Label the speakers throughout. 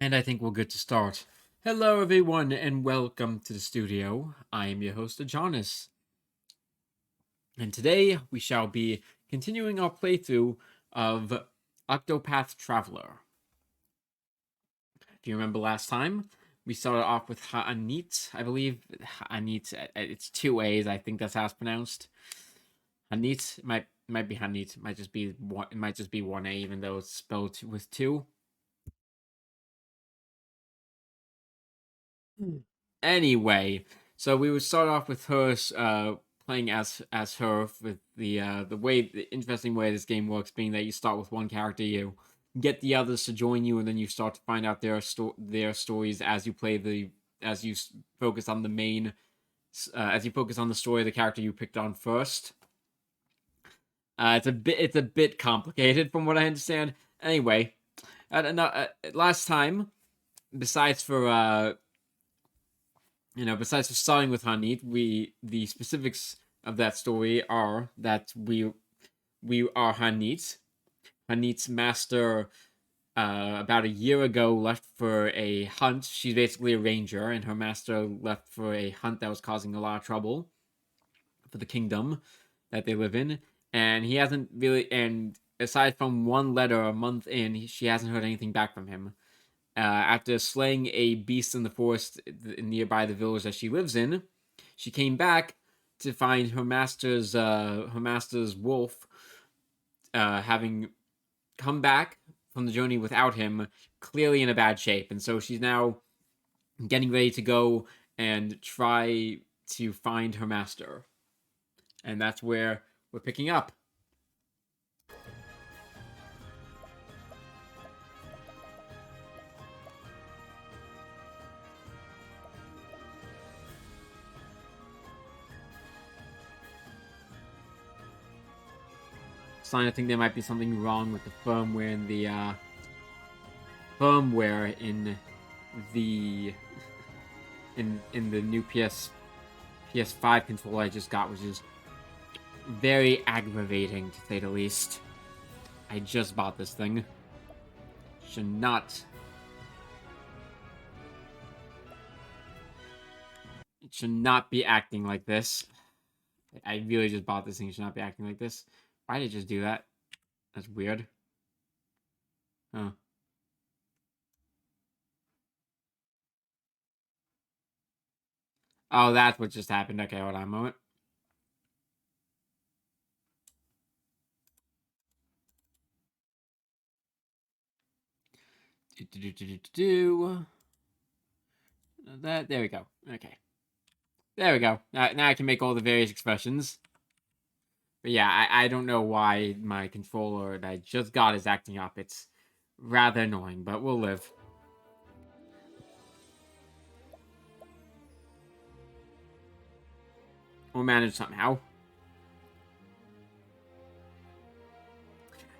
Speaker 1: And I think we're good to start. Hello, everyone, and welcome to the studio. I am your host, Ajanis. And today we shall be continuing our playthrough of Octopath Traveler. If you remember last time, we started off with Hanit, I believe. Hanit, it's two A's, I think that's how it's pronounced. Hanit might be Hanit, it might just be one A, even though it's spelled with two. Anyway, so we would start off with her playing as her with the interesting way this game works being that you start with one character, you get the others to join you, and then you start to find out their stories as you play as you focus on the main as you focus on the story of the character you picked on first. It's a bit complicated from what I understand. Anyway, last time, besides for starting with Hanit, the specifics of that story are that we are Hanit. Hanit's master, about a year ago, left for a hunt. She's basically a ranger, and her master left for a hunt that was causing a lot of trouble for the kingdom that they live in. And he hasn't really, and aside from one letter a month in, she hasn't heard anything back from him. After slaying a beast in the forest nearby the village that she lives in, she came back to find her master's wolf, having come back from the journey without him, clearly in a bad shape, and so she's now getting ready to go and try to find her master, and that's where we're picking up. Starting to think there might be something wrong with the firmware in the new PS5 controller I just got, which is very aggravating to say the least. I just bought this thing. Should not. It should not be acting like this. I really just bought this thing. It should not be acting like this. Why did it just do that? That's weird. Huh. Oh, that's what just happened. Okay, hold on a moment. There we go. Okay. There we go. Now I can make all the various expressions. But yeah, I don't know why my controller that I just got is acting up. It's rather annoying, but we'll live. We'll manage somehow.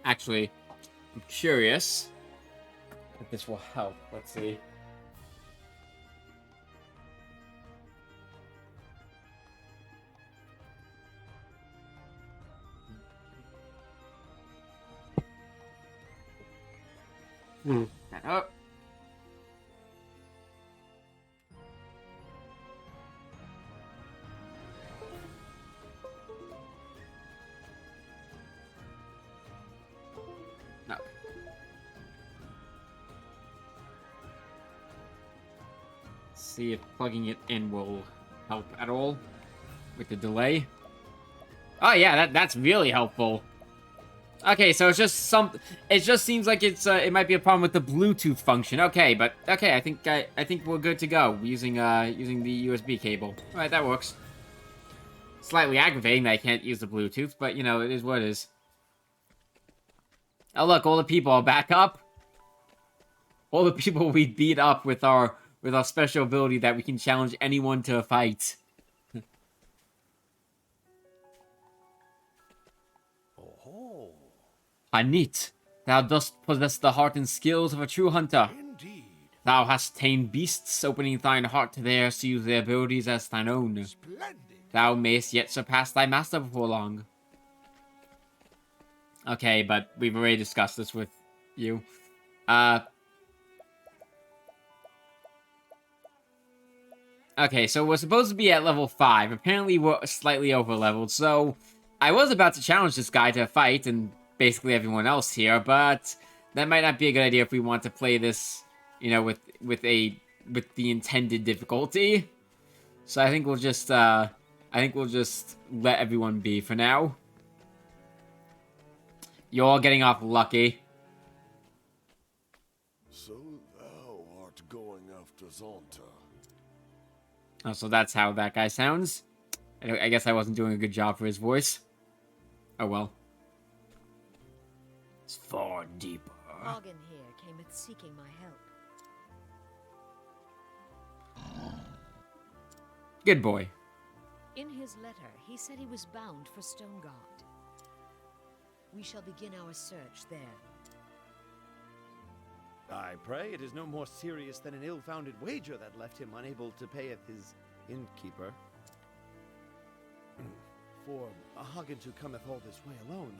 Speaker 1: Actually, I'm curious if this will help. Let's see. That up. No. See if plugging it in will help at all with the delay. Oh yeah, that's really helpful. Okay, so it's just it just seems like it might be a problem with the Bluetooth function. Okay, but okay, I think we're good to go using the USB cable. All right, that works. Slightly aggravating that I can't use the Bluetooth, but you know, it is what it is. Oh look, all the people are back up. All the people we beat up with our special ability that we can challenge anyone to a fight.
Speaker 2: Oh,
Speaker 1: Hanit, thou dost possess the heart and skills of a true hunter.
Speaker 2: indeed.
Speaker 1: Thou hast tamed beasts, opening thine heart to theirs to use their abilities as thine own.
Speaker 2: Splendid.
Speaker 1: Thou mayst yet surpass thy master before long. Okay, but we've already discussed this with you. Okay, so we're supposed to be at level 5. Apparently, we're slightly over-leveled, so I was about to challenge this guy to a fight, and basically everyone else here, but that might not be a good idea if we want to play this, you know, with the intended difficulty. So I think we'll just let everyone be for now. You're all getting off lucky.
Speaker 3: So thou art going after Zonta.
Speaker 1: Oh, so that's how that guy sounds. I guess I wasn't doing a good job for his voice. Oh well. It's far deeper.
Speaker 4: Hagen here came at seeking my help.
Speaker 1: Good boy.
Speaker 4: In his letter, he said he was bound for Stonegard. We shall begin our search there.
Speaker 2: I pray it is no more serious than an ill-founded wager that left him unable to pay his innkeeper. For a Hagen to cometh all this way alone,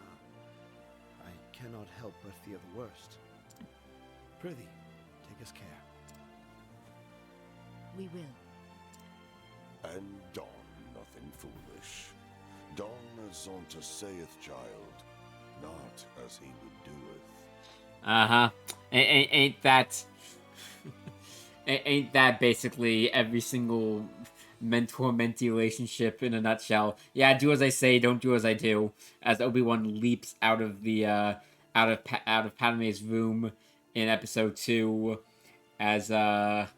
Speaker 2: I cannot help but fear the worst. Prithee, take us care.
Speaker 4: We will.
Speaker 3: And don nothing foolish. Don as Zonta saith, child, not as he would doeth.
Speaker 1: Uh-huh. Ain't that... ain't that basically every single mentor-mentee relationship in a nutshell? Yeah, do as I say, don't do as I do. As Obi-Wan leaps out of the, out of Padme's room in episode 2. As, I'm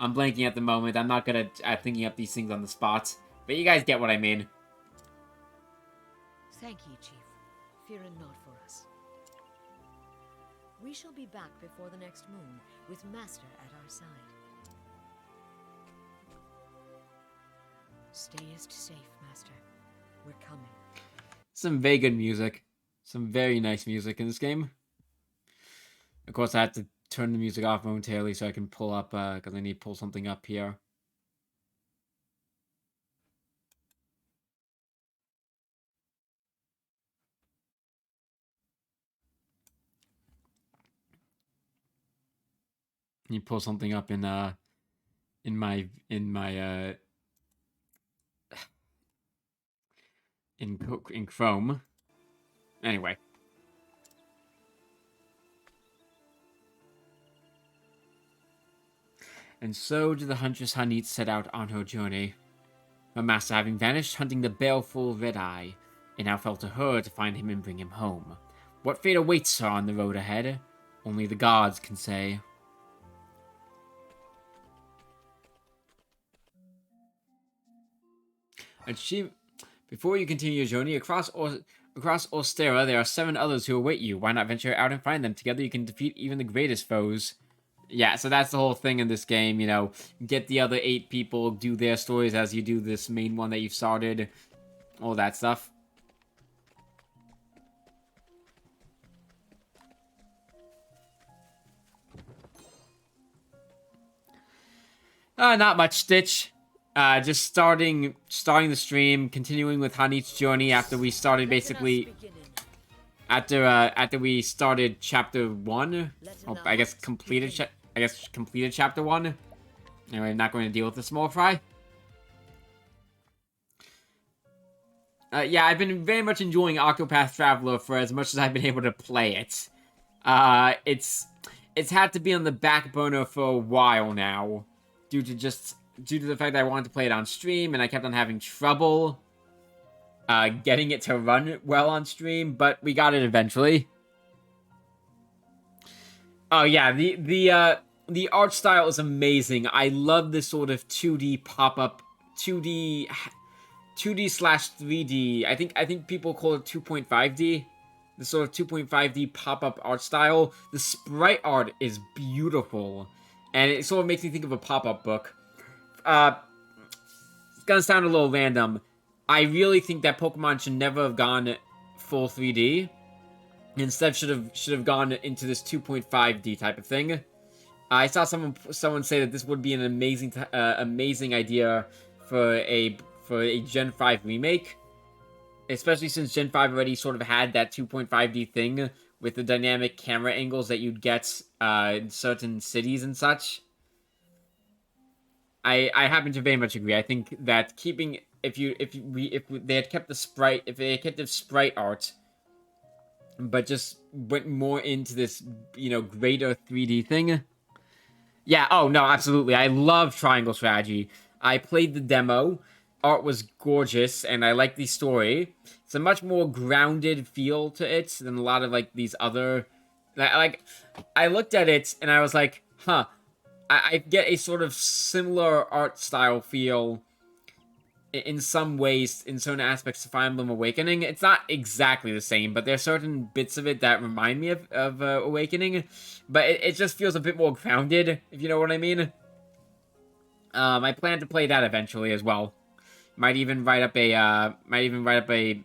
Speaker 1: blanking at the moment. I'm not good at thinking up these things on the spot. But you guys get what I mean.
Speaker 4: Thank ye, Chief. Fear not for us. We shall be back before the next moon, with Master at our side. Stayest safe, Master. We're coming.
Speaker 1: Some very good music. Some very nice music in this game. Of course, I have to turn the music off momentarily so I can pull up, because I need to pull something up here. You pull something up in Chrome. Anyway. And so did the huntress Hanit set out on her journey. Her master having vanished, hunting the baleful Red-Eye, it now fell to her to find him and bring him home. What fate awaits her on the road ahead, only the gods can say. Before you continue your journey across Orsterra, there are 7 others who await you. Why not venture out and find them? Together you can defeat even the greatest foes. Yeah, so that's the whole thing in this game, you know. Get the other 8 people, do their stories as you do this main one that you've started. All that stuff. Not much, Stitch. Just starting the stream, continuing with Hanit's journey after we started basically... After we started chapter 1. Oh, I guess completed chapter 1. Anyway, I'm not going to deal with the small fry. Yeah, I've been very much enjoying Octopath Traveler for as much as I've been able to play it. It's had to be on the back burner for a while now. Due to the fact that I wanted to play it on stream, and I kept on having trouble getting it to run well on stream, but we got it eventually. Oh yeah, the art style is amazing. I love this sort of 2D pop-up, 2D slash 3D. I think people call it 2.5D. The sort of 2.5D pop-up art style. The sprite art is beautiful, and it sort of makes me think of a pop-up book. It's gonna sound a little random. I really think that Pokemon should never have gone full 3D. Instead, should have gone into this 2.5D type of thing. I saw someone say that this would be an amazing idea for a Gen 5 remake, especially since Gen 5 already sort of had that 2.5D thing with the dynamic camera angles that you'd get in certain cities and such. I happen to very much agree. I think that keeping if they had kept the sprite, if they had kept the sprite art, but just went more into this, greater 3D thing. Yeah, oh no, absolutely. I love Triangle Strategy. I played the demo. Art was gorgeous, and I like the story. It's a much more grounded feel to it than a lot of, like, these other... Like, I looked at it, and I was like, huh, I get a sort of similar art style feel in some ways, in certain aspects of Fire Emblem Awakening. It's not exactly the same, but there's certain bits of it that remind me of Awakening. But it just feels a bit more grounded, if you know what I mean. I plan to play that eventually as well. Might even write up an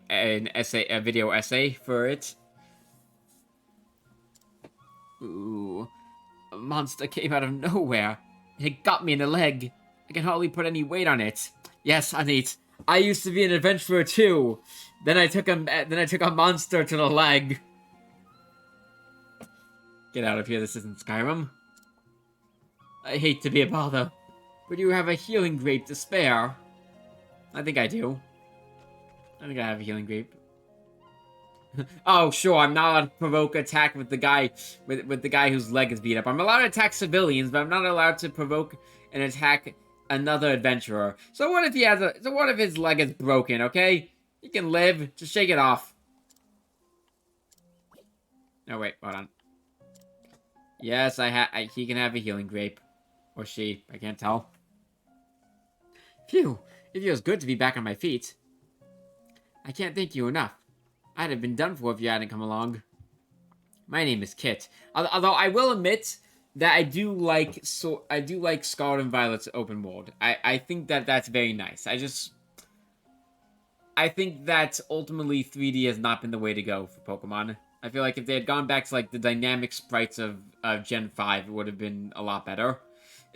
Speaker 1: essay, a video essay for it. Ooh, a monster came out of nowhere. It got me in the leg. I can hardly put any weight on it. Yes, Anit. I used to be an adventurer too. Then I took a monster to the leg. Get out of here, this isn't Skyrim. I hate to be a bother, but you have a healing grape to spare. I think I do. I think I have a healing grape. Oh, sure, I'm not allowed to provoke attack with the guy with the guy whose leg is beat up. I'm allowed to attack civilians, but I'm not allowed to provoke and attack another adventurer. So what if what if his leg is broken, okay? He can live. Just shake it off. No, wait, hold on. Yes, he can have a healing grape. Or she, I can't tell. Phew, it feels good to be back on my feet. I can't thank you enough. I'd have been done for if you hadn't come along. My name is Kit. Although I will admit that I do like Scarlet and Violet's open world. I think that's very nice. I think that ultimately 3D has not been the way to go for Pokemon. I feel like if they had gone back to like the dynamic sprites of Gen 5, it would have been a lot better.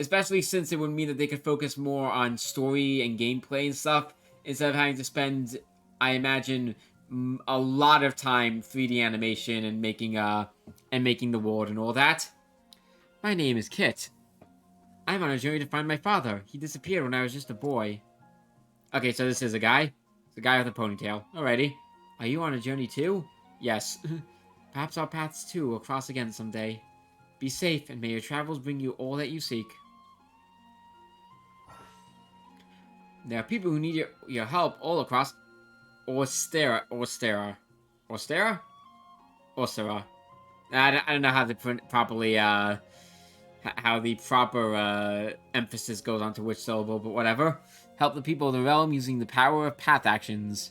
Speaker 1: Especially since it would mean that they could focus more on story and gameplay and stuff, instead of having to spend, I imagine, a lot of time 3D animation and making the world and all that. My name is Kit. I'm on a journey to find my father. He disappeared when I was just a boy. Okay, so this is a guy. It's a guy with a ponytail. Alrighty. Are you on a journey too? Yes. Perhaps our paths too will cross again someday. Be safe, and may your travels bring you all that you seek. There are people who need your help all across Orsterra. I don't know how to properly, how the proper emphasis goes onto which syllable, but whatever. Help the people of the realm using the power of path actions.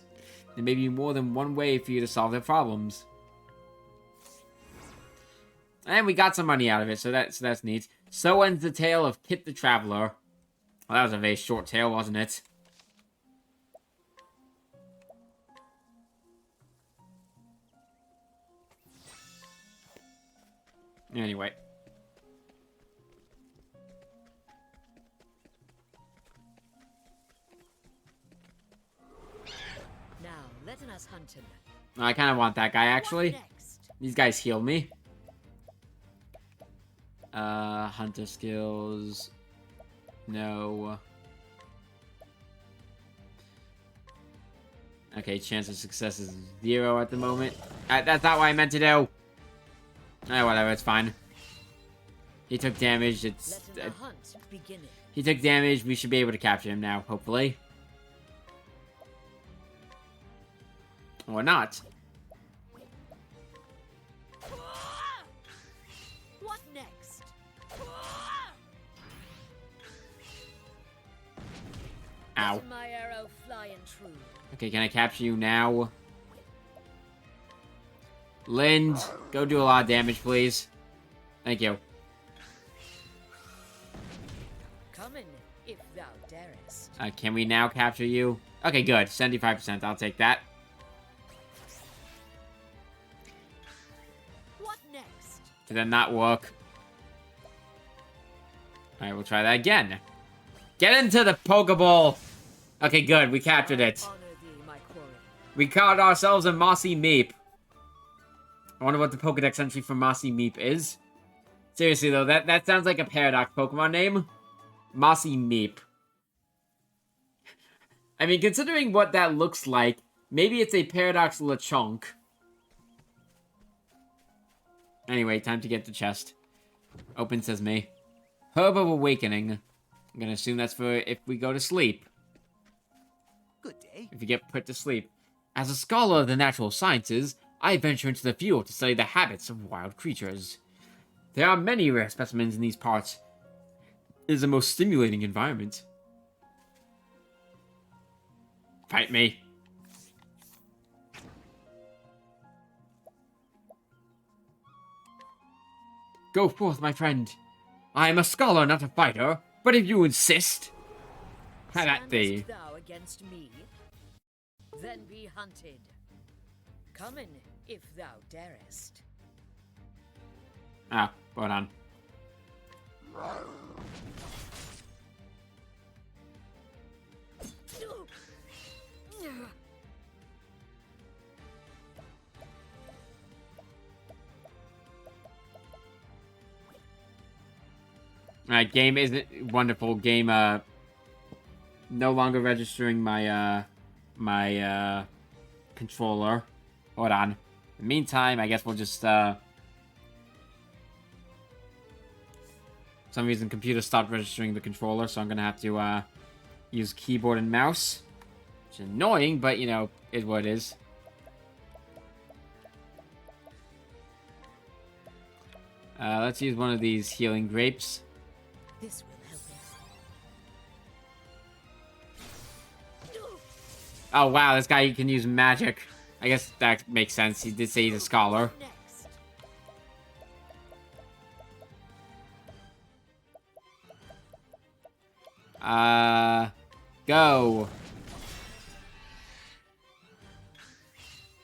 Speaker 1: There may be more than one way for you to solve their problems. And we got some money out of it, so that's neat. So ends the tale of Kit the Traveler. Well, that was a very short tale, wasn't it? Anyway.
Speaker 4: Now, let us hunt him.
Speaker 1: I kind of want that guy, actually. These guys heal me. Hunter skills. No. Okay, chance of success is 0 at the moment. That's not what I meant to do. Whatever, it's fine. He took damage, he took damage, we should be able to capture him now, hopefully. Or not.
Speaker 4: What next?
Speaker 1: Ow.
Speaker 4: Let my arrow fly and true.
Speaker 1: Okay, can I capture you now? Lind, go do a lot of damage, please. Thank you.
Speaker 4: Come in, if thou darest.
Speaker 1: Can we now capture you? Okay, good. 75%. I'll take that.
Speaker 4: What next?
Speaker 1: Did that not work? Alright, we'll try that again. Get into the Pokeball! Okay, good. We captured it.
Speaker 4: Honor thee, my quarry.
Speaker 1: We caught ourselves a Mossy Meep. I wonder what the Pokedex entry for Mossy Meep is. Seriously, though, that sounds like a Paradox Pokemon name. Mossy Meep. I mean, considering what that looks like, maybe it's a Paradox Lechonk. Anyway, time to get the chest. Open Sesame. Herb of Awakening. I'm gonna assume that's for if we go to sleep.
Speaker 5: Good day.
Speaker 1: If you get put to sleep. As a scholar of the natural sciences, I venture into the field to study the habits of wild creatures. There are many rare specimens in these parts. It is a most stimulating environment. Fight me. Go forth, my friend. I am a scholar, not a fighter, but if you insist... Have at thee.
Speaker 4: Standest thou against me? Then be hunted. Come in, if thou darest.
Speaker 1: Ah, hold on. Alright, game isn't wonderful. Game, no longer registering my, controller. Hold on. In the meantime, I guess we'll just, for some reason, computer stopped registering the controller, so I'm gonna have to, use keyboard and mouse. Which is annoying, but, you know, is what it is. Let's use one of these healing grapes.
Speaker 4: This will help us.
Speaker 1: Oh, wow, this guy can use magic. I guess that makes sense. He did say he's a scholar.
Speaker 4: Next.
Speaker 1: Go.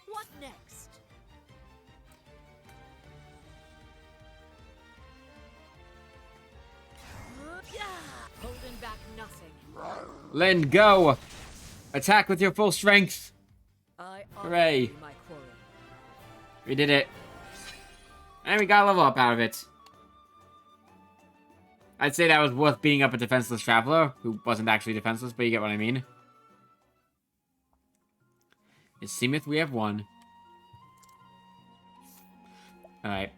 Speaker 4: What next? Holding back nothing.
Speaker 1: Lynn, go. Attack with your full strength.
Speaker 4: I
Speaker 1: Hooray.
Speaker 4: my quarry.
Speaker 1: We did it. And we got a level up out of it. I'd say that was worth beating up a defenseless traveler, who wasn't actually defenseless, but you get what I mean. It seemeth we have won. Alright.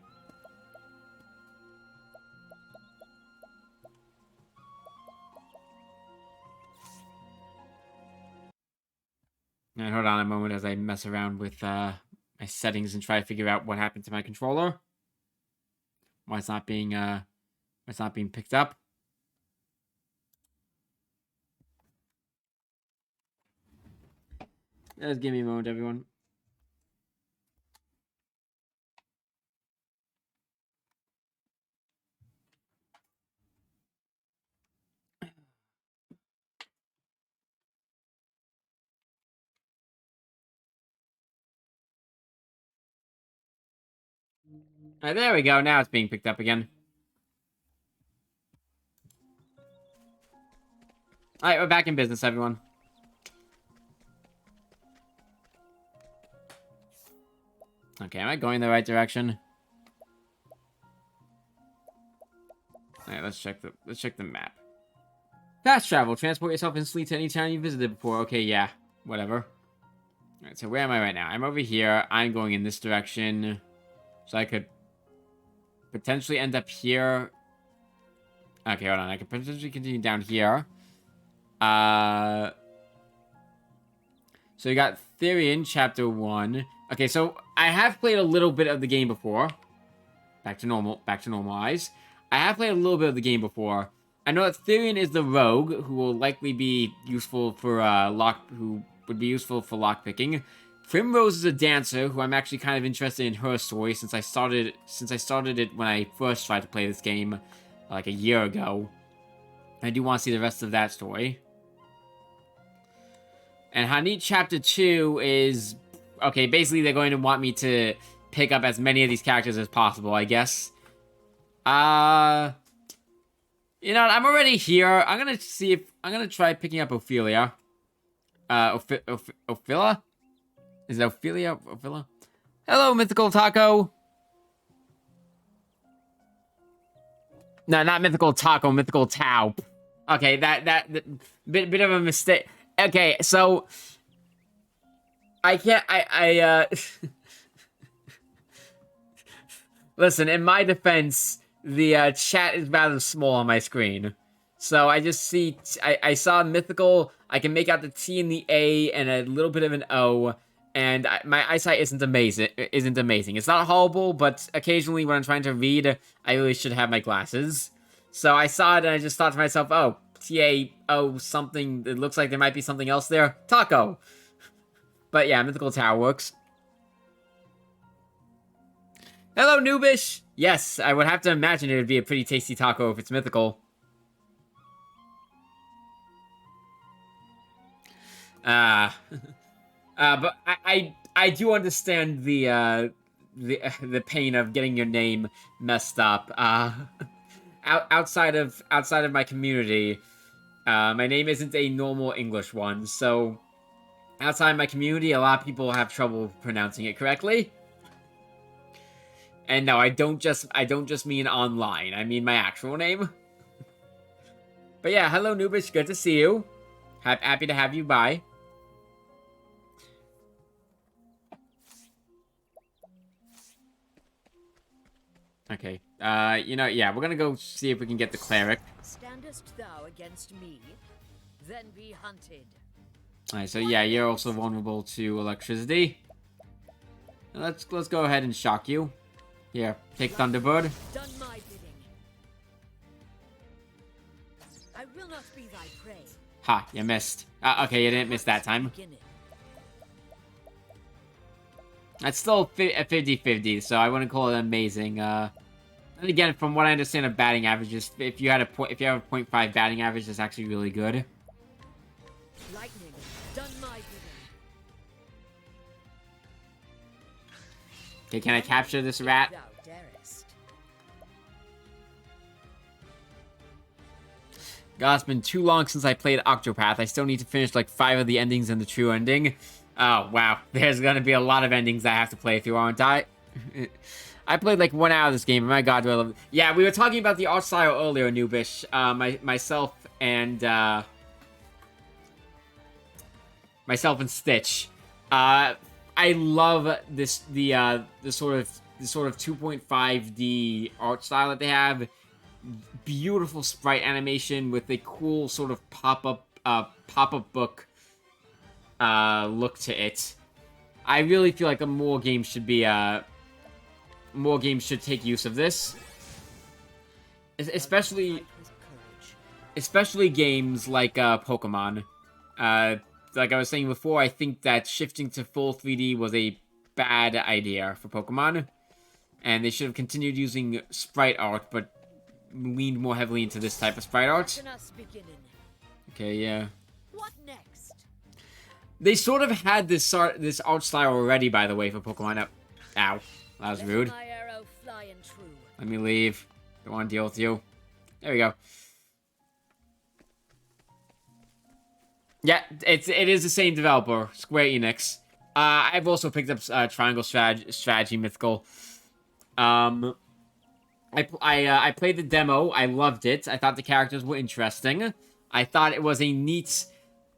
Speaker 1: And hold on a moment as I mess around with my settings and try to figure out what happened to my controller. Why it's not being picked up. Just give me a moment, everyone. Alright, there we go. Now it's being picked up again. Alright, we're back in business, everyone. Okay, am I going the right direction? Alright, let's check the map. Fast travel. Transport yourself instantly to any town you visited before. Okay, yeah. Whatever. Alright, so where am I right now? I'm over here. I'm going in this direction. So I could potentially end up here. Okay, hold on. I could potentially continue down here. So you got Therian, Chapter 1. Okay, so I have played a little bit of the game before. Back to normal eyes. I have played a little bit of the game before. I know that Therian is the rogue, who will likely be useful for, who would be useful for lockpicking. Primrose is a dancer, who I'm actually kind of interested in her story since I started it when I first tried to play this game, like a year ago. I do want to see the rest of that story. And Hanit Chapter 2 is... Okay, basically they're going to want me to pick up as many of these characters as possible, I guess. You know what, I'm already here. I'm gonna try picking up Ophilia. Ophliia? Is it Ophilia? Ophliia? Hello, Mythical Taco! No, not Mythical Taco, Mythical Tau. Okay, that bit of a mistake. Okay, so I can't. Listen, in my defense, the chat is rather small on my screen. So I just see, I saw mythical, I can make out the T and the A and a little bit of an O, and my eyesight isn't amazing. It's not horrible, but occasionally when I'm trying to read, I really should have my glasses. So I saw it and I just thought to myself, oh, T-A-O something, it looks like there might be something else there. Taco! But yeah, mythical tower works. Hello, noobish! Yes, I would have to imagine it would be a pretty tasty taco if it's mythical. But I do understand the pain of getting your name messed up. Outside of my community, my name isn't a normal English one, so outside my community, a lot of people have trouble pronouncing it correctly. And no, I don't just mean online. I mean my actual name. But yeah, hello Noobish, good to see you. Happy to have you by. Okay. Yeah, we're gonna go see if we can get the cleric.
Speaker 4: Standest thou against me? Then be hunted.
Speaker 1: Alright, so yeah, you're also vulnerable to electricity. Let's go ahead and shock you. Here, take Thunderbird.
Speaker 4: Done my bidding. I will not be thy prey.
Speaker 1: Ha, you missed. Okay, you didn't miss that time. That's still a 50-50, so I wouldn't call it amazing. And again, from what I understand of batting averages, if you have a 0.5 batting average, that's actually really good.
Speaker 4: Lightning, done my bidding.
Speaker 1: Okay, can I capture this rat?
Speaker 4: Thou darest.
Speaker 1: God, it's been too long since I played Octopath. I still need to finish like 5 of the endings and the true ending. Oh, wow. There's gonna be a lot of endings I have to play through, aren't I? I played like 1 hour of this game, and my god, do I love it. Yeah, we were talking about the art style earlier, Noobish. Myself and Stitch. I love the sort of 2.5D art style that they have. Beautiful sprite animation with a cool sort of pop-up book look to it. I really feel like more games should take use of this, especially games like Pokemon. Like I was saying before, I think that shifting to full 3D was a bad idea for Pokemon, and they should have continued using sprite art, but leaned more heavily into this type of sprite art. Okay, yeah.
Speaker 4: What next?
Speaker 1: They sort of had this art style already, by the way, for Pokemon. Ow, that was rude.
Speaker 4: My arrow fly and true.
Speaker 1: Let me leave. Don't want to deal with you. There we go. Yeah, it is the same developer, Square Enix. I've also picked up Triangle Strategy Mythical. I played the demo. I loved it. I thought the characters were interesting. I thought it was a neat,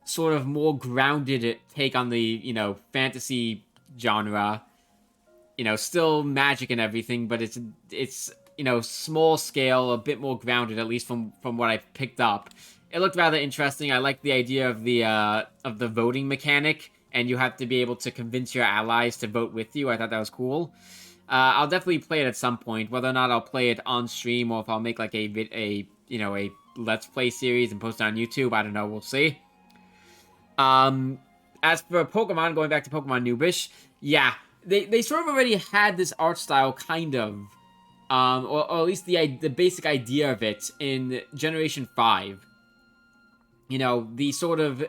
Speaker 1: sort of more grounded take on the, fantasy genre. Still magic and everything, but it's small scale, a bit more grounded, at least from what I picked up. It looked rather interesting. I liked the idea of the voting mechanic, and you have to be able to convince your allies to vote with you. I thought that was cool. I'll definitely play it at some point. Whether or not I'll play it on stream or if I'll make like a Let's Play series and post it on YouTube, I don't know. We'll see. As for Pokemon, going back to Pokemon Noobish, yeah, they sort of already had this art style, kind of, or at least the basic idea of it in Generation 5. The sort of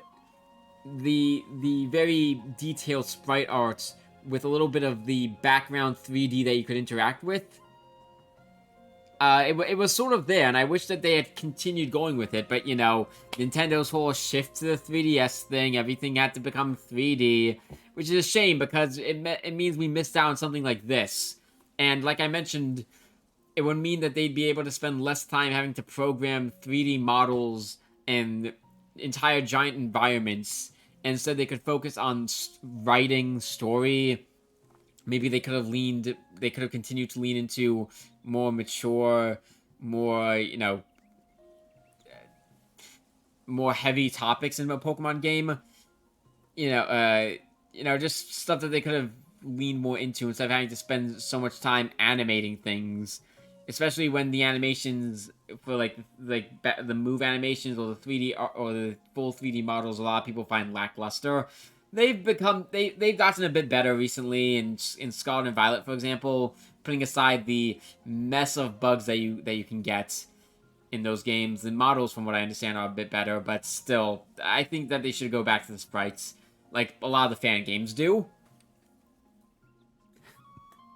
Speaker 1: the very detailed sprite art with a little bit of the background 3D that you could interact with. It was sort of there, and I wish that they had continued going with it, but, Nintendo's whole shift to the 3DS thing, everything had to become 3D, which is a shame, because it means we missed out on something like this. And like I mentioned, it would mean that they'd be able to spend less time having to program 3D models and, entire giant environments. And instead, they could focus on writing story. Maybe they could have continued to lean into more mature, more, more heavy topics in a Pokemon game. Just stuff that they could have leaned more into instead of having to spend so much time animating things. Especially when the animations for the move animations or the 3D or the full 3D models, a lot of people find lackluster. They've gotten a bit better recently in Scarlet and Violet, for example, putting aside the mess of bugs that you can get in those games. The models, from what I understand, are a bit better, but still, I think that they should go back to the sprites, like a lot of the fan games do.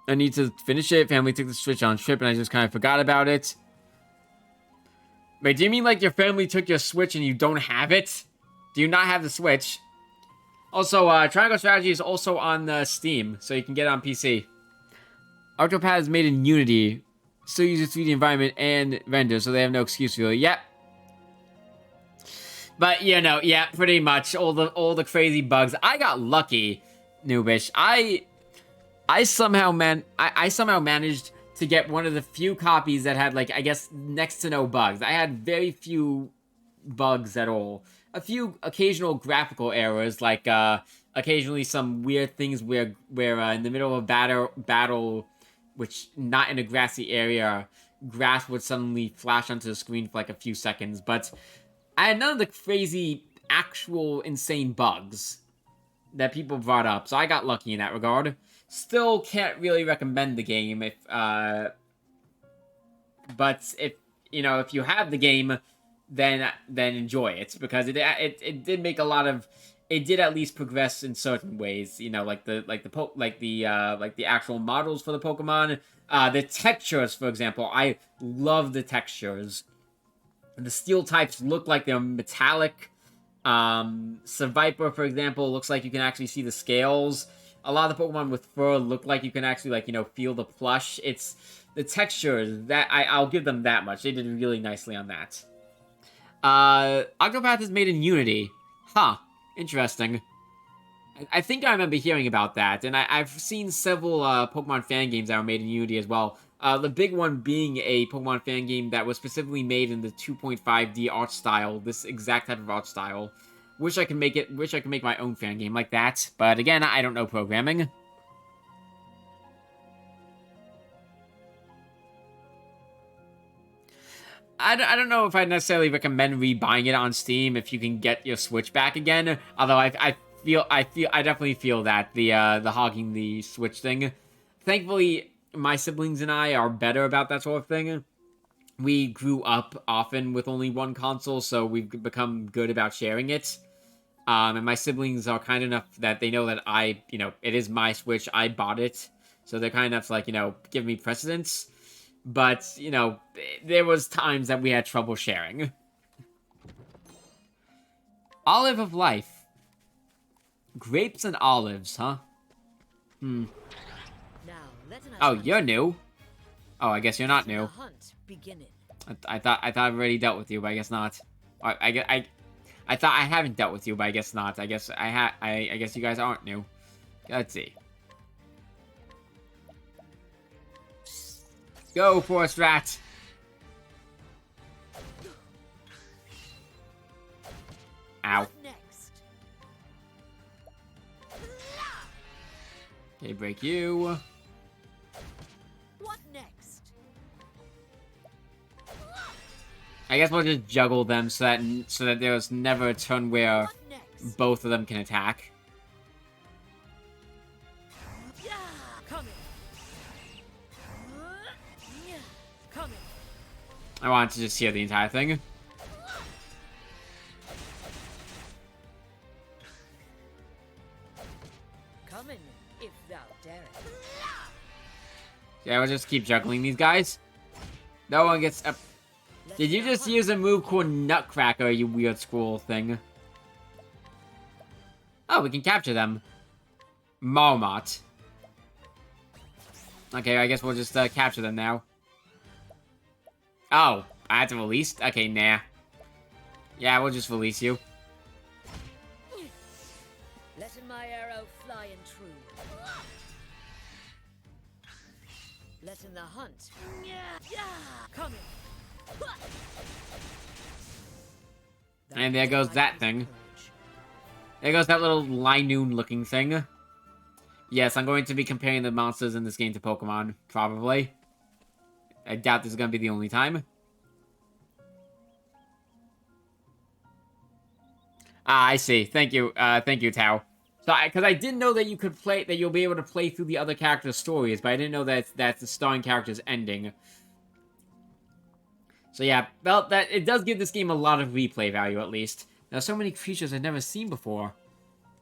Speaker 1: I need to finish it. Family took the Switch on trip, and I just kind of forgot about it. Wait, do you mean like your family took your Switch and you don't have it? Do you not have the Switch? Also, Triangle Strategy is also on Steam, so you can get it on PC. Octopath is made in Unity. Still uses 3D environment and render, so they have no excuse really. Yep. But, yeah, pretty much. All the crazy bugs. I got lucky, Noobish. I somehow managed to get one of the few copies that had, I guess, next to no bugs. I had very few bugs at all. A few occasional graphical errors, occasionally some weird things where in the middle of battle, which not in a grassy area, grass would suddenly flash onto the screen for a few seconds. But I had none of the crazy, actual, insane bugs that people brought up, so I got lucky in that regard. Still can't really recommend the game but if you have the game, then enjoy it, because it did make a lot of, it did at least progress in certain ways, the actual models for the Pokemon, the textures, for example. I love the textures. The steel types look like they're metallic. Seviper, for example, looks like you can actually see the scales. A lot of the Pokemon with fur look like you can actually, feel the plush. It's the textures that I'll give them that much. They did really nicely on that. Octopath is made in Unity. Huh. Interesting. I think I remember hearing about that, and I've seen several Pokemon fan games that were made in Unity as well. The big one being a Pokemon fan game that was specifically made in the 2.5D art style, this exact type of art style. Wish I could make my own fan game like that, but again, I don't know programming. I don't know if I'd necessarily recommend rebuying it on Steam if you can get your Switch back again. Although I definitely feel that the hogging the Switch thing. Thankfully, my siblings and I are better about that sort of thing. We grew up often with only one console, so we've become good about sharing it. And my siblings are kind enough that they know that it is my Switch, I bought it. So they're kind enough to, give me precedence. But, there was times that we had trouble sharing. Olive of Life. Grapes and olives, huh?
Speaker 4: Now,
Speaker 1: oh, you're new. Oh, I guess you're not new.
Speaker 4: Beginning.
Speaker 1: I thought I've already dealt with you, but I guess not. I thought I haven't dealt with you, but I guess not. I guess I guess you guys aren't new. Let's see. Go, Forest Rat! Ow. Okay, break you.
Speaker 4: What next?
Speaker 1: I guess we'll just juggle them so that there's never a turn where both of them can attack. I wanted to just hear the entire thing.
Speaker 4: Coming, if thou darest.
Speaker 1: Yeah, we'll just keep juggling these guys. No one gets up. Did you just use a move called Nutcracker, you weird squirrel thing? Oh, we can capture them. Marmot. Okay, I guess we'll just capture them now. Oh, I have to release? Okay, nah. Yeah, we'll just release you.
Speaker 4: my arrow fly and true. Let in the hunt. Coming.
Speaker 1: And there goes that thing. There goes that little Linoon looking thing. Yes, I'm going to be comparing the monsters in this game to Pokemon, probably. I doubt this is going to be the only time. Ah, I see. Thank you, Tao. So, because I didn't know that you could play, that you'll be able to play through the other characters' stories, but I didn't know that that's the starring character's ending. So yeah, well, it does give this game a lot of replay value, at least. There are so many creatures I've never seen before.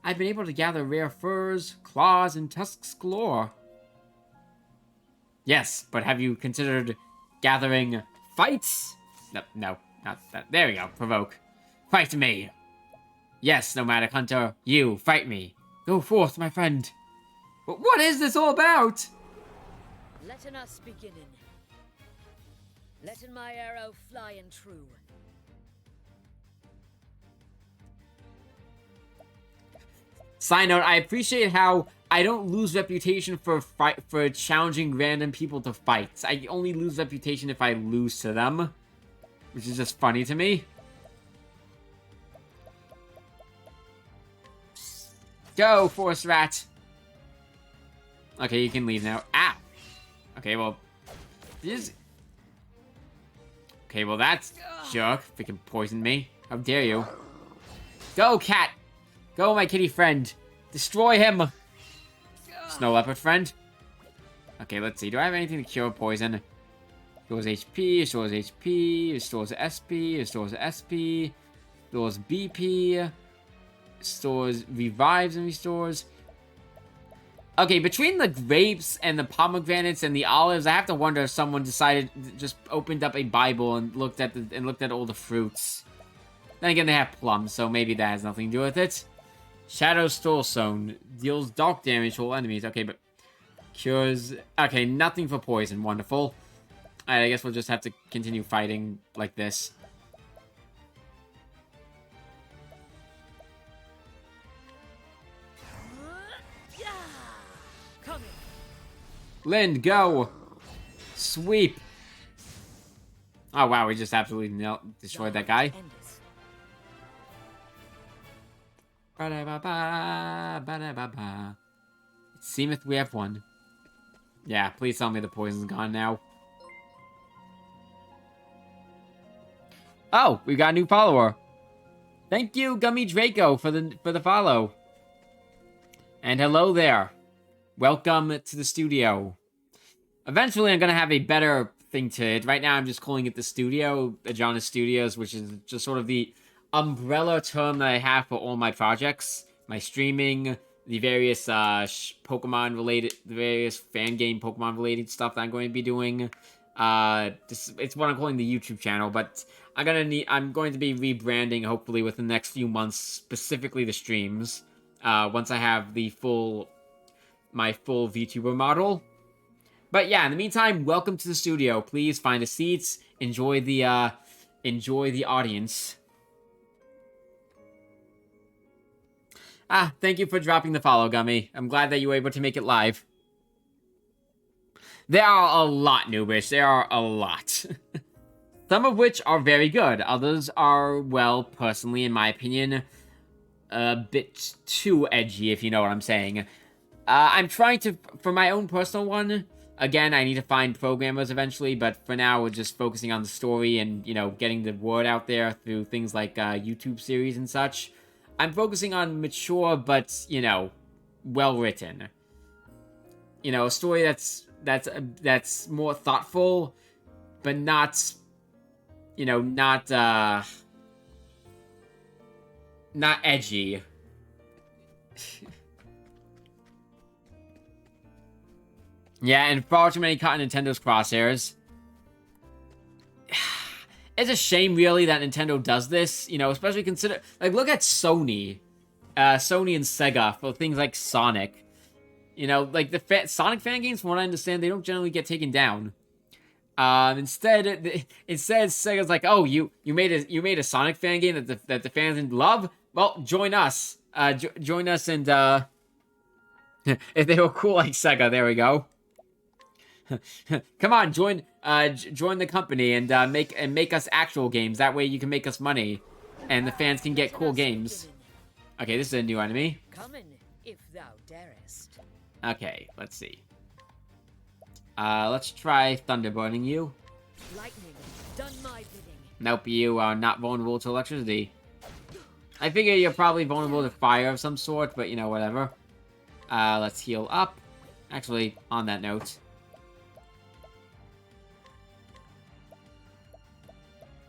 Speaker 1: I've been able to gather rare furs, claws, and tusks galore. Yes, but have you considered gathering fights? No, not that. There we go, provoke. Fight me. Yes, nomadic hunter, you, fight me. Go forth, my friend. But what is this all about?
Speaker 4: Letten us beginning. Letten my arrow fly and true.
Speaker 1: Side note, I appreciate how I don't lose reputation for challenging random people to fights. I only lose reputation if I lose to them, which is just funny to me. Go, Forest Rat! Okay, you can leave now. Ow! Okay, well... Okay, well that's jerk. Freaking poisoned me. How dare you. Go, cat! Go, my kitty friend! Destroy him! Snow leopard friend. Okay, let's see. Do I have anything to cure poison? Restores HP, restores HP, restores SP, restores SP, restores BP, restores, revives and restores. Okay, between the grapes and the pomegranates and the olives, I have to wonder if someone decided, just opened up a Bible and looked at all the fruits. Then again, they have plums, so maybe that has nothing to do with it. Shadow Stone deals dark damage to all enemies. Okay, but cures. Okay, nothing for poison. Wonderful. Alright, I guess we'll just have to continue fighting like this. Lind, go! Sweep! Oh wow, we just absolutely destroyed that guy. Ba-da-ba-ba, ba-da-ba-ba. It seemeth we have won. Yeah, please tell me the poison's gone now. Oh, we got a new follower. Thank you, Gummy Draco, for the follow. And hello there. Welcome to the studio. Eventually, I'm gonna have a better thing to it. Right now, I'm just calling it the studio, Ajanis Studios, which is just sort of the umbrella term that I have for all my projects, my streaming, the various Pokemon related, the various fan game Pokemon related stuff that I'm going to be doing. It's what I'm calling the YouTube channel, but I'm going to be rebranding hopefully within the next few months, specifically the streams. Once I have my full Vtuber model. But yeah, in the meantime, welcome to the studio. Please find a seat, enjoy the audience. Ah, thank you for dropping the follow, Gummy. I'm glad that you were able to make it live. There are a lot, Noobish. There are a lot. Some of which are very good. Others are, well, personally, in my opinion, a bit too edgy, if you know what I'm saying. I'm trying to, for my own personal one, again, I need to find programmers eventually, but for now, we're just focusing on the story and, you know, getting the word out there through things like YouTube series and such. I'm focusing on mature, but, you know, well-written. You know, a story that's more thoughtful, but not, you know, not edgy. Yeah, and far too many caught in Nintendo's crosshairs. It's a shame, really, that Nintendo does this, you know, especially consider... Like, look at Sony. Sony and Sega for things like Sonic. You know, like, the Sonic fan games, from what I understand, they don't generally get taken down. Instead, Sega's like, oh, you made a Sonic fan game that the fans love? Well, join us. join us and if they were cool like Sega, there we go. Come on, join the company and make us actual games. That way you can make us money, and the fans can get cool games. Okay, this is a new enemy.
Speaker 4: Come in, if thou darest.
Speaker 1: Okay, let's see. Let's try thunderburning you.
Speaker 4: Lightning, done my bidding.
Speaker 1: Nope, you are not vulnerable to electricity. I figure you're probably vulnerable to fire of some sort, but you know, whatever. Let's heal up. Actually, on that note.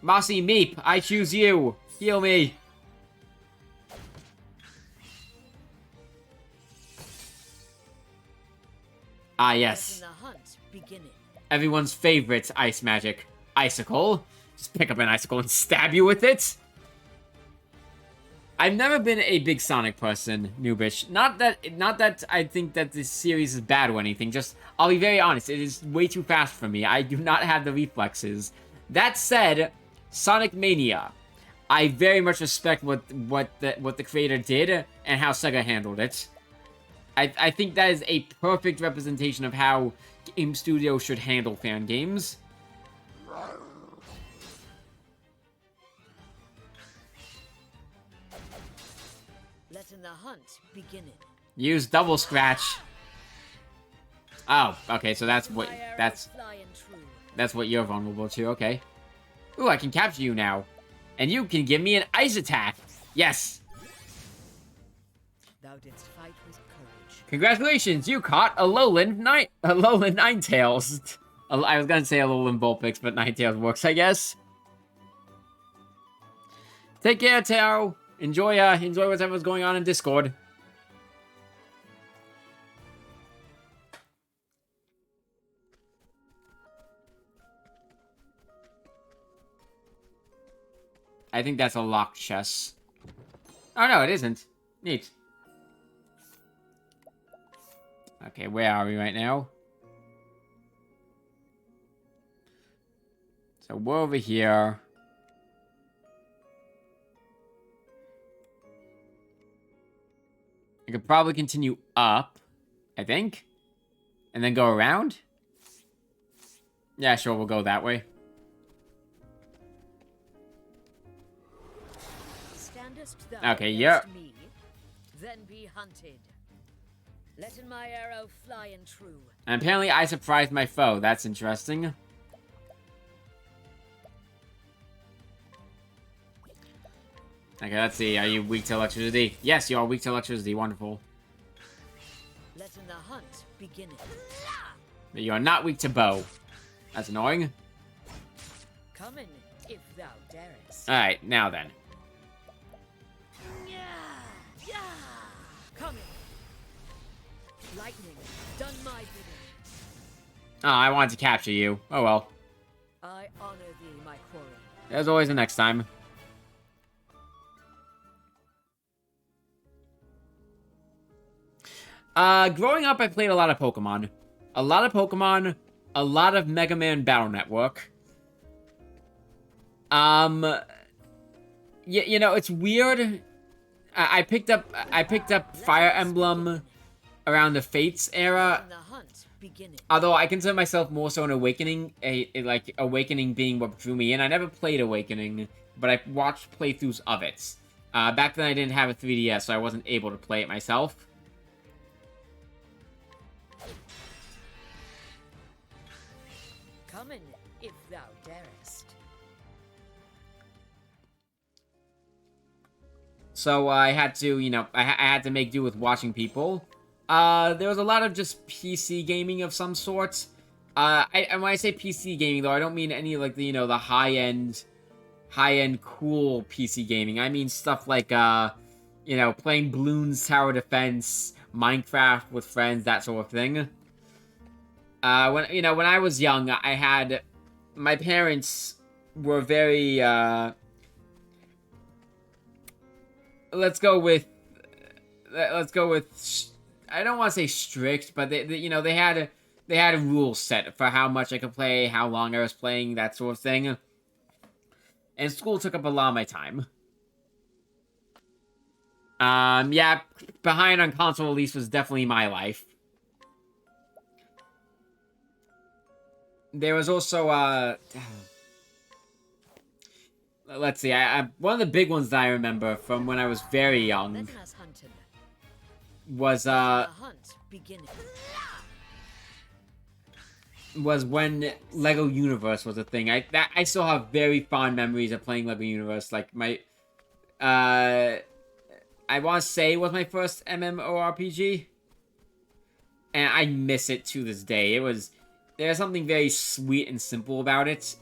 Speaker 1: Mossy Meep, I choose you. Heal me. Ah, yes.
Speaker 4: The hunt beginning.
Speaker 1: Everyone's favorite ice magic. Icicle. Just pick up an icicle and stab you with it. I've never been a big Sonic person, Noobish. Not that I think that this series is bad or anything. Just, I'll be very honest, it is way too fast for me. I do not have the reflexes. That said, Sonic Mania. I very much respect what the creator did and how Sega handled it. I think that is a perfect representation of how game studios should handle fan games.
Speaker 4: Letting the hunt begin.
Speaker 1: Use double scratch. Oh, okay, so that's what you're vulnerable to, okay. Ooh, I can capture you now. And you can give me an ice attack. Yes.
Speaker 4: Thou didst fight with courage.
Speaker 1: Congratulations, you caught a lowland Ninetales. I was gonna say a lowland Vulpix, but Ninetales works, I guess. Take care, Tao. Enjoy whatever's going on in Discord. I think that's a locked chest. Oh, no, it isn't. Neat. Okay, where are we right now? So we're over here. I could probably continue up, I think. And then go around? Yeah, sure, we'll go that way. Okay, yeah.
Speaker 4: Me, then be hunted. Letting my arrow fly and true.
Speaker 1: And apparently I surprised my foe. That's interesting. Okay, let's see. Are you weak to electricity? Yes, you are weak to electricity. Wonderful.
Speaker 4: Letting the hunt begin.
Speaker 1: But you are not weak to bow. That's annoying.
Speaker 4: Come in, if thou darest.
Speaker 1: Alright, now then.
Speaker 4: Yeah, come in. Lightning, done my bidding.
Speaker 1: Oh, I wanted to capture you. Oh well.
Speaker 4: I honor thee, my quarry.
Speaker 1: There's always the next time. Growing up, I played a lot of Pokemon. A lot of Mega Man Battle Network. You know, it's weird. I picked up Fire Emblem around the Fates era. Although I consider myself more so an Awakening, like Awakening being what drew me in. I never played Awakening, but I watched playthroughs of it. Back then I didn't have a 3DS, so I wasn't able to play it myself.
Speaker 4: Come in, if thou darest.
Speaker 1: So I had to, you know, I had to make do with watching people. There was a lot of just PC gaming of some sort. And when I say PC gaming, though, I don't mean any, like, you know, the high-end, cool PC gaming. I mean stuff like, you know, playing Bloons Tower Defense, Minecraft with friends, that sort of thing. When I was young, my parents were very, let's go with, I don't want to say strict, but they had a rule set for how much I could play, how long I was playing, that sort of thing. And school took up a lot of my time. Yeah, behind on console release was definitely my life. There was also, let's see, one of the big ones that I remember from when I was very young was, was when Lego Universe was a thing. I still have very fond memories of playing Lego Universe. Like, I want to say it was my first MMORPG. And I miss it to this day. There's something very sweet and simple about it.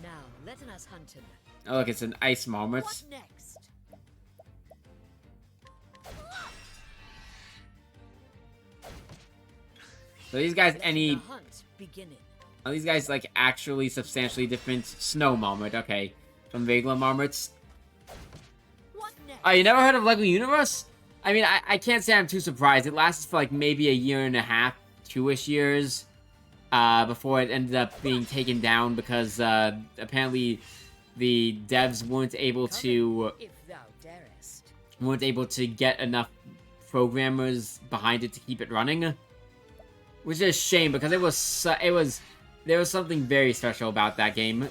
Speaker 4: Now, let us hunt him.
Speaker 1: Oh, look, it's an ice marmot.
Speaker 4: What next?
Speaker 1: So these guys,
Speaker 4: Are
Speaker 1: these guys, like, actually substantially different? Snow marmot, okay. From regular marmots. Oh, you never heard of Lego Universe? I mean, I can't say I'm too surprised. It lasted for, like, maybe a year and a half, 2-ish years, before it ended up being taken down because, apparently the devs weren't able to get enough programmers behind it to keep it running. Which is a shame because there was something very special about that game.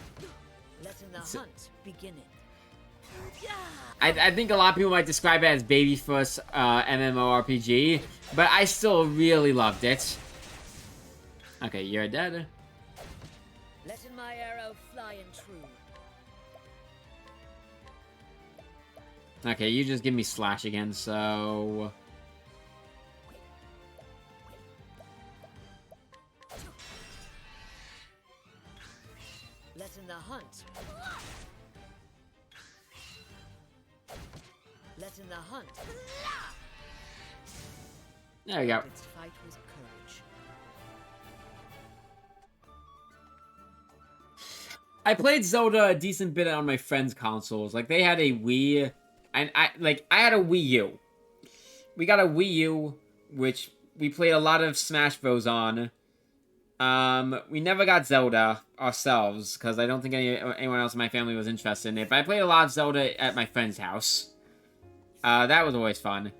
Speaker 1: I think a lot of people might describe it as baby first MMORPG, but I still really loved it. Okay, you're dead.
Speaker 4: Letting my arrow fly and true.
Speaker 1: Okay, you just give me slash again, so...
Speaker 4: Letting the hunt. Letting the hunt.
Speaker 1: There we go.
Speaker 4: Its fight with courage.
Speaker 1: I played Zelda a decent bit on my friends' consoles. Like, they had a Wii, and I had a Wii U. We got a Wii U, which we played a lot of Smash Bros. On. We never got Zelda ourselves, because I don't think anyone else in my family was interested in it, but I played a lot of Zelda at my friend's house. That was always fun.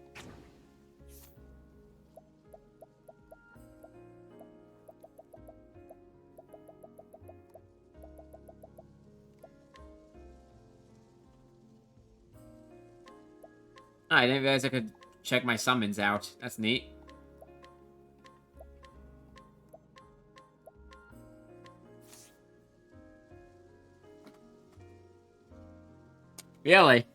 Speaker 1: Oh, I didn't realize I could check my summons out. That's neat. Really?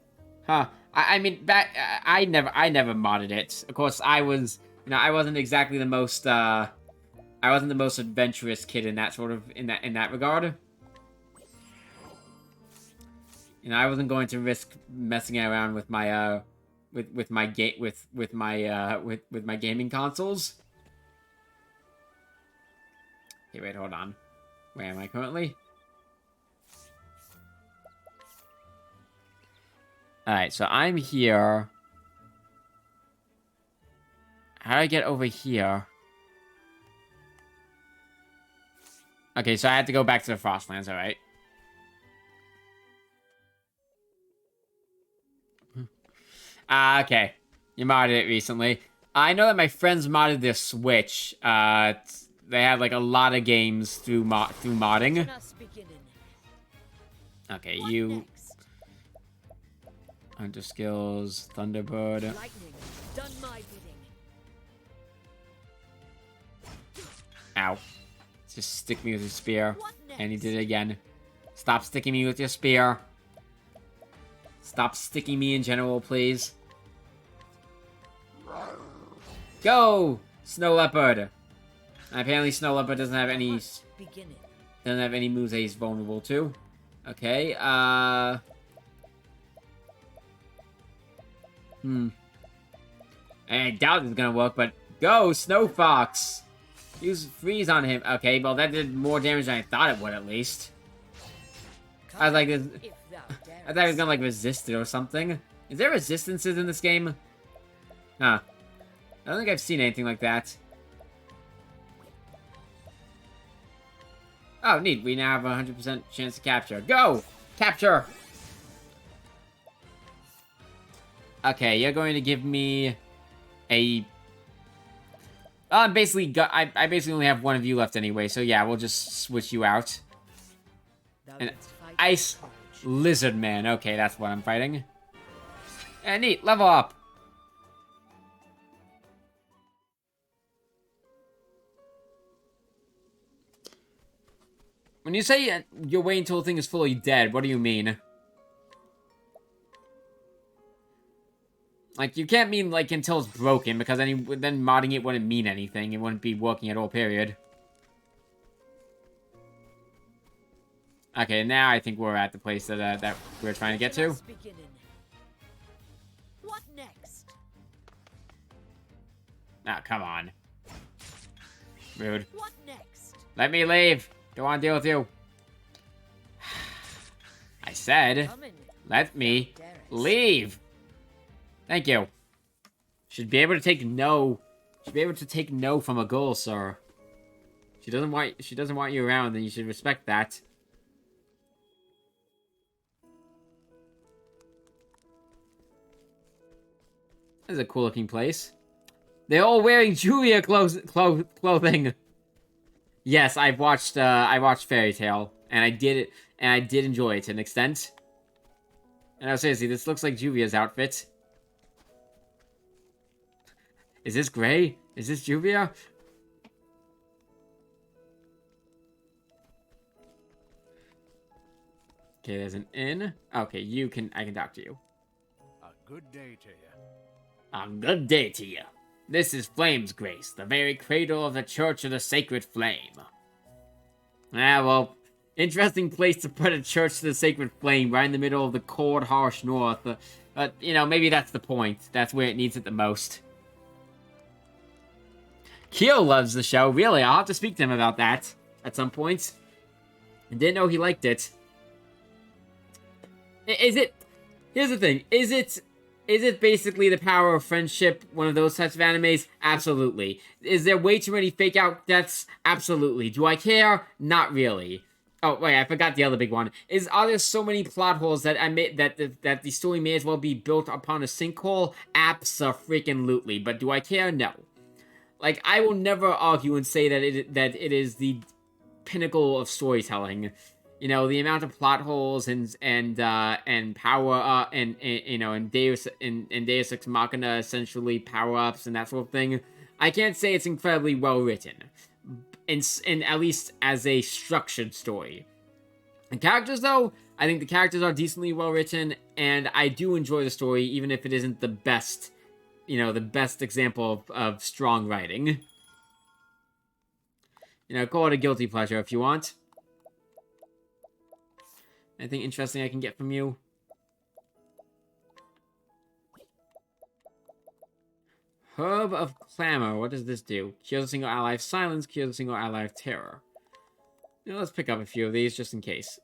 Speaker 1: Huh. I mean, I never modded it. Of course, I wasn't exactly the most, I wasn't the most adventurous kid in that regard. You know, I wasn't going to risk messing around with my, with my gaming consoles. Okay, wait, hold on. Where am I currently? Alright, so I'm here. How do I get over here? Okay, so I had to go back to the Frostlands, alright. Okay. You modded it recently. I know that my friends modded their Switch. They had, like, a lot of games through modding. Okay, you... Hunter skills, Thunderbird.
Speaker 4: Lightning, done my bidding.
Speaker 1: Ow. Just stick me with your spear. And he did it again. Stop sticking me with your spear. Stop sticking me in general, please. Go! Snow Leopard! Apparently Snow Leopard doesn't have any moves that he's vulnerable to. Okay, I doubt it's gonna work, but go, Snow Fox! Use freeze on him. Okay, well that did more damage than I thought it would, at least. I was like, I thought he was gonna, like, resist it or something. Is there resistances in this game? Huh. I don't think I've seen anything like that. Oh, neat. We now have a 100% chance to capture. Go! Capture! Okay, you're going to give me a... basically, I basically only have one of you left anyway, so yeah, we'll just switch you out.
Speaker 4: Thou
Speaker 1: An
Speaker 4: didst fight
Speaker 1: ice
Speaker 4: with courage.
Speaker 1: lizard man. Okay, that's what I'm fighting. And neat, level up. When you say you're waiting until the thing is fully dead, what do you mean? Like, you can't mean, like, until it's broken, because then modding it wouldn't mean anything. It wouldn't be working at all, period. Okay, now I think we're at the place that, that we're trying to get to.
Speaker 4: Just beginning. What next?
Speaker 1: Oh, come on. Rude.
Speaker 4: What next?
Speaker 1: Let me leave. Don't want to deal with you. I said,
Speaker 4: Coming.
Speaker 1: let me
Speaker 4: Derek.
Speaker 1: leave. Thank you. Should be able to take no. Should be able to take no from a girl, sir. She doesn't want you around, then you should respect that. This is a cool looking place. They're all wearing Julia clothing. Yes, I watched Fairy Tail, and I did enjoy it to an extent. And no, seriously, this looks like Juvia's outfit. Is this gray? Is this Juvia? Okay, there's an inn. Okay, I can talk to you.
Speaker 6: A good day to you.
Speaker 1: A good day to you. This is Flame's Grace, the very cradle of the Church of the Sacred Flame. Ah, well, interesting place to put a Church of the Sacred Flame, right in the middle of the cold, harsh north. But, you know, maybe that's the point. That's where it needs it the most. Keel loves the show, really. I'll have to speak to him about that at some point. I didn't know he liked it. Is it... Here's the thing. Is it basically the power of friendship, one of those types of animes? Absolutely. Is there way too many fake out deaths? Absolutely. Do I care? Not really. Oh, wait, I forgot the other big one. Are there so many plot holes that that the story may as well be built upon a sinkhole? Abso-freaking-lutely. But do I care? No. Like, I will never argue and say that it is the pinnacle of storytelling. You know, the amount of plot holes and power and you know, and Deus Ex Machina, essentially power ups and that sort of thing. I can't say it's incredibly well written, in at least as a structured story. The characters, though, I think the characters are decently well written, and I do enjoy the story, even if it isn't the best. You know, the best example of strong writing. You know, call it a guilty pleasure if you want. Anything interesting I can get from you? Herb of Clamor. What does this do? Cures a single ally of silence, cures a single ally of terror. You know, let's pick up a few of these just in case.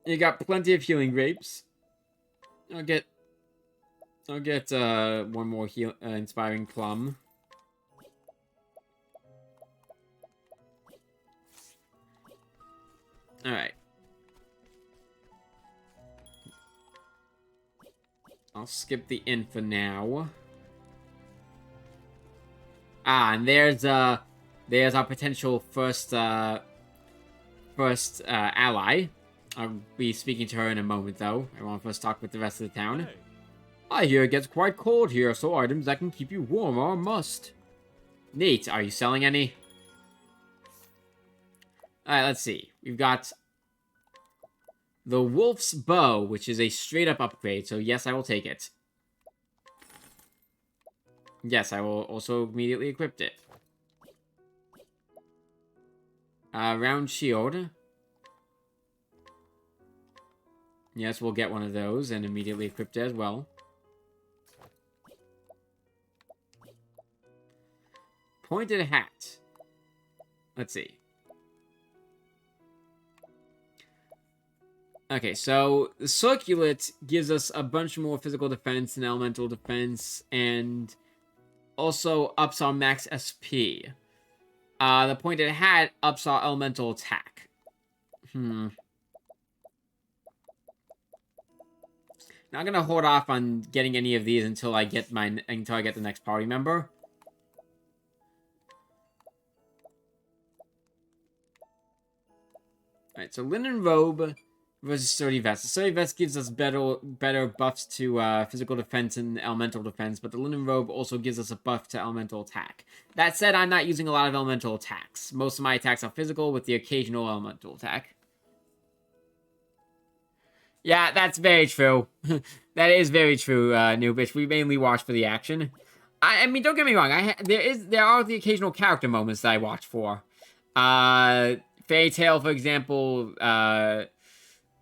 Speaker 1: You got plenty of healing grapes. I'll get one more inspiring plum. All right. I'll skip the inn for now. Ah, and there's our potential first ally. I'll be speaking to her in a moment, though. I want to first talk with the rest of the town.
Speaker 6: Hey.
Speaker 1: I hear it gets quite cold here, so items that can keep you warm are a must. Neat. Are you selling any? Alright, let's see. We've got the Wolf's Bow, which is a straight-up upgrade, so yes, I will take it. Yes, I will also immediately equip it. Round Shield. Yes, we'll get one of those and immediately equip it as well. Pointed Hat. Let's see. Okay, so the Circulet gives us a bunch more physical defense and elemental defense, and also ups our max SP. The Pointed Hat ups our elemental attack. Now I'm gonna hold off on getting any of these until I get the next party member. Alright, so linen robe versus sturdy vest. The sturdy vest gives us better buffs to physical defense and elemental defense, but the linen robe also gives us a buff to elemental attack. That said, I'm not using a lot of elemental attacks. Most of my attacks are physical with the occasional elemental attack. Yeah, that's very true. That is very true, Noobish. We mainly watch for the action. I mean, don't get me wrong. There are the occasional character moments that I watch for. Fairy Tail, for example.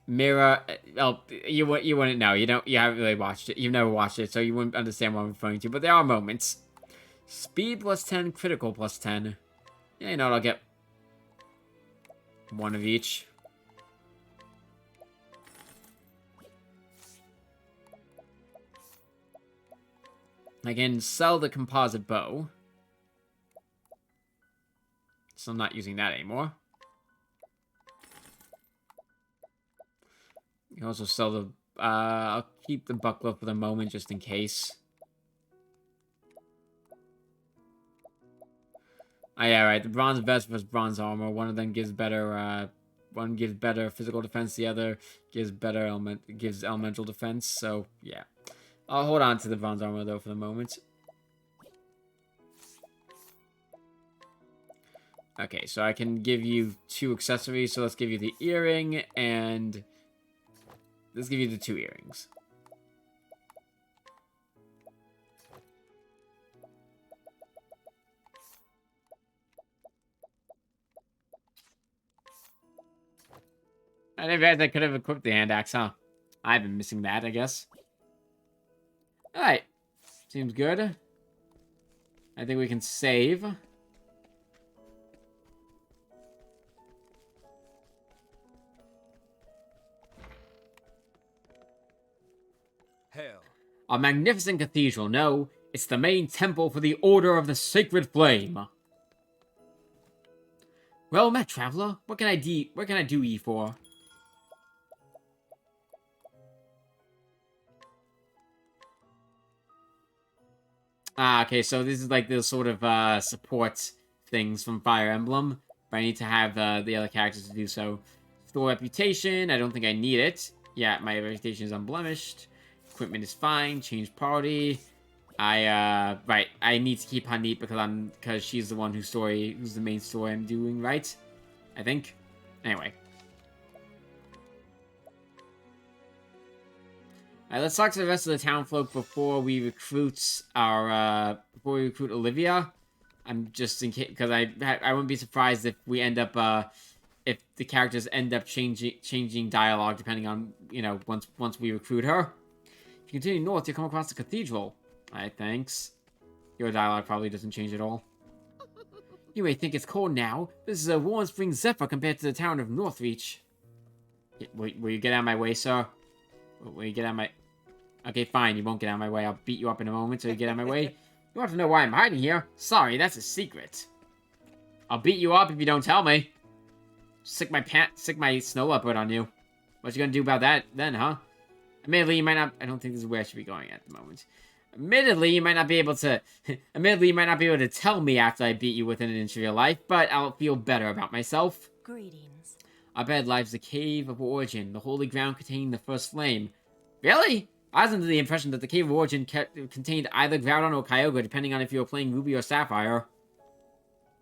Speaker 1: Mira. Oh, you wouldn't know. You haven't really watched it. You've never watched it, so you wouldn't understand what I'm referring to. But there are moments. Speed plus 10, critical plus 10. Yeah, you know what? I'll get one of each. I can sell the composite bow. So I'm not using that anymore. You can also sell the... I'll keep the buckler for the moment, just in case. Oh, yeah, right. The bronze vest versus bronze armor. One of them gives better... one gives better physical defense. The other gives better elemental defense. So, yeah. I'll hold on to the bronze armor, though, for the moment. Okay, so I can give you 2 accessories. So let's give you the earring, and... let's give you the 2 earrings. I didn't realize I could have equipped the hand axe, huh? I've been missing that, I guess. Alright. Seems good. I think we can save.
Speaker 6: Hell.
Speaker 1: A magnificent cathedral. No, it's the main temple for the Order of the Sacred Flame. Well met, traveler. What can I do ye for? Okay, so this is like the sort of support things from Fire Emblem, but I need to have the other characters to do so. Store reputation, I don't think I need it. Yeah, my reputation is unblemished. Equipment is fine. Change party. Right, I need to keep Hanit because she's the one who's the main story I'm doing, right? I think. Anyway. Alright, let's talk to the rest of the town folk before we recruit Ophilia. I'm just in case, because I wouldn't be surprised if we end up, if the characters end up changing dialogue depending on, once we recruit her. If you continue north, you'll come across the cathedral. Alright, thanks. Your dialogue probably doesn't change at all. You may think it's cold now. This is a warm spring zephyr compared to the town of Northreach. Will you get out of my way, sir? Will you get out of my... Okay, fine, you won't get out of my way. I'll beat you up in a moment so you get out of my way. You want to know why I'm hiding here? Sorry, that's a secret. I'll beat you up if you don't tell me. Stick my snow leopard on you. What you gonna do about that then, huh? Admittedly, you might not... I don't think this is where I should be going at the moment. Admittedly, you might not be able to tell me after I beat you within an inch of your life, but I'll feel better about myself.
Speaker 7: Greetings.
Speaker 1: Up ahead lies the Cave of Origin, the holy ground containing the first flame. Really? I was under the impression that the Cave of Origin contained either Groudon or Kyogre, depending on if you were playing Ruby or Sapphire.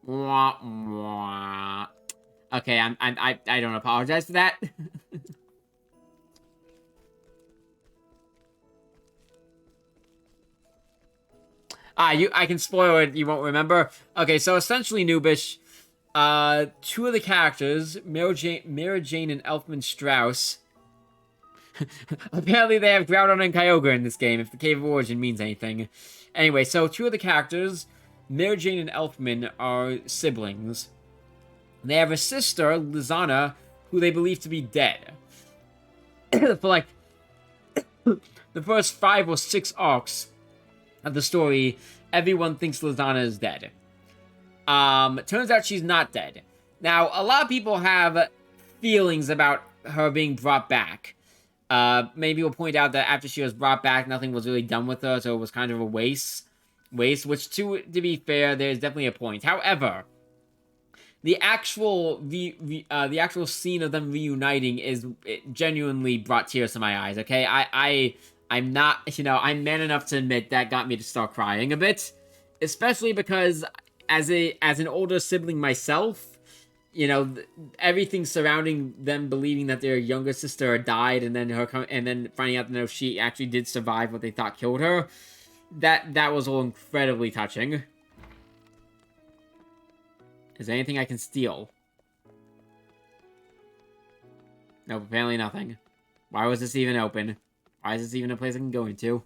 Speaker 1: Wah, wah. Okay, I don't apologize for that. I can spoil it, you won't remember. Okay, so essentially, Noobish, 2 of the characters, Mira Jane and Elfman Strauss, apparently they have Groudon and Kyogre in this game, if the Cave of Origin means anything. Anyway, so 2 of the characters, Mira Jane and Elfman, are siblings. They have a sister, Lizana, who they believe to be dead. For like the first 5 or 6 arcs of the story, everyone thinks Lizana is dead. Turns out she's not dead. Now, a lot of people have feelings about her being brought back. Maybe we'll point out that after she was brought back, nothing was really done with her, so it was kind of a waste. Which, to be fair, there's definitely a point. However, the actual scene of them reuniting it genuinely brought tears to my eyes. Okay, I'm not, I'm man enough to admit that got me to start crying a bit, especially because as an older sibling myself, everything surrounding them believing that their younger sister died, and then finding out that no, she actually did survive what they thought killed her. That was all incredibly touching. Is there anything I can steal? Nope, apparently nothing. Why was this even open? Why is this even a place I can go into?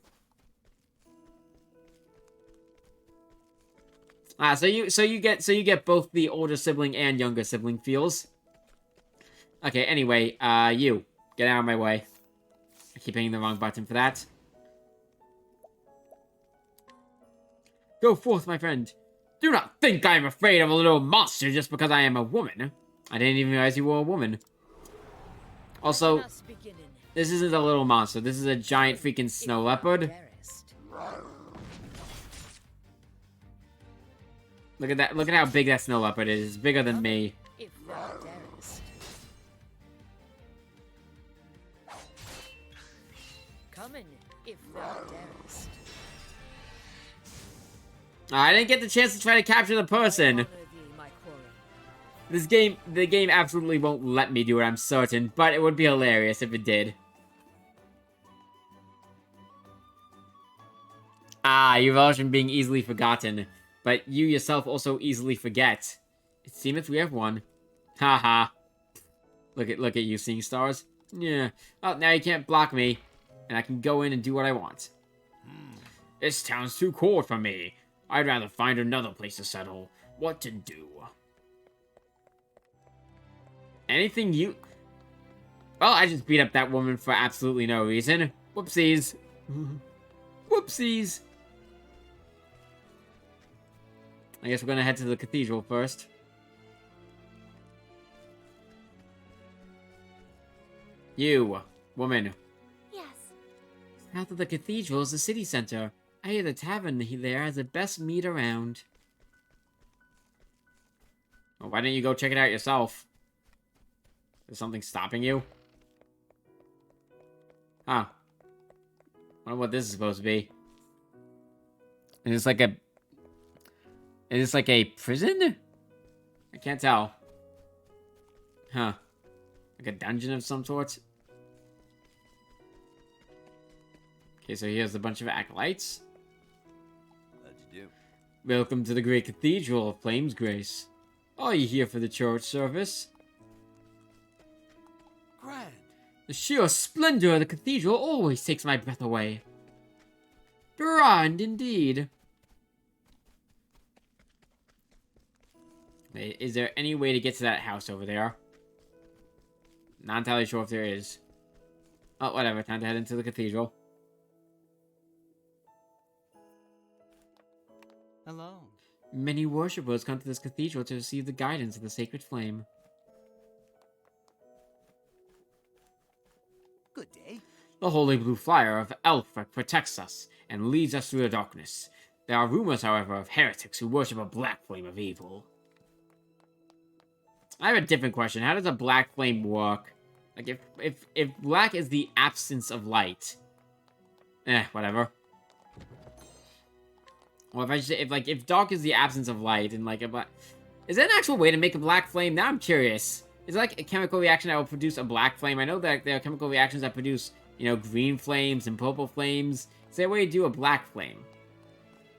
Speaker 1: So you get both the older sibling and younger sibling feels. Okay, anyway, you get out of my way. I keep hitting the wrong button for that. Go forth, my friend. Do not think I am afraid of a little monster just because I am a woman. I didn't even realize you were a woman. Also, this isn't a little monster. This is a giant freaking snow leopard. Look at that. Look at how big that snow leopard is. It's bigger than me. I didn't get the chance to try to capture the person. The game absolutely won't let me do it, I'm certain, but it would be hilarious if it did. You relish in being easily forgotten, but you yourself also easily forget. It seemeth we have won. Haha. Look at you seeing stars. Yeah. Oh, now you can't block me, and I can go in and do what I want. This town's too cold for me. I'd rather find another place to settle. What to do? Anything you... Well, I just beat up that woman for absolutely no reason. Whoopsies. Whoopsies. I guess we're gonna head to the cathedral first. You, woman.
Speaker 4: Yes.
Speaker 1: South of the cathedral is the city center. I hear the tavern there has the best meat around. Well, why didn't you go check it out yourself? Is something stopping you? Huh. Wonder what this is supposed to be. Is this like a... Is this like a prison? I can't tell. Huh. Like a dungeon of some sort? Okay, so here's a bunch of acolytes.
Speaker 6: How'd you do?
Speaker 1: Welcome to the great cathedral of Flame's Grace. Are you here for the church service?
Speaker 2: Grand.
Speaker 1: The sheer splendor of the cathedral always takes my breath away. Grand indeed. Wait, is there any way to get to that house over there? Not entirely sure if there is. Oh, whatever. Time to head into the cathedral.
Speaker 5: Hello.
Speaker 1: Many worshippers come to this cathedral to receive the guidance of the sacred flame.
Speaker 5: Good day.
Speaker 1: The holy blue flyer of Elfric protects us and leads us through the darkness. There are rumors, however, of heretics who worship a black flame of evil. I have a different question. How does a black flame work? Like, if black is the absence of light... whatever. Or if dark is the absence of light, and like a black... Is there an actual way to make a black flame? Now I'm curious. Is it like a chemical reaction that will produce a black flame? I know that there are chemical reactions that produce, green flames and purple flames. Is there a way to do a black flame?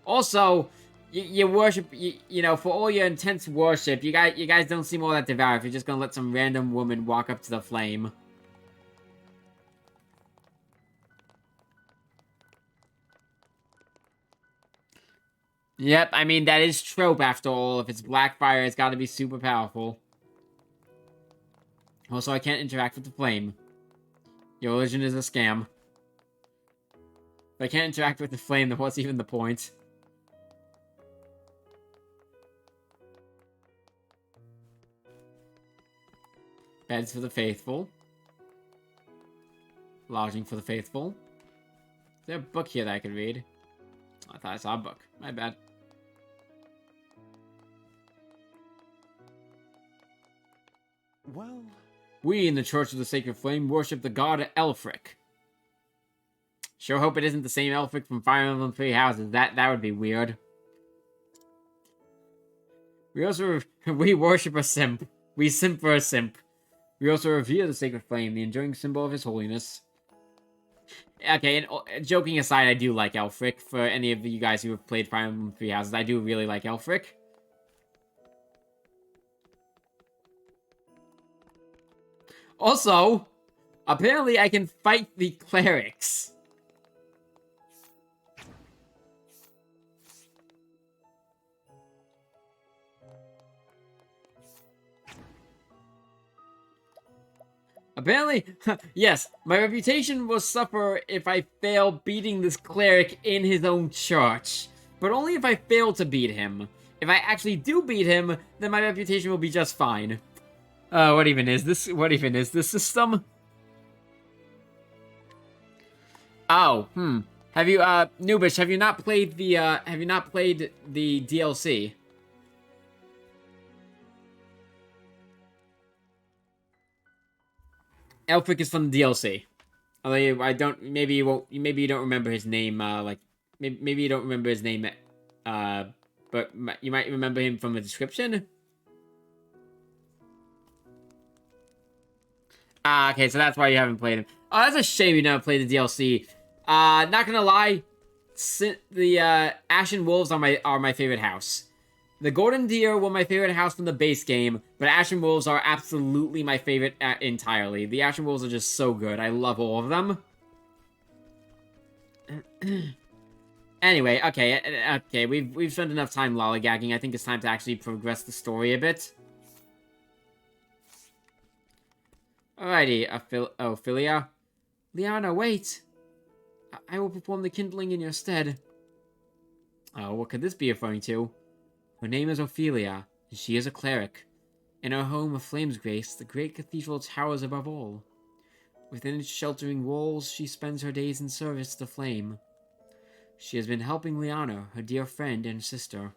Speaker 1: Also, you worship, for all your intense worship, you guys don't seem all that devout if you're just gonna let some random woman walk up to the flame. Yep, I mean, that is trope after all. If it's black fire, it's gotta be super powerful. Also, I can't interact with the flame. Your religion is a scam. If I can't interact with the flame, then what's even the point? Beds for the faithful. Lodging for the faithful. Is there a book here that I could read? I thought I saw a book. My bad.
Speaker 2: Well,
Speaker 1: We in the Church of the Sacred Flame worship the god Elfric. Sure hope it isn't the same Elfric from Fire Emblem Three Houses. That would be weird. We worship a simp. We simp for a simp. We also revere the Sacred Flame, the enduring symbol of His Holiness. Okay, and joking aside, I do like Elfric. For any of you guys who have played Fire Emblem Three Houses, I do really like Elfric. Also, apparently I can fight the clerics. Apparently, yes, my reputation will suffer if I fail beating this cleric in his own church. But only if I fail to beat him. If I actually do beat him, then my reputation will be just fine. What even is this? What even is this system? Oh, Have you, Noobish, have you not played the DLC? Elfric is from the DLC. Although I don't, maybe you don't remember his name, maybe you don't remember his name, but you might remember him from the description? Ah, okay, so that's why you haven't played him. Oh, that's a shame you never played the DLC. Not gonna lie, the Ashen Wolves are my favorite house. The Golden Deer were my favorite house from the base game, but Ashen Wolves are absolutely my favorite entirely. The Ashen Wolves are just so good. I love all of them. Anyway, okay, we've spent enough time lollygagging. I think it's time to actually progress the story a bit. Alrighty, Ophilia. Liana, wait! I will perform the kindling in your stead. Oh, what could this be referring to? Her name is Ophilia, and she is a cleric. In her home of Flame's Grace, the great cathedral towers above all. Within its sheltering walls, she spends her days in service to the flame. She has been helping Liana, her dear friend and sister,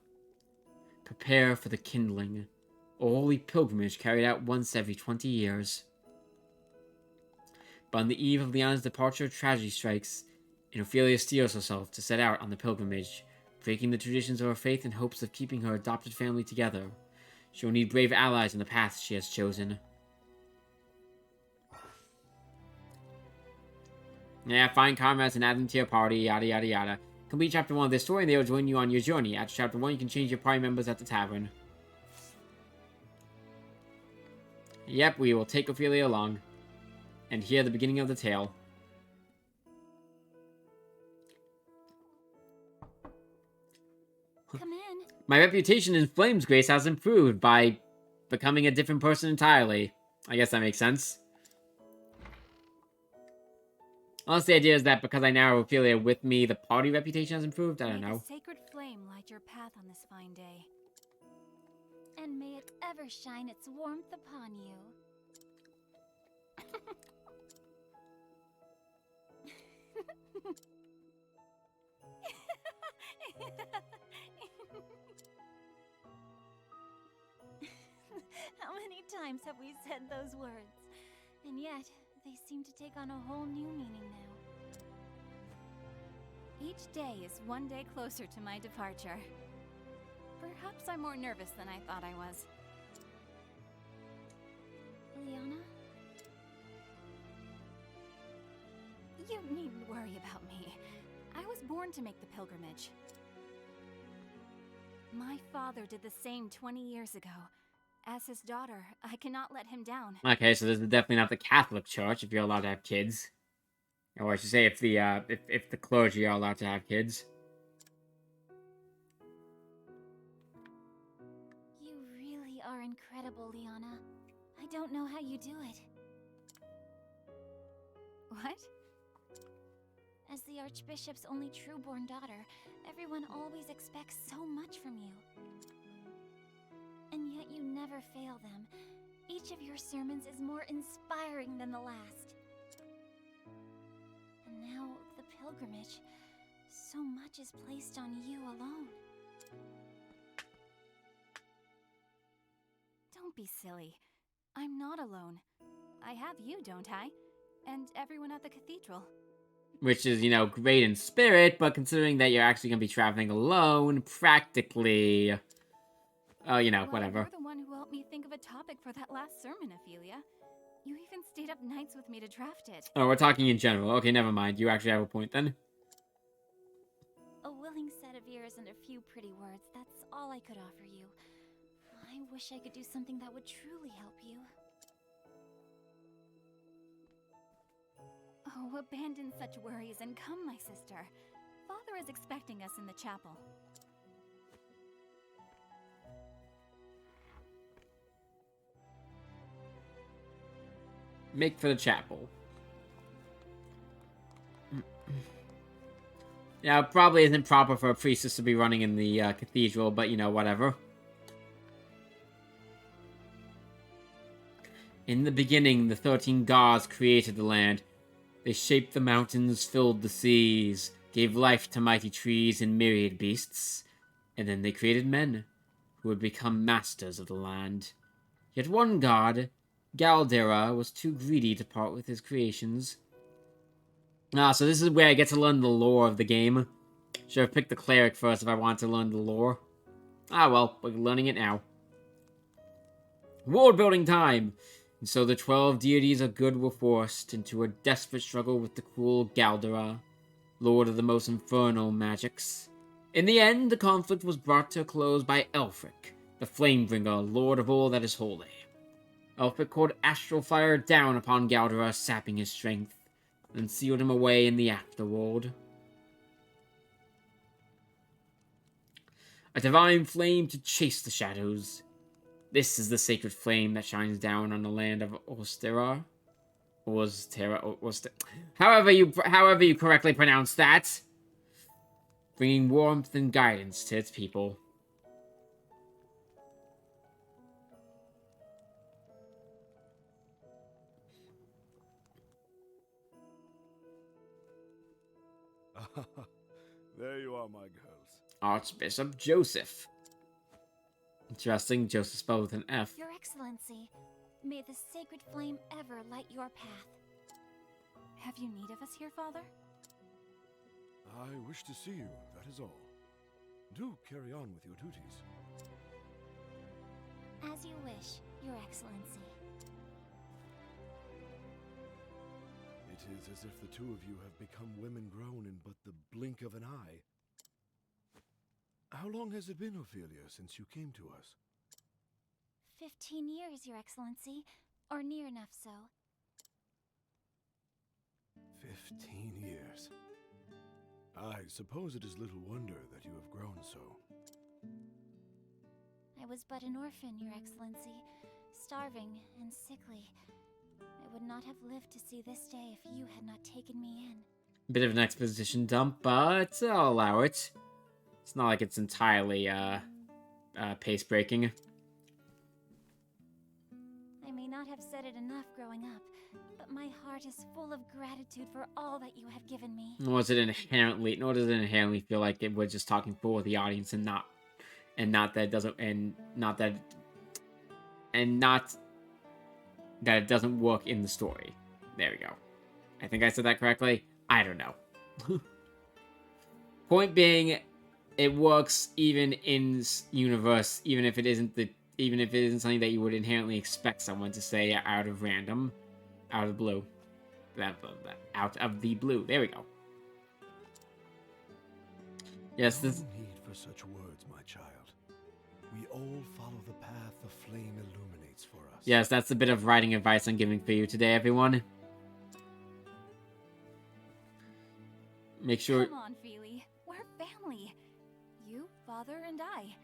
Speaker 1: prepare for the kindling, a holy pilgrimage carried out once every 20 years. But on the eve of Liana's departure, tragedy strikes, and Ophilia steels herself to set out on the pilgrimage, breaking the traditions of her faith in hopes of keeping her adopted family together. She will need brave allies in the path she has chosen. Yeah, find comrades and add them to your party, yada yada yada. Complete chapter 1 of this story and they will join you on your journey. After chapter 1, you can change your party members at the tavern. Yep, we will take Ophilia along. And hear the beginning of the tale.
Speaker 7: Come in.
Speaker 1: My reputation in Flame's Grace has improved by becoming a different person entirely. I guess that makes sense. Unless the idea is that because I now have Ophilia with me, the party reputation has improved? I don't know.
Speaker 7: May the sacred flame light your path on this fine day. And may it ever shine its warmth upon you. How many times have we said those words? And yet, they seem to take on a whole new meaning now. Each day is one day closer to my departure. Perhaps I'm more nervous than I thought I was. Liana? You needn't worry about me. I was born to make the pilgrimage. My father did the same 20 years ago. As his daughter, I cannot let him down.
Speaker 1: Okay, so this is definitely not the Catholic Church if you're allowed to have kids. Or I should say if the clergy are allowed to have kids.
Speaker 7: You really are incredible, Liana. I don't know how you do it. What? As the Archbishop's only true-born daughter, everyone always expects so much from you. And yet you never fail them, Each of your sermons is more inspiring than the last. And now, the pilgrimage. So much is placed on you alone.
Speaker 8: Don't be silly. I'm not alone. I have you, don't I? And everyone at the cathedral.
Speaker 1: Which is, you know, great in spirit, but considering that you're actually going to be traveling alone, practically... Oh, you know,
Speaker 8: Well,
Speaker 1: whatever.
Speaker 8: you're the one who helped me think of a topic for that last sermon, Ophilia. You even stayed up nights with me to draft it.
Speaker 1: Oh, we're talking in general. Okay, never mind. You actually have a point then.
Speaker 7: A willing set of ears and a few pretty words, that's all I could offer you. I wish I could do something that would truly help you.
Speaker 8: Oh, abandon such worries and come, my sister. Father is expecting us in the chapel.
Speaker 1: Make for the chapel. Yeah, it probably isn't proper for a priestess to be running in the cathedral, but, you know, whatever. In the beginning, the 13 gods created the land. They shaped the mountains, filled the seas, gave life to mighty trees and myriad beasts. And then they created men, who would become masters of the land. Yet one god, Galdera, was too greedy to part with his creations. So this is where I get to learn the lore of the game. Should have picked the cleric first if I wanted to learn the lore. Ah well, we're learning it now. World building time! And so the 12 deities of good were forced into a desperate struggle with the cruel Galdera, lord of the most infernal magics. In the end, the conflict was brought to a close by Elfric, the Flamebringer, lord of all that is holy. Elfric poured astral fire down upon Galdera, sapping his strength, and sealed him away in the afterworld. A divine flame to chase the shadows. This is the sacred flame that shines down on the land of Orsterra. However you correctly pronounce that. Bringing warmth and guidance to its people.
Speaker 2: There you are, my girls.
Speaker 1: Archbishop Joseph. Interesting, Joseph spelled with an F.
Speaker 7: Your Excellency, may the sacred flame ever light your path.
Speaker 8: Have you need of us here, Father?
Speaker 2: I wish to see you, that is all. Do carry on with your duties.
Speaker 7: As you wish, Your Excellency.
Speaker 2: It is as if the two of you have become women grown in but the blink of an eye. How long has it been, Ophilia, since you came to us?
Speaker 7: 15 years, Your Excellency, or near enough so.
Speaker 2: 15 years. I suppose it is little wonder that you have grown so.
Speaker 7: I was but an orphan, Your Excellency, starving and sickly. I would not have lived to see this day if you had not taken me in.
Speaker 1: Bit of an exposition dump, but I'll allow it. It's not like it's entirely, pace-breaking.
Speaker 7: I may not have said it enough growing up, but my heart is full of gratitude for all that you have given me.
Speaker 1: Nor does it inherently feel like we're just talking for the audience and not that it doesn't work in the story. There we go. I think I said that correctly. I don't know. Point being, it works even in universe, even if it isn't something that you would inherently expect someone to say out of random, out of blue, out of the blue. There we go. Yes, this.
Speaker 2: No need for such words, my child. We all follow the path the flame illuminates for us.
Speaker 1: Yes, that's a bit of writing advice I'm giving for you today, everyone. Make sure.
Speaker 8: Come on, Feely. We're family. You, Father, and I.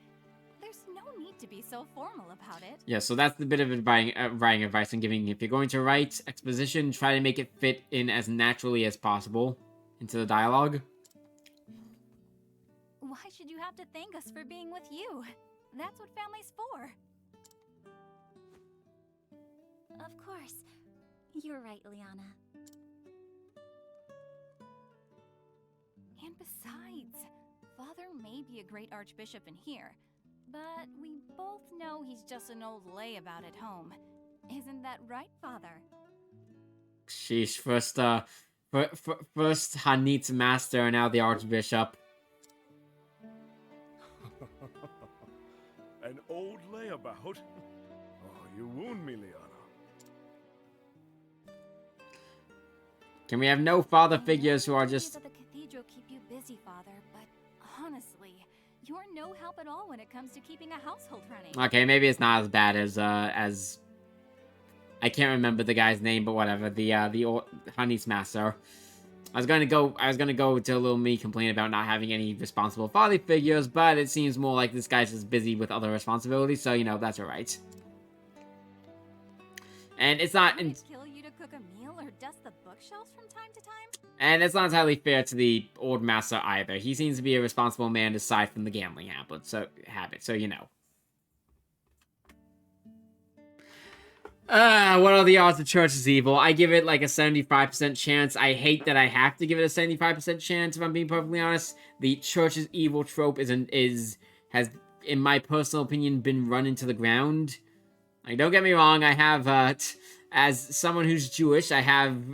Speaker 8: There's no need to be so formal about it.
Speaker 1: Yeah, so that's the bit of writing advice I'm giving. If you're going to write exposition, try to make it fit in as naturally as possible into the dialogue.
Speaker 8: Why should you have to thank us for being with you? That's what family's for.
Speaker 7: Of course. You're right, Liana.
Speaker 8: And besides, Father may be a great archbishop in here, but we both know he's just an old layabout at home. Isn't that right, Father?
Speaker 1: Sheesh, first Hanit's master and now the archbishop.
Speaker 2: An old layabout? Oh, you wound me, Liana.
Speaker 1: Can we have no father
Speaker 8: I know
Speaker 1: figures who are
Speaker 8: the duties
Speaker 1: just...
Speaker 8: of the cathedral keep you busy, Father, but honestly, you're no help at all when it comes to keeping a household running.
Speaker 1: Okay, maybe it's not as bad as I can't remember the guy's name, but whatever. The old Hanit's master. I was gonna go to little me complain about not having any responsible father figures, but it seems more like this guy's just busy with other responsibilities, so you know that's alright. And it's not.
Speaker 8: Would it kill you to cook a meal or dust the bookshelves from time to time?
Speaker 1: And it's not entirely fair to the old master either. He seems to be a responsible man aside from the gambling habit, so you know. What are the odds the church is evil? I give it like a 75% chance. I hate that I have to give it a 75% chance, if I'm being perfectly honest. The church's evil trope has, in my personal opinion, been run into the ground. Like, don't get me wrong, I have, as someone who's Jewish, I have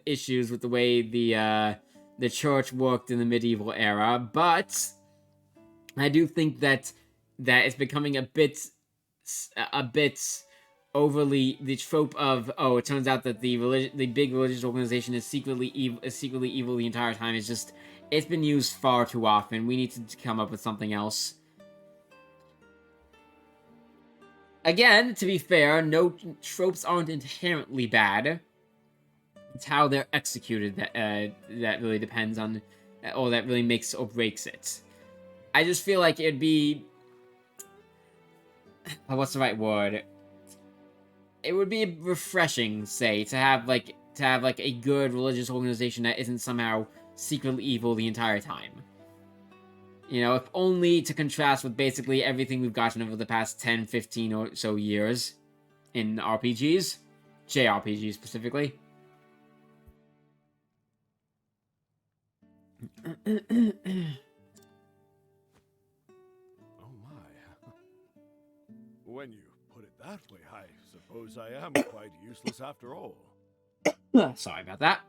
Speaker 1: issues with the way the church worked in the medieval era, but I do think that it's becoming a bit overly the trope of, oh, it turns out that the big religious organization is secretly evil the entire time. It's been used far too often. We need to come up with something else. Again, to be fair, no tropes aren't inherently bad. It's how they're executed that really depends on, or that really makes or breaks it. I just feel like it'd be... what's the right word? It would be refreshing, say, to have a good religious organization that isn't somehow secretly evil the entire time. You know, if only to contrast with basically everything we've gotten over the past 10, 15 or so years in RPGs. JRPGs specifically.
Speaker 2: When you put it that way, I suppose I am quite useless after all.
Speaker 1: Sorry about that.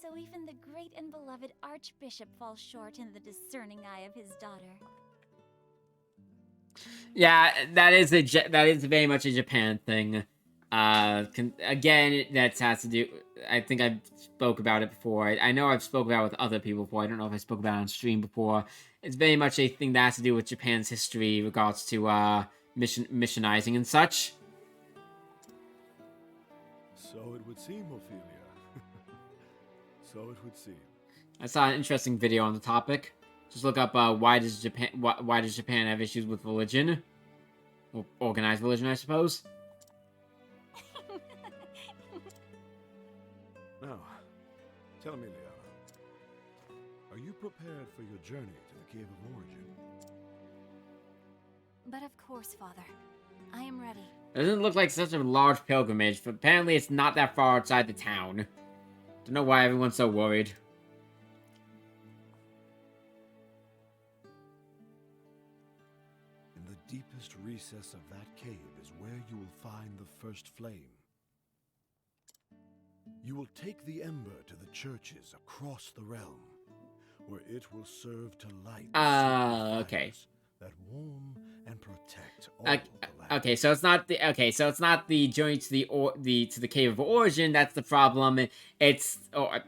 Speaker 7: So even the great and beloved Archbishop falls short in the discerning eye of his daughter.
Speaker 1: Yeah, that is very much a Japan thing. Again, that has to do... I think I spoke about it before. I know I've spoken about it with other people before. I don't know if I spoke about it on stream before. It's very much a thing that has to do with Japan's history in regards to missionizing and such.
Speaker 2: So it would seem, Ophilia. So it would seem.
Speaker 1: I saw an interesting video on the topic. Just look up why does Japan have issues with religion? Or organized religion, I suppose.
Speaker 2: Now, tell me, Liana, are you prepared for your journey to the Cave of Origin?
Speaker 8: But of course, Father. I am ready.
Speaker 1: It doesn't look like such a large pilgrimage, but apparently it's not that far outside the town. Don't know why everyone's so worried.
Speaker 2: In the deepest recess of that cave is where you will find the first flame. You will take the ember to the churches across the realm, where it will serve to light
Speaker 1: okay.
Speaker 2: fires that warm and protect all the land.
Speaker 1: Okay, so it's not the journey to the Cave of Origin that's the problem. It's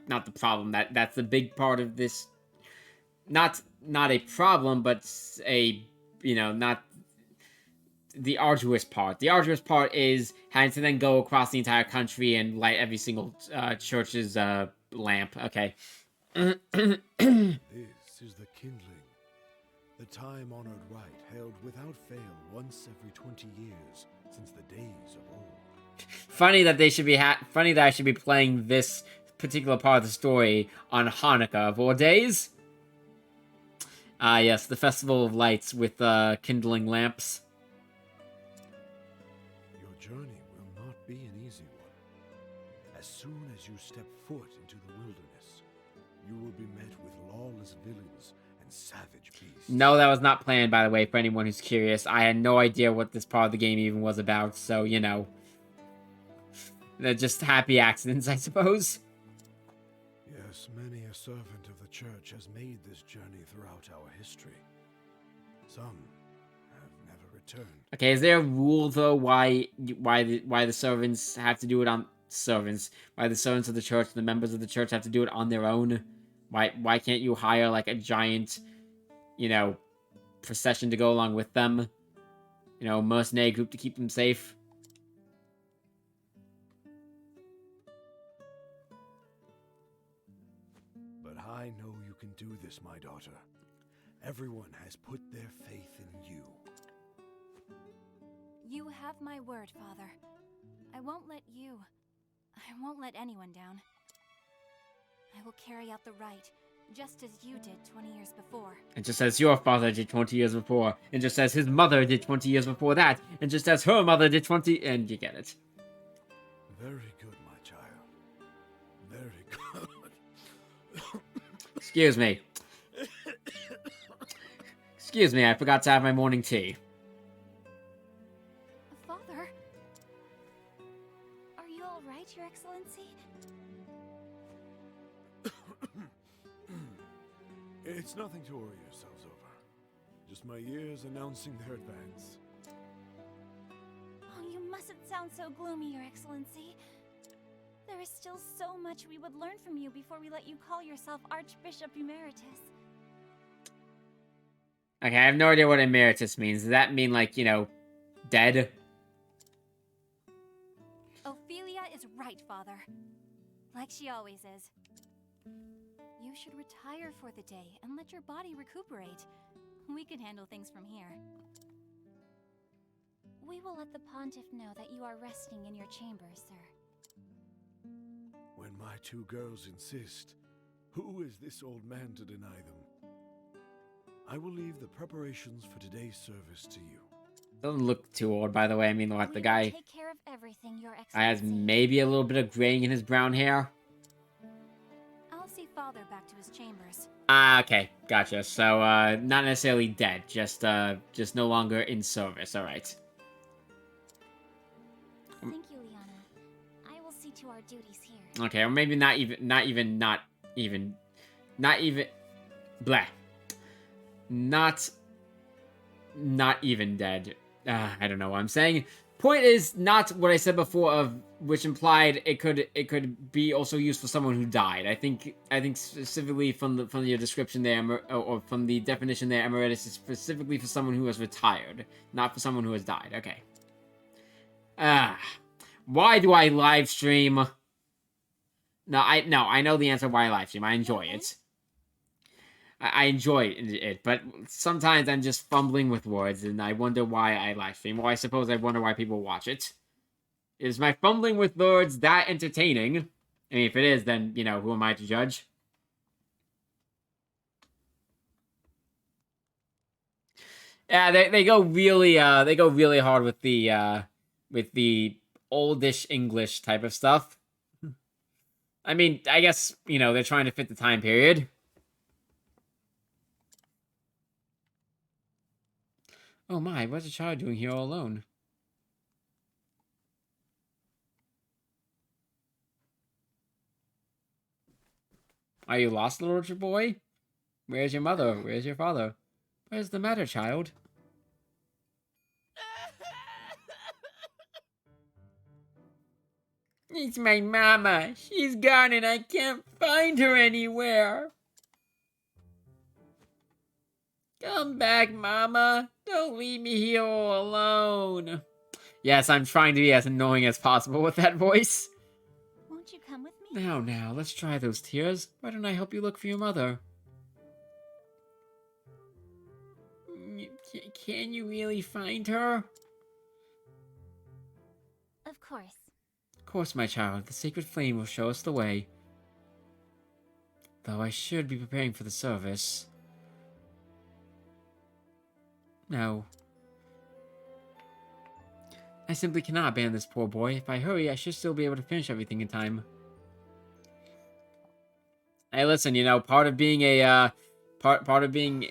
Speaker 1: not the problem. That's the big part of this. Not a problem, but not the arduous part. The arduous part is having to then go across the entire country and light every single church's lamp. Okay.
Speaker 2: This is the kindling, the time-honored rite held without fail once every 20 years since the days of old.
Speaker 1: Funny that I should be playing this particular part of the story on Hanukkah of all days. Ah, yes, the Festival of Lights with kindling lamps.
Speaker 2: Your journey will not be an easy one. As soon as you step foot into the wilderness, you will be met with lawless villains and savage beasts.
Speaker 1: No, that was not planned, by the way, for anyone who's curious. I had no idea what this part of the game even was about, so, you know. They're just happy accidents, I suppose.
Speaker 2: Yes, many a servant of the church has made this journey throughout our history. Some have never returned.
Speaker 1: Okay, is there a rule, though, why the servants have to do it on... Why the servants of the church, the members of the church have to do it on their own? Why can't you hire, like, a giant, you know, procession to go along with them? You know, mercenary group to keep them safe?
Speaker 2: But I know you can do this, my daughter. Everyone has put their faith in you.
Speaker 8: You have my word, Father. I won't let anyone down. I will carry out the right, just as you did 20 years before.
Speaker 1: And just as your father did 20 years before, and just as his mother did 20 years before that, and just as her mother did 20... And you get it.
Speaker 2: Very good, my child. Very good.
Speaker 1: Excuse me. Excuse me, I forgot to have my morning tea.
Speaker 8: Father? Are you all right, Your Excellency?
Speaker 2: It's nothing to worry yourselves over. Just my years announcing their advance.
Speaker 8: Oh, you mustn't sound so gloomy, Your Excellency. There is still so much we would learn from you before we let you call yourself Archbishop Emeritus.
Speaker 1: Okay, I have no idea what emeritus means. Does that mean, like, you know, dead?
Speaker 8: Ophilia is right, Father. Like she always is. You should retire for the day and let your body recuperate. We can handle things from here.
Speaker 7: We will let the Pontiff know that you are resting in your chambers, sir.
Speaker 2: When my two girls insist, who is this old man to deny them? I will leave the preparations for today's service to you.
Speaker 1: Doesn't look too old, by the way. I mean, what, the
Speaker 7: We will
Speaker 1: guy
Speaker 7: take care of everything, Your
Speaker 1: has
Speaker 7: Excellency.
Speaker 1: maybe a little bit of graying in his brown hair.
Speaker 8: I'll see Father back to his chambers.
Speaker 1: Ah, okay, gotcha. So, not necessarily dead, just no longer in service. All right.
Speaker 7: Thank you, Liana. I will see to our duties here.
Speaker 1: Okay, or maybe not even, blah. Not even dead. I don't know what I'm saying. Point is not what I said before, of which implied it could be also used for someone who died. I think specifically from your description there, or from the definition there, emeritus is specifically for someone who has retired, not for someone who has died. Okay. Why do I live stream? No, I know the answer why I live stream. I enjoy it. I enjoy it, but sometimes I'm just fumbling with words, and I wonder why I live stream. Well, I suppose I wonder why people watch it. Is my fumbling with words that entertaining? I mean, if it is, then, you know, who am I to judge? Yeah, they go really hard with the oldish English type of stuff. I mean, I guess, you know, they're trying to fit the time period. Oh my, what's a child doing here all alone? Are you lost, little boy? Where's your mother? Where's your father? What's the matter, child? It's my mama. She's gone and I can't find her anywhere. Come back, Mama. Don't leave me here all alone. Yes, I'm trying to be as annoying as possible with that voice.
Speaker 8: Won't you come with me?
Speaker 1: Now, let's try those tears. Why don't I help you look for your mother? Can you really find her?
Speaker 7: Of course.
Speaker 1: Of course, my child. The sacred flame will show us the way. Though I should be preparing for the service. No. I simply cannot abandon this poor boy. If I hurry, I should still be able to finish everything in time. Hey, listen, you know, part of being a, part of being...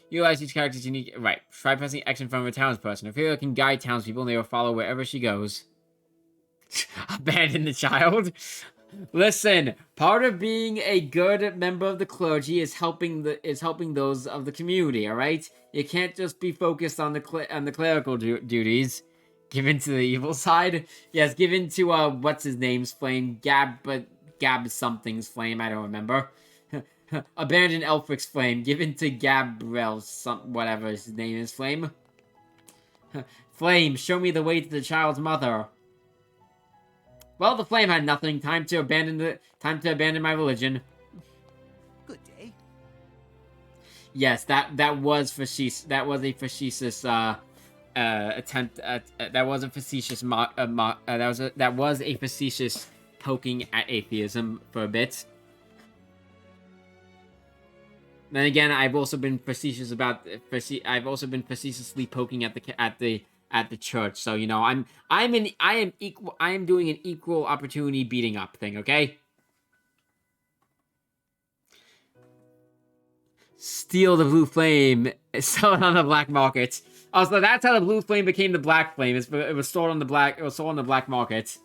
Speaker 1: Utilize each character's unique... Right. Try pressing X in front of a townsperson. Ophilia can guide townspeople and they will follow wherever she goes. Abandon the child? Listen, part of being a good member of the clergy is helping those of the community, alright? You can't just be focused on the clerical duties. Given to the evil side? Yes, given to, what's his name's flame? Gab something's flame, I don't remember. Abandon Elfric's flame, given to Gabriel whatever his name is, flame. Flame, show me the way to the child's mother. Well, the flame had nothing. Time to abandon my religion.
Speaker 5: Good day.
Speaker 1: Yes, that was facetious. That was a facetious attempt at that was a facetious that was a facetious poking at atheism for a bit. Then again, I've also been facetious about I've also been facetiously poking at the church. So, you know, I am doing an equal opportunity beating up thing, okay? Steal the blue flame, sell it on the black market. Oh, so that's how the blue flame became the black flame. It was sold on the black market.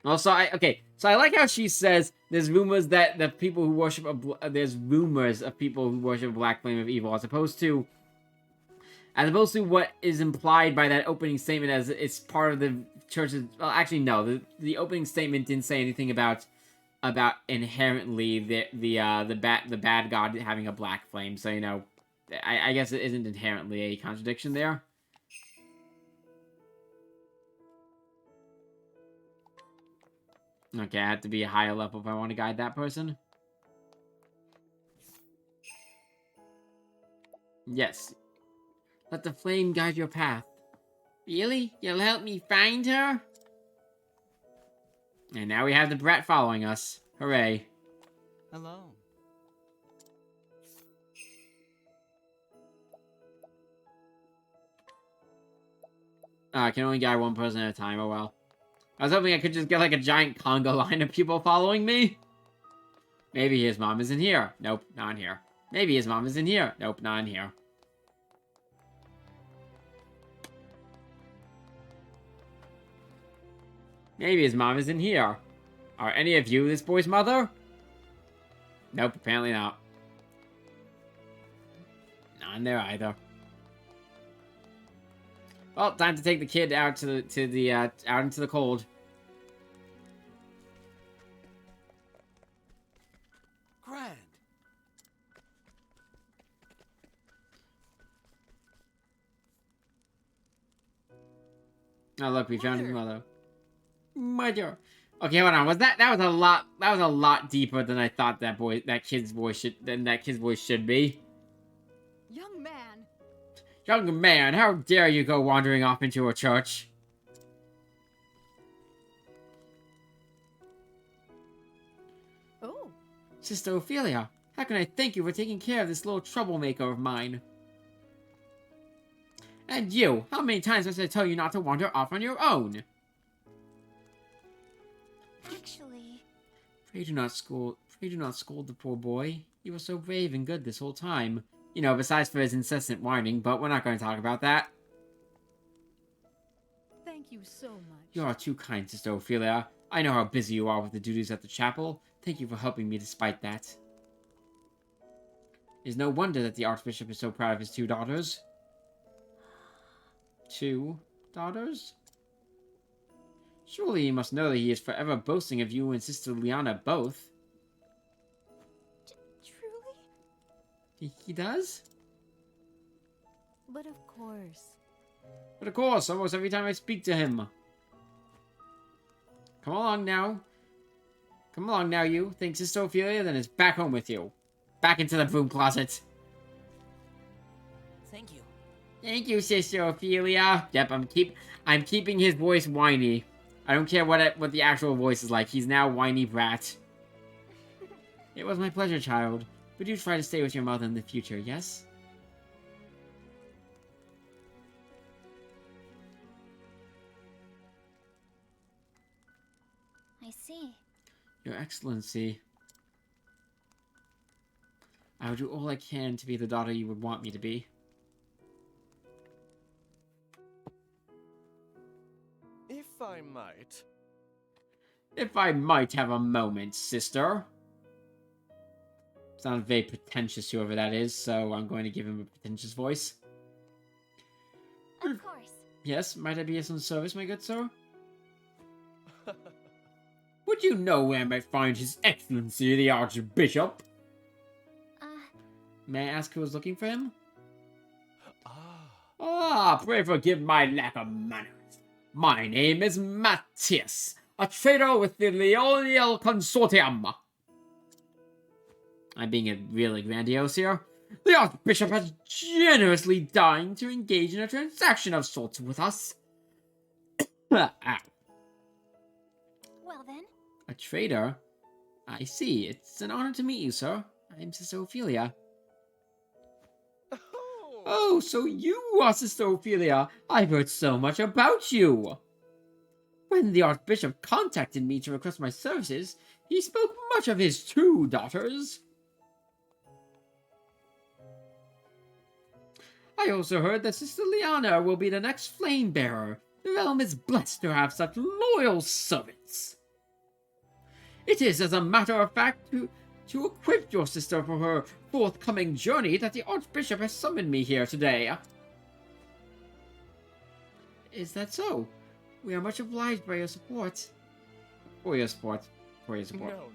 Speaker 1: Also, so I like how she says there's rumors that the people who worship there's rumors of people who worship a black flame of evil, as opposed to what is implied by that opening statement as it's part of the church's. Well, actually, no. The opening statement didn't say anything about inherently the bad god having a black flame. So, you know, I guess it isn't inherently a contradiction there. Okay, I have to be a higher level if I want to guide that person. Yes. Let the flame guide your path. Really? You'll help me find her? And now we have the brat following us. Hooray.
Speaker 5: Hello.
Speaker 1: I can only guide one person at a time, oh well. I was hoping I could just get like a giant conga line of people following me. Maybe his mom isn't here. Nope, not in here. Maybe his mom isn't here. Nope, not in here. Maybe his mom isn't here. Are any of you this boy's mother? Nope, apparently not. Not in there either. Well, time to take the kid out out into the cold.
Speaker 5: Grand.
Speaker 1: Oh look, we found his mother. Mother. Okay, hold on. That was a lot deeper than I thought that kid's voice should be.
Speaker 4: Young man.
Speaker 1: Young man, how dare you go wandering off into a church?
Speaker 4: Oh.
Speaker 1: Sister Ophilia, how can I thank you for taking care of this little troublemaker of mine? And you, how many times must I tell you not to wander off on your own?
Speaker 7: Actually...
Speaker 1: Pray do not scold the poor boy. He was so brave and good this whole time. You know, besides for his incessant whining, but we're not going to talk about that.
Speaker 4: Thank you so much.
Speaker 1: You are too kind, Sister Ophilia. I know how busy you are with the duties at the chapel. Thank you for helping me despite that. It is no wonder that the Archbishop is so proud of his 2 daughters. 2 daughters? Surely you must know that he is forever boasting of you and Sister Liana both. He does?
Speaker 4: But of course.
Speaker 1: But of course, almost every time I speak to him. Come along now. Come along now, you. Think Sister Ophilia, then it's back home with you. Back into the broom closet.
Speaker 5: Thank you.
Speaker 1: Thank you, Sister Ophilia. Yep, I'm keeping his voice whiny. I don't care what the actual voice is like. He's now whiny brat. It was my pleasure, child. But do try to stay with your mother in the future, yes?
Speaker 7: I see.
Speaker 1: Your Excellency. I will do all I can to be the daughter you would want me to be.
Speaker 9: If I might.
Speaker 1: If I might have a moment, sister. Sounds very pretentious, whoever that is, so I'm going to give him a pretentious voice.
Speaker 7: Of course.
Speaker 1: Yes, might I be of some service, my good sir? Would you know where I might find His Excellency the Archbishop? May I ask who was looking for him? Pray forgive my lack of manners. My name is Matthias, a trader with the Leonial Consortium. I'm being really grandiose here. The Archbishop has generously deigned to engage in a transaction of sorts with us.
Speaker 7: Well then.
Speaker 1: A trader? I see. It's an honor to meet you, sir. I'm Sister Ophilia. Oh, so you are Sister Ophilia. I've heard so much about you. When the Archbishop contacted me to request my services, he spoke much of his 2 daughters. I also heard that Sister Liana will be the next flame bearer. The realm is blessed to have such loyal servants. It is, as a matter of fact, to equip your sister for her forthcoming journey that the Archbishop has summoned me here today. Is that so? We are much obliged by your support. For your support.
Speaker 9: No.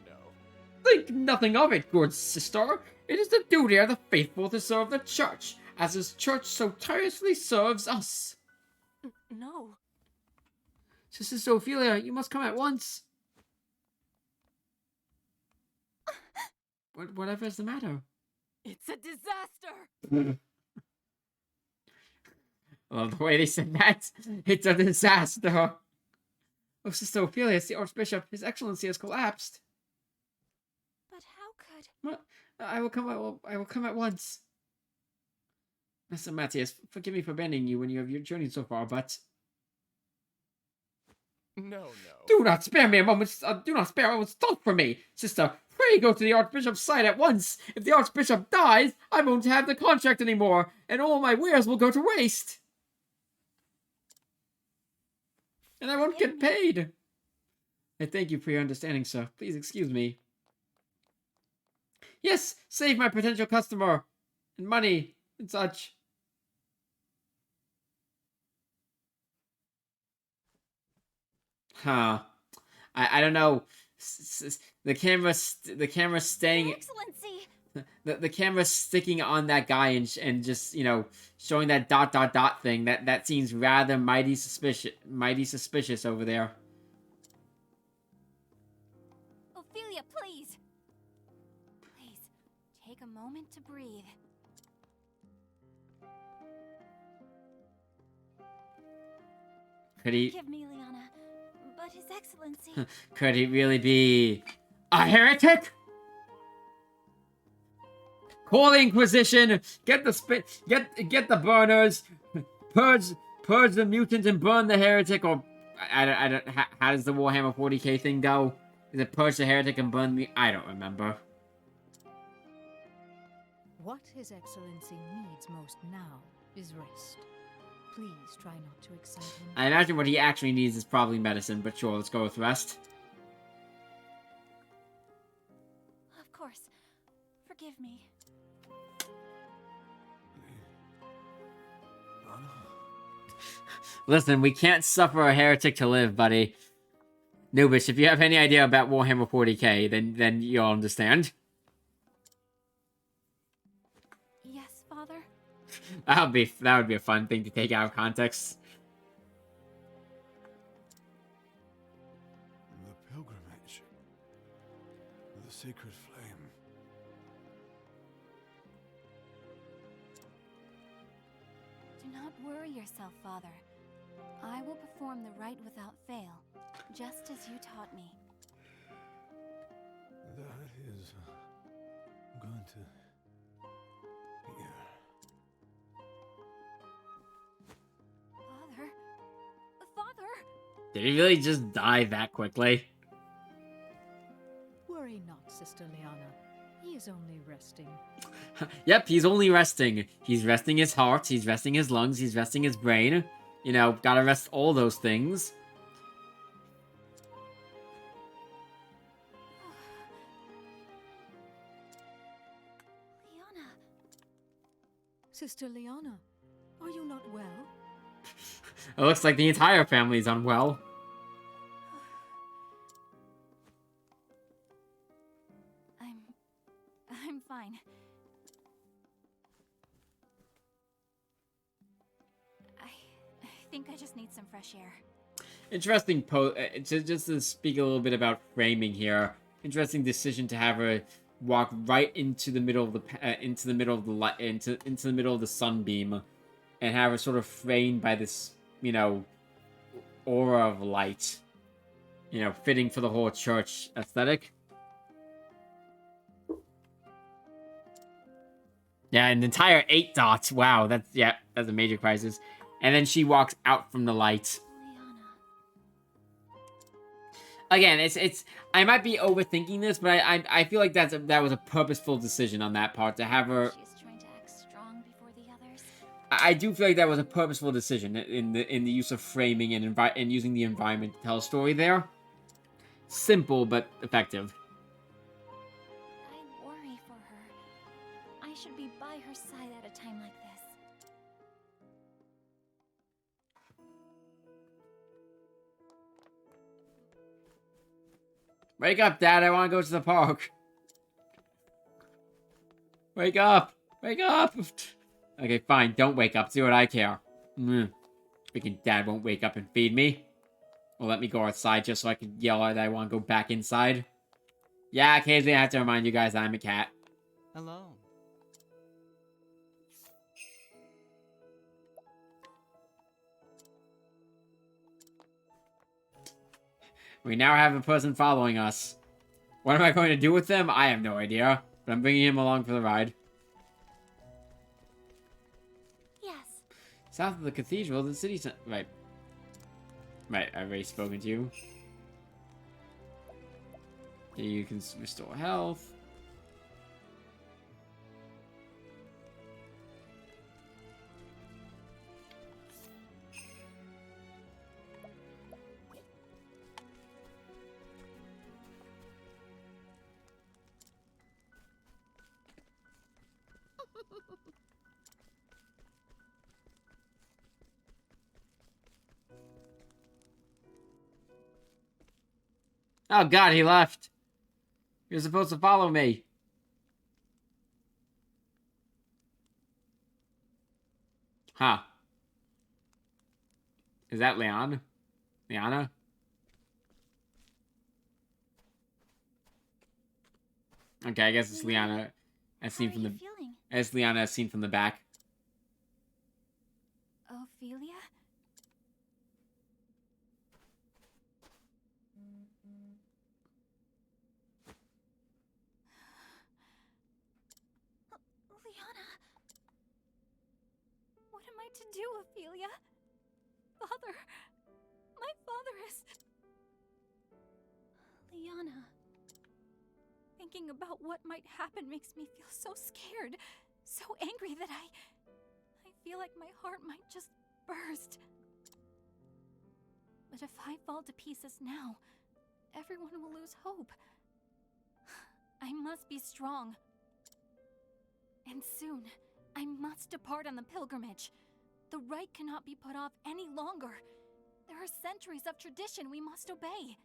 Speaker 1: Think nothing of it, good sister. It is the duty of the faithful to serve the Church, as his Church so tirelessly serves us.
Speaker 8: No.
Speaker 1: Sister Ophilia, you must come at once. Whatever is the matter?
Speaker 8: It's a disaster!
Speaker 1: I love the way they said that. It's a disaster. Oh, Sister Ophilia, the Archbishop, His Excellency has collapsed.
Speaker 8: But how could...
Speaker 1: What? I will come at once. Master Matthias, forgive me for abandoning you when you have journeyed so far, but...
Speaker 9: No.
Speaker 1: Do not spare me a moment's thought for me, sister. Pray go to the Archbishop's side at once. If the Archbishop dies, I won't have the contract anymore, and all my wares will go to waste. And I won't get paid. I thank you for your understanding, sir. Please excuse me. Yes, save my potential customer, and money, and such. Huh. I don't know. The camera's staying.
Speaker 7: Your Excellency!
Speaker 1: The camera's sticking on that guy and just, you know, showing that ... thing. That seems rather mighty suspicious over there.
Speaker 8: Ophilia, please! Please, take a moment to breathe.
Speaker 1: Could he...
Speaker 7: Forgive me, Liana, but His Excellency...
Speaker 1: Could he really be a heretic? Call the Inquisition. Get the burners. Purge the mutant and burn the heretic. Or I don't. How does the Warhammer 40k thing go? Is it purge the heretic and burn me? I don't remember.
Speaker 4: What His Excellency needs most now is rest. Please try not to excite him.
Speaker 1: I imagine what he actually needs is probably medicine, but sure, let's go with rest.
Speaker 8: Of course. Forgive me.
Speaker 1: Listen, we can't suffer a heretic to live, buddy. Nubis, if you have any idea about Warhammer 40k, then you'll understand.
Speaker 8: Yes, Father?
Speaker 1: That would be a fun thing to take out of context.
Speaker 2: The pilgrimage. The sacred flame.
Speaker 8: Do not worry yourself, Father. I will perform the rite without fail, just as you taught me.
Speaker 2: That is going to... Here.
Speaker 8: Father? Father?
Speaker 1: Did he really just die that quickly?
Speaker 10: Worry not, Sister Liana. He is only resting.
Speaker 1: Yep, he's only resting. He's resting his heart, he's resting his lungs, he's resting his brain. You know, gotta rest all those things.
Speaker 8: Liana.
Speaker 10: Sister Liana, are you not well?
Speaker 1: It looks like the entire family's unwell.
Speaker 8: I'm fine. I think I just need some fresh air.
Speaker 1: Interesting just to speak a little bit about framing here. Interesting decision to have her walk right into the middle of the into the middle of the light into the middle of the sunbeam, and have her sort of framed by this, you know, aura of light. You know, fitting for the whole church aesthetic. Yeah, an entire 8 dots. Wow, that's a major crisis. And then she walks out from the light. Again, it's I might be overthinking this, but I feel like that was a purposeful decision on that part to have her.
Speaker 7: She's trying to act strong before the others.
Speaker 1: I do feel like that was a purposeful decision in the use of framing and using the environment to tell a story there. Simple but effective.
Speaker 7: I worry for her. I should be by her side at a time like this.
Speaker 1: Wake up, Dad, I want to go to the park. Wake up! Wake up! Okay, fine, don't wake up, see what I care. Freaking Dad won't wake up and feed me. Or let me go outside just so I can yell that I want to go back inside. Yeah, occasionally I have to remind you guys I'm a cat.
Speaker 5: Hello.
Speaker 1: We now have a person following us. What am I going to do with them? I have no idea. But I'm bringing him along for the ride.
Speaker 7: Yes.
Speaker 1: South of the cathedral, the city center. Right. Right, I've already spoken to you. You can restore health. Oh god, he left. You're supposed to follow me. Huh. Is that Leon? Liana? Okay, I guess it's Liana as seen from the
Speaker 7: feeling?
Speaker 1: as Liana as seen from the back.
Speaker 8: Ophilia? Liana? What am I to do, Ophilia? Father! My father is...
Speaker 7: Liana.
Speaker 8: Thinking about what might happen makes me feel so scared, so angry that I feel like my heart might just burst. But if I fall to pieces now, everyone will lose hope. I must be strong. And soon, I must depart on the pilgrimage. The rite cannot be put off any longer. There are centuries of tradition we must obey.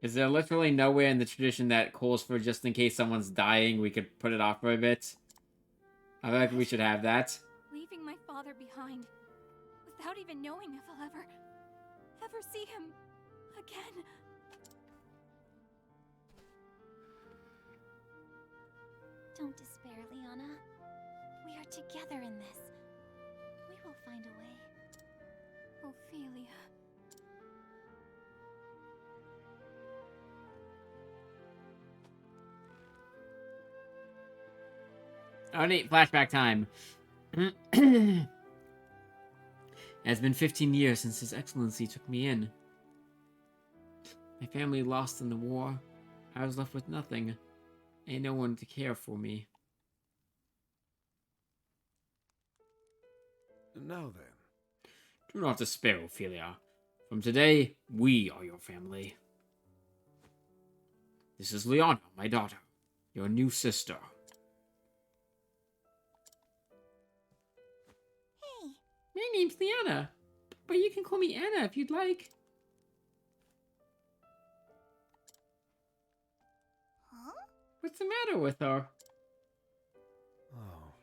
Speaker 1: Is there literally nowhere in the tradition that calls for just in case someone's dying, we could put it off for a bit? I feel like we should have that.
Speaker 8: Leaving my father behind, without even knowing if I'll ever see him again.
Speaker 7: Don't despair, Liana. We are together in this. We will find a way.
Speaker 8: Ophilia.
Speaker 1: Oh, Nate, flashback time. It has been 15 years since His Excellency took me in. My family lost in the war. I was left with nothing, and no one to care for me.
Speaker 2: Now then.
Speaker 1: Do not despair, Ophilia. From today, we are your family. This is Liana, my daughter, your new sister.
Speaker 7: Hey.
Speaker 1: My name's Liana, but you can call me Anna if you'd like.
Speaker 7: Huh?
Speaker 1: What's the matter with her?
Speaker 2: Oh.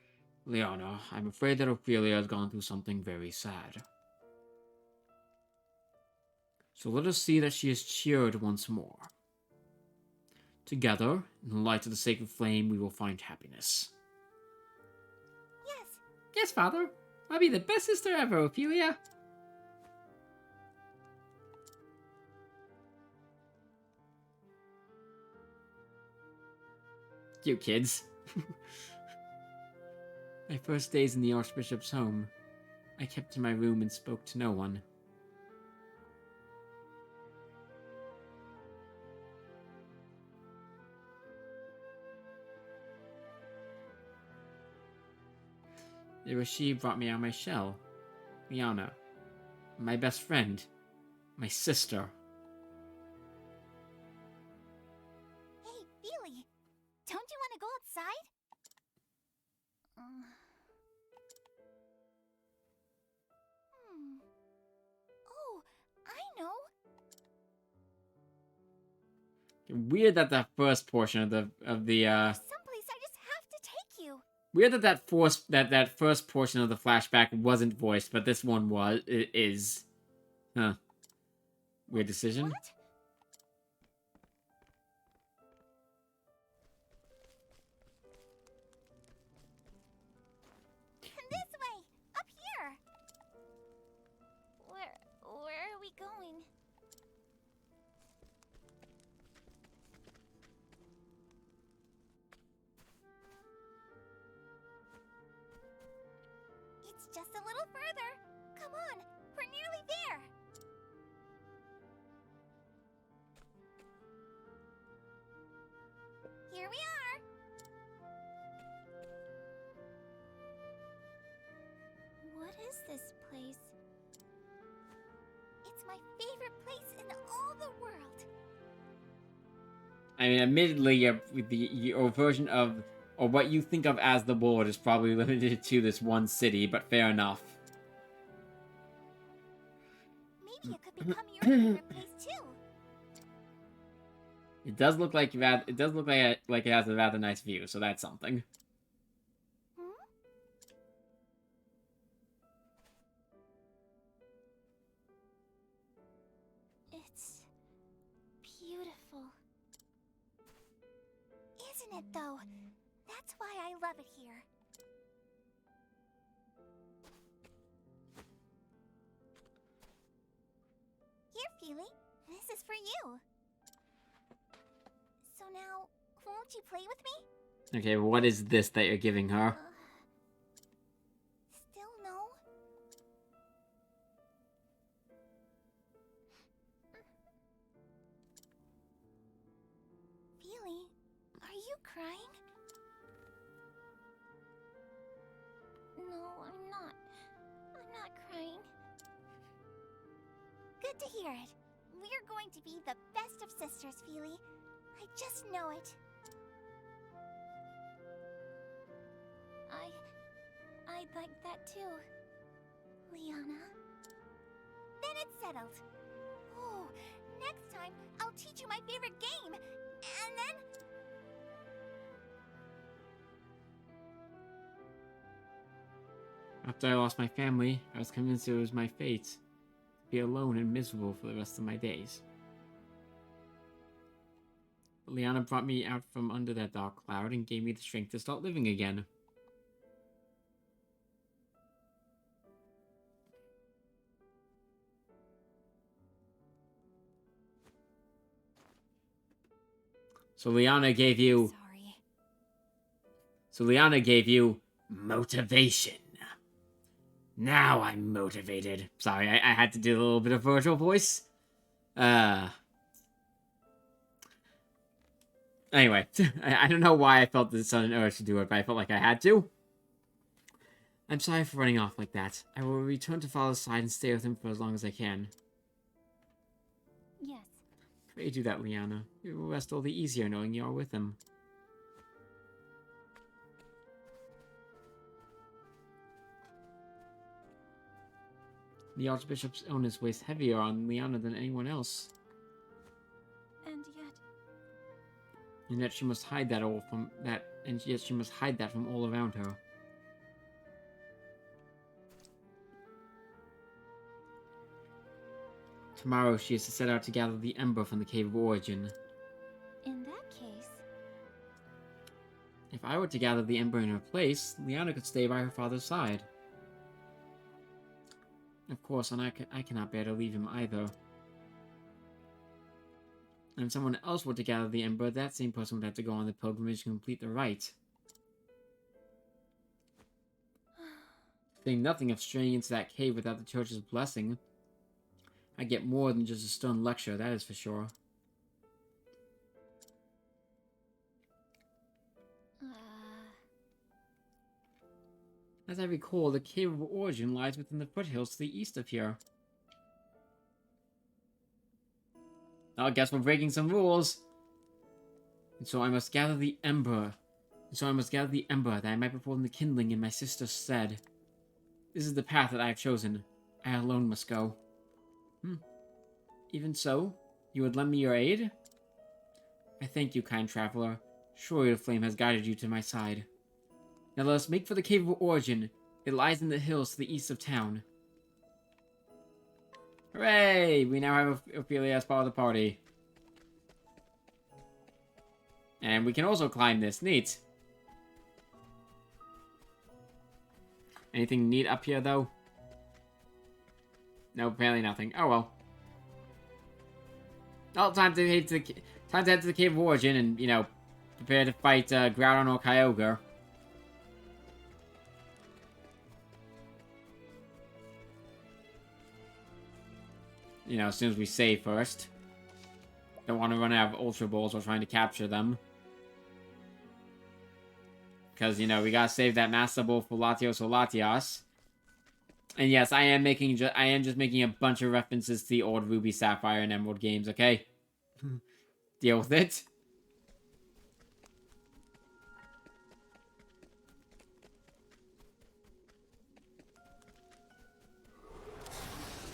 Speaker 1: Liana, I'm afraid that Ophilia has gone through something very sad. So let us see that she is cheered once more. Together, in the light of the sacred flame, we will find happiness.
Speaker 7: Yes.
Speaker 1: Yes, Father. I'll be the best sister ever, Ophilia. You kids. My first days in the Archbishop's home, I kept in my room and spoke to no one. It was she who brought me out of my shell. Liana. My best friend. My sister.
Speaker 7: Hey, Feely. Don't you want to go outside? Oh, I know.
Speaker 1: Weird that that first portion of the
Speaker 7: There's someplace I just have to take you.
Speaker 1: weird that that first portion of the flashback wasn't voiced, but this one was. It is. Huh. Weird decision.
Speaker 7: What? This way! Up here! Where are we going? It's just a little further. Come on, we're nearly there. Here we are. What is this place? It's my favorite place in all the world.
Speaker 1: I mean, admittedly, your version of, or what you think of as the board is probably limited to this one city, but fair enough.
Speaker 7: Maybe it could become your favorite place too.
Speaker 1: It does look like it does look like it has a rather nice view, so that's something.
Speaker 7: It's beautiful. Isn't it though? That's why I love it here. Here, Feely. This is for you. So now, won't you play with me?
Speaker 1: Okay, what is this that you're giving her?
Speaker 7: Still no? Feely, are you crying? No, I'm not. I'm not crying. Good to hear it. We're going to be the best of sisters, Feely. I just know it. I'd like that too, Liana. Then it's settled. Oh, next time I'll teach you my favorite game, and then...
Speaker 1: After I lost my family, I was convinced it was my fate to be alone and miserable for the rest of my days. But Liana brought me out from under that dark cloud and gave me the strength to start living again. So Liana gave you... So Liana gave you motivation. Now I'm motivated. Sorry, I had to do a little bit of virtual voice. Anyway, I don't know why I felt the sudden urge to do it, but I felt like I had to. I'm sorry for running off like that. I will return to Father's side and stay with him for as long as I can.
Speaker 8: Yes.
Speaker 1: Pray do that, Liana. It will rest all the easier knowing you are with him. The Archbishop's illness weighs heavier on Liana than anyone else. And yet she must hide that from all around her. Tomorrow she is to set out to gather the ember from the Cave of Origin.
Speaker 8: In that case...
Speaker 1: If I were to gather the ember in her place, Liana could stay by her father's side. Of course, and I cannot bear to leave him either. And if someone else were to gather the ember, that same person would have to go on the pilgrimage to complete the rite. Saying nothing of straying into that cave without the church's blessing. I get more than just a stern lecture, that is for sure. As I recall, the Cave of Origin lies within the foothills to the east of here. I guess we're breaking some rules. And so I must gather the ember. That I might perform the kindling in my sister's stead. This is the path that I have chosen. I alone must go. Even so, you would lend me your aid? I thank you, kind traveler. Surely the flame has guided you to my side. Now let us make for the Cave of Origin. It lies in the hills to the east of town. Hooray! We now have Ophilia as part of the party. And we can also climb this. Neat. Anything neat up here, though? No, apparently nothing. Oh, well. Oh, time to head to the Cave of Origin and, you know, prepare to fight Groudon or Kyogre. You know, as soon as we save first. Don't want to run out of Ultra Balls while trying to capture them. Because, you know, we gotta save that Master Ball for Latios or Latias. And yes, I am just making a bunch of references to the old Ruby, Sapphire, and Emerald games, okay? Deal with it.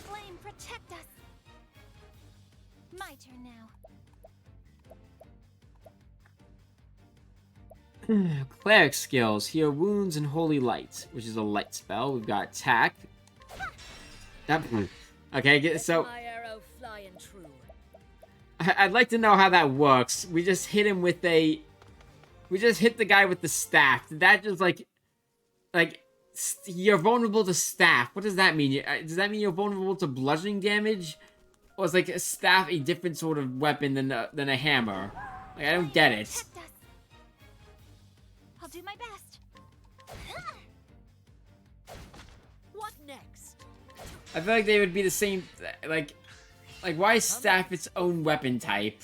Speaker 7: Flame, protect us! My turn now.
Speaker 1: Cleric skills. Heal wounds and holy light, which is a light spell. We've got attack. Okay, so
Speaker 4: My arrow flying true.
Speaker 1: I'd like to know how that works. We just hit him with a... We just hit the guy with the staff. Did that just, like... You're vulnerable to staff. What does that mean? Does that mean you're vulnerable to bludgeoning damage? Or is, like, a staff a different sort of weapon than a hammer? Like, I don't get it.
Speaker 7: I'll do my best.
Speaker 4: What next?
Speaker 1: I feel like they would be the same... Like, why is staff its own weapon type?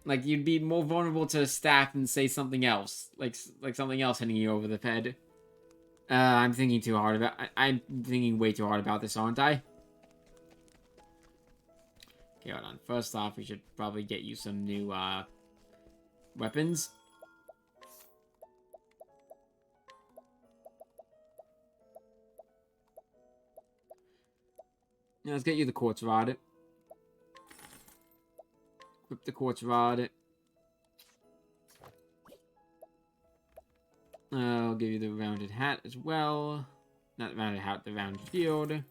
Speaker 1: Like, you'd be more vulnerable to a staff than, say, something else. Like something else hitting you over the head. I'm thinking too hard about... I'm thinking way too hard about this, aren't I? Okay, hold on. First off, we should probably get you some new, weapons. Now, let's get you the quartz rod. Equip the quartz rod. I'll give you the rounded hat as well. Not the rounded hat, the rounded shield.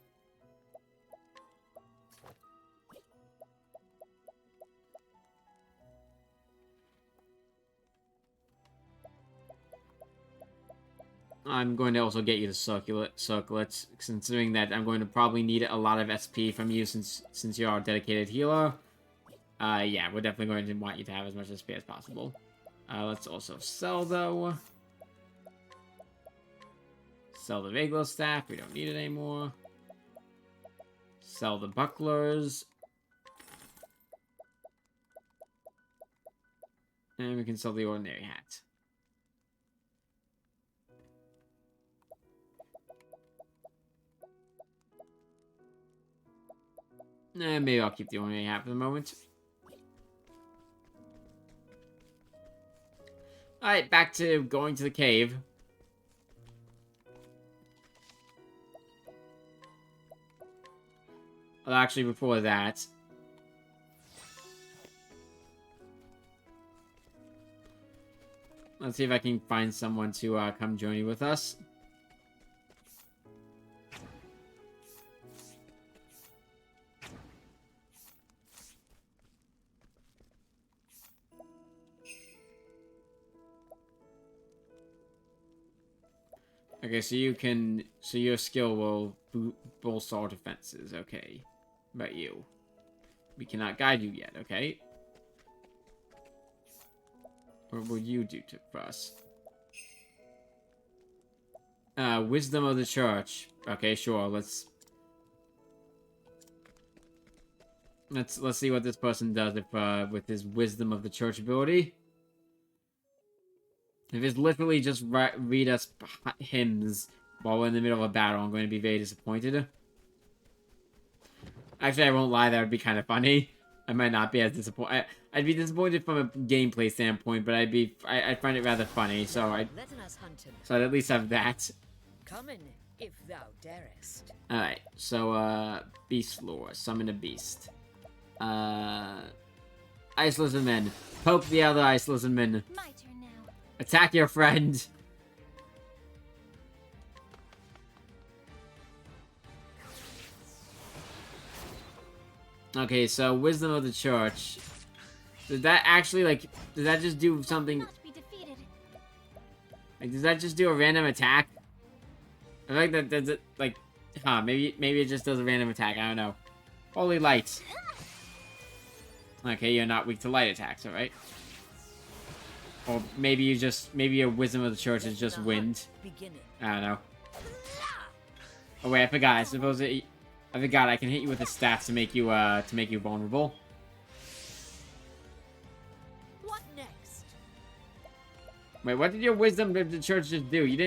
Speaker 1: I'm going to also get you the circlets, considering that I'm going to probably need a lot of SP from you since you're a dedicated healer. Yeah, we're definitely going to want you to have as much SP as possible. Let's also sell, though. Sell the Vaglo staff. We don't need it anymore. Sell the bucklers. And we can sell the ordinary hat. And maybe I'll keep the ordinary hat for the moment. Alright, back to going to the cave. Well, actually, before that... let's see if I can find someone to come journey with us. Okay, so you can... so your skill will bolster all defenses. Okay. What about you? We cannot guide you yet, okay? What will you do for us? Wisdom of the Church. Okay, sure. Let's see what this person does if with his Wisdom of the Church ability. If it's literally just read us hymns while we're in the middle of a battle, I'm going to be very disappointed. Actually, I won't lie, that would be kind of funny. I might not be as disappointed. I'd be disappointed from a gameplay standpoint, but I'd find it rather funny, so I'd at least have that.
Speaker 4: Come in, if thou darest.
Speaker 1: Alright, so, Beast Lore. Summon a beast. Ice Lizardman. Poke the other Ice Lizardman.
Speaker 7: My turn now.
Speaker 1: Attack your friend. Okay, so Wisdom of the Church. Did that actually, like, does that just do something? Like, does that just do a random attack? I feel like that does it, like, maybe it just does a random attack. I don't know. Holy light. Okay, you're not weak to light attacks, alright? Or maybe your Wisdom of the Church is just wind. I don't know. Oh wait, I forgot. I forgot I can hit you with a staff to make you vulnerable.
Speaker 4: What next?
Speaker 1: Wait, what did your Wisdom of the Church just do? You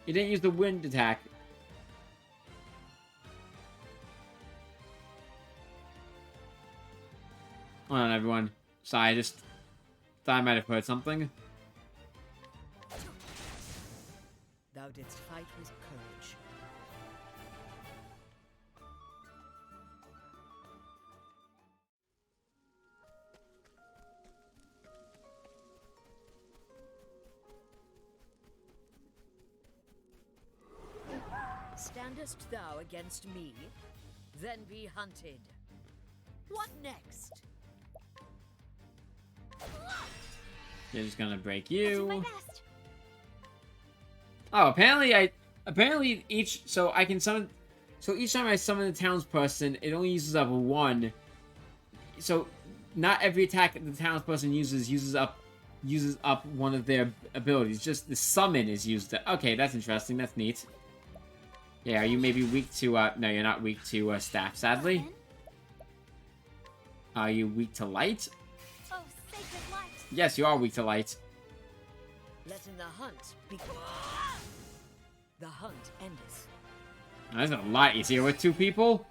Speaker 1: didn't use the wind attack. Hold on, everyone. Sorry, I just thought I might have heard something.
Speaker 4: Thou didst fight with courage. Standest thou against me? Then be hunted. What next?
Speaker 1: They're just gonna break you. Oh, apparently each so I can summon. So each time I summon a townsperson, it only uses up one. So not every attack the townsperson uses up one of their abilities. Just the summon is used. Okay, that's interesting. That's neat. Yeah, are you maybe weak to, no, you're not weak to, staff, sadly. Are you weak to light?
Speaker 7: Oh, sacred light.
Speaker 1: Yes, you are weak to light.
Speaker 4: Let in the hunt begin. The hunt endeth.
Speaker 1: That's a lot easier with two people.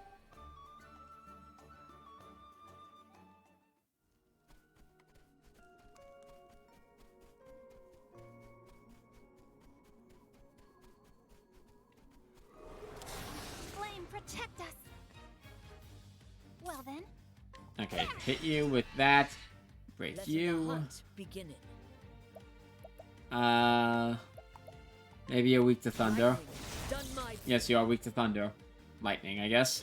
Speaker 7: Protect us. Well then.
Speaker 1: Okay, hit you with that. Break
Speaker 4: Let
Speaker 1: you.
Speaker 4: the hunt begin.
Speaker 1: Maybe you're weak to thunder.
Speaker 4: Done my
Speaker 1: Yes, you are weak to thunder. Lightning, I guess.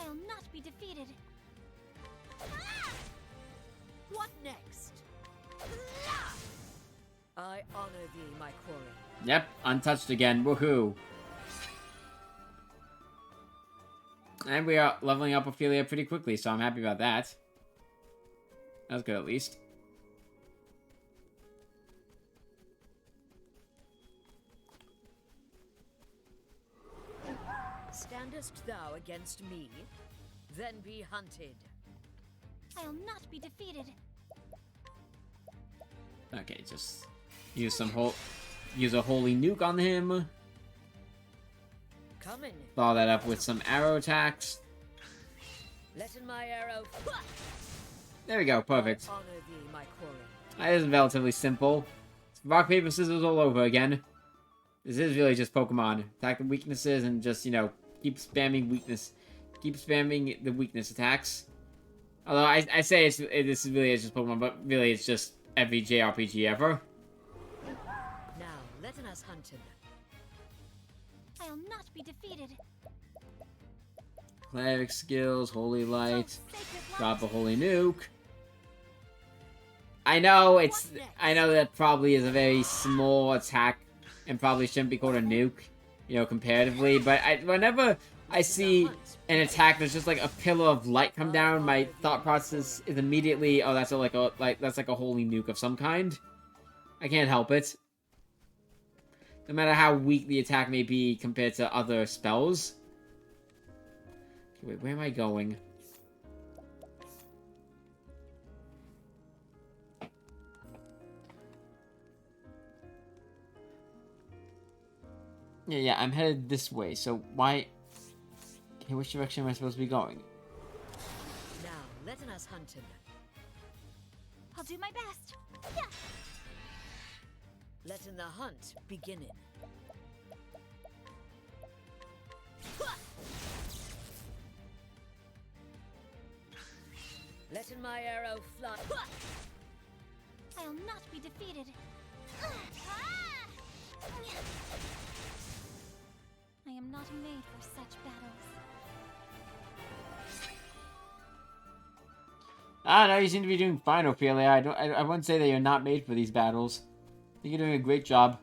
Speaker 7: I'll not be defeated.
Speaker 4: What next? I honor thee, my quarry.
Speaker 1: Yep, untouched again. Woohoo. And we are leveling up Ophilia pretty quickly, so I'm happy about that. That's good, at least.
Speaker 4: Darest thou against me? Then be hunted.
Speaker 7: I'll not be defeated.
Speaker 1: Okay, just use use a holy nuke on him.
Speaker 4: Coming.
Speaker 1: Follow that up with some arrow attacks.
Speaker 4: Let in my arrow.
Speaker 1: There we go, perfect.
Speaker 4: Honor thee, my quarry.
Speaker 1: That is relatively simple. It's rock, paper, scissors all over again. This is really just Pokemon. Attack the weaknesses and just, you know, keep spamming weakness. Keep spamming the weakness attacks. Although I say this really is just Pokemon, but really it's just every JRPG ever.
Speaker 4: Now, let us hunt him.
Speaker 7: I'll not be defeated.
Speaker 1: Cleric skills, holy light, drop a holy nuke. I know that probably is a very small attack and probably shouldn't be called a nuke, you know, comparatively. But whenever I see an attack that's just like a pillar of light come down, my thought process is immediately, oh, that's like a holy nuke of some kind. I can't help it. No matter how weak the attack may be compared to other spells. Okay, wait, where am I going? Yeah, I'm headed this way, so why... Okay, which direction am I supposed to be going?
Speaker 4: Now, let us hunt him.
Speaker 7: I'll do my best. Yeah.
Speaker 4: Let in the hunt beginning. Let in my arrow fly.
Speaker 7: I'll not be defeated. I am not made for such battles.
Speaker 1: Ah, no, you seem to be doing fine, Ophilia. I wouldn't say that you're not made for these battles. I think you're doing a great job.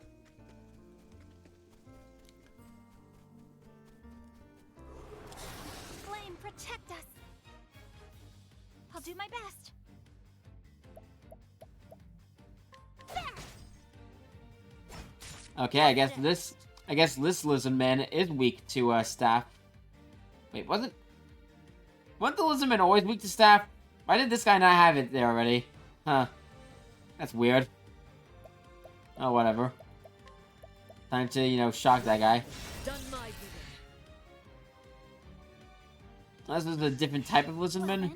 Speaker 7: Flame, protect us. I'll do my best. There.
Speaker 1: Okay, I guess this lizard man is weak to staff. Wait, wasn't the lizard man always weak to staff? Why did this guy not have it there already? Huh. That's weird. Oh, whatever. Time to, you know, shock that guy.
Speaker 4: Done my bidding.
Speaker 1: This is a different type of lizardman.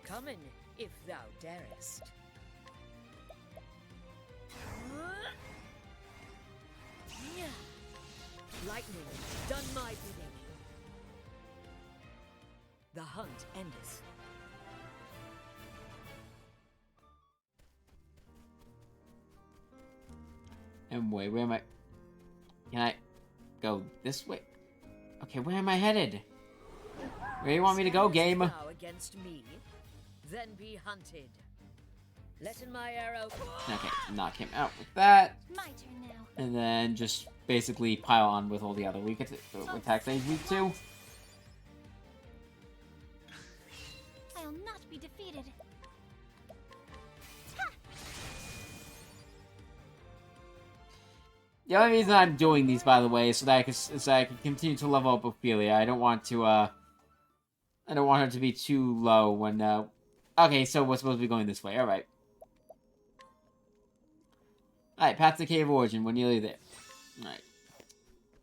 Speaker 4: Coming, if thou darest. Lightning, done my bidding. The hunt endeth.
Speaker 1: And wait, where am I? Can I go this way? Okay, where am I headed? Where do you want me to go, game?
Speaker 4: Thou against me, then be hunted. Let in my arrow.
Speaker 1: Okay, knock him out with that.
Speaker 7: My turn now.
Speaker 1: And then just basically pile on with all the other weak attacks that he's weak to.
Speaker 7: I'll not be defeated.
Speaker 1: The only reason I'm doing these, by the way, is so that I can continue to level up Ophilia. I don't want her to be too low when, okay, so we're supposed to be going this way. Alright. Alright, path to Cave of Origin. We're nearly there. Alright.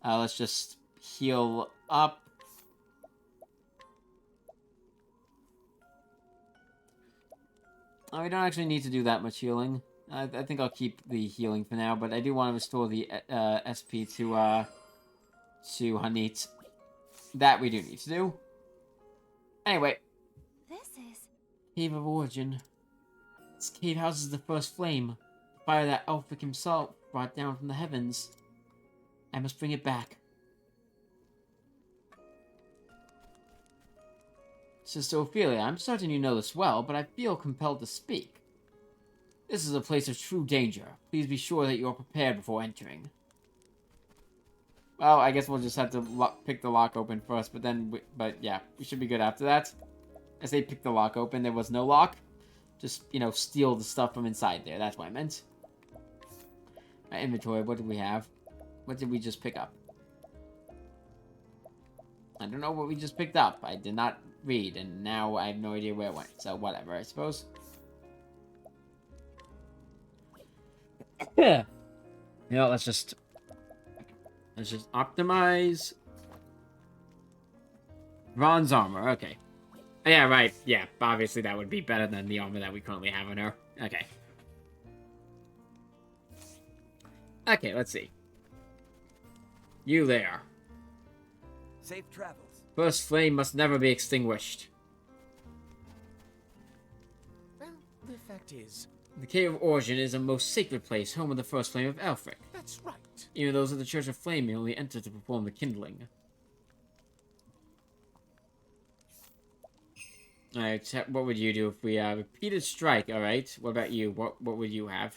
Speaker 1: Let's just heal up. Oh, we don't actually need to do that much healing. I think I'll keep the healing for now, but I do want to restore the SP to Hanit. That we do need to do. Anyway.
Speaker 7: This is...
Speaker 1: Cave of Origin. This cave houses the first flame. The fire that Elphic himself brought down from the heavens. I must bring it back. Sister Ophilia, I'm certain you know this well, but I feel compelled to speak. This is a place of true danger. Please be sure that you are prepared before entering. Well, I guess we'll just have to pick the lock open first, but yeah, we should be good after that. I say pick the lock open, there was no lock. Just, you know, steal the stuff from inside there, that's what I meant. My inventory, what did we have? What did we just pick up? I don't know what we just picked up. I did not read, and now I have no idea where it went. So whatever, I suppose. Yeah. You know, let's just optimize bronze armor. Okay. Yeah, right. Yeah, obviously that would be better than the armor that we currently have on her. Okay. Okay, let's see. You there.
Speaker 6: Safe travels.
Speaker 1: First flame must never be extinguished.
Speaker 5: Well, the fact is...
Speaker 1: The Cave of Origin is a most sacred place, home of the first flame of Elfric.
Speaker 5: That's right.
Speaker 1: Even those of the Church of Flame may only enter to perform the kindling. Alright, what would you do if we repeated strike? Alright, what about you? What would you have?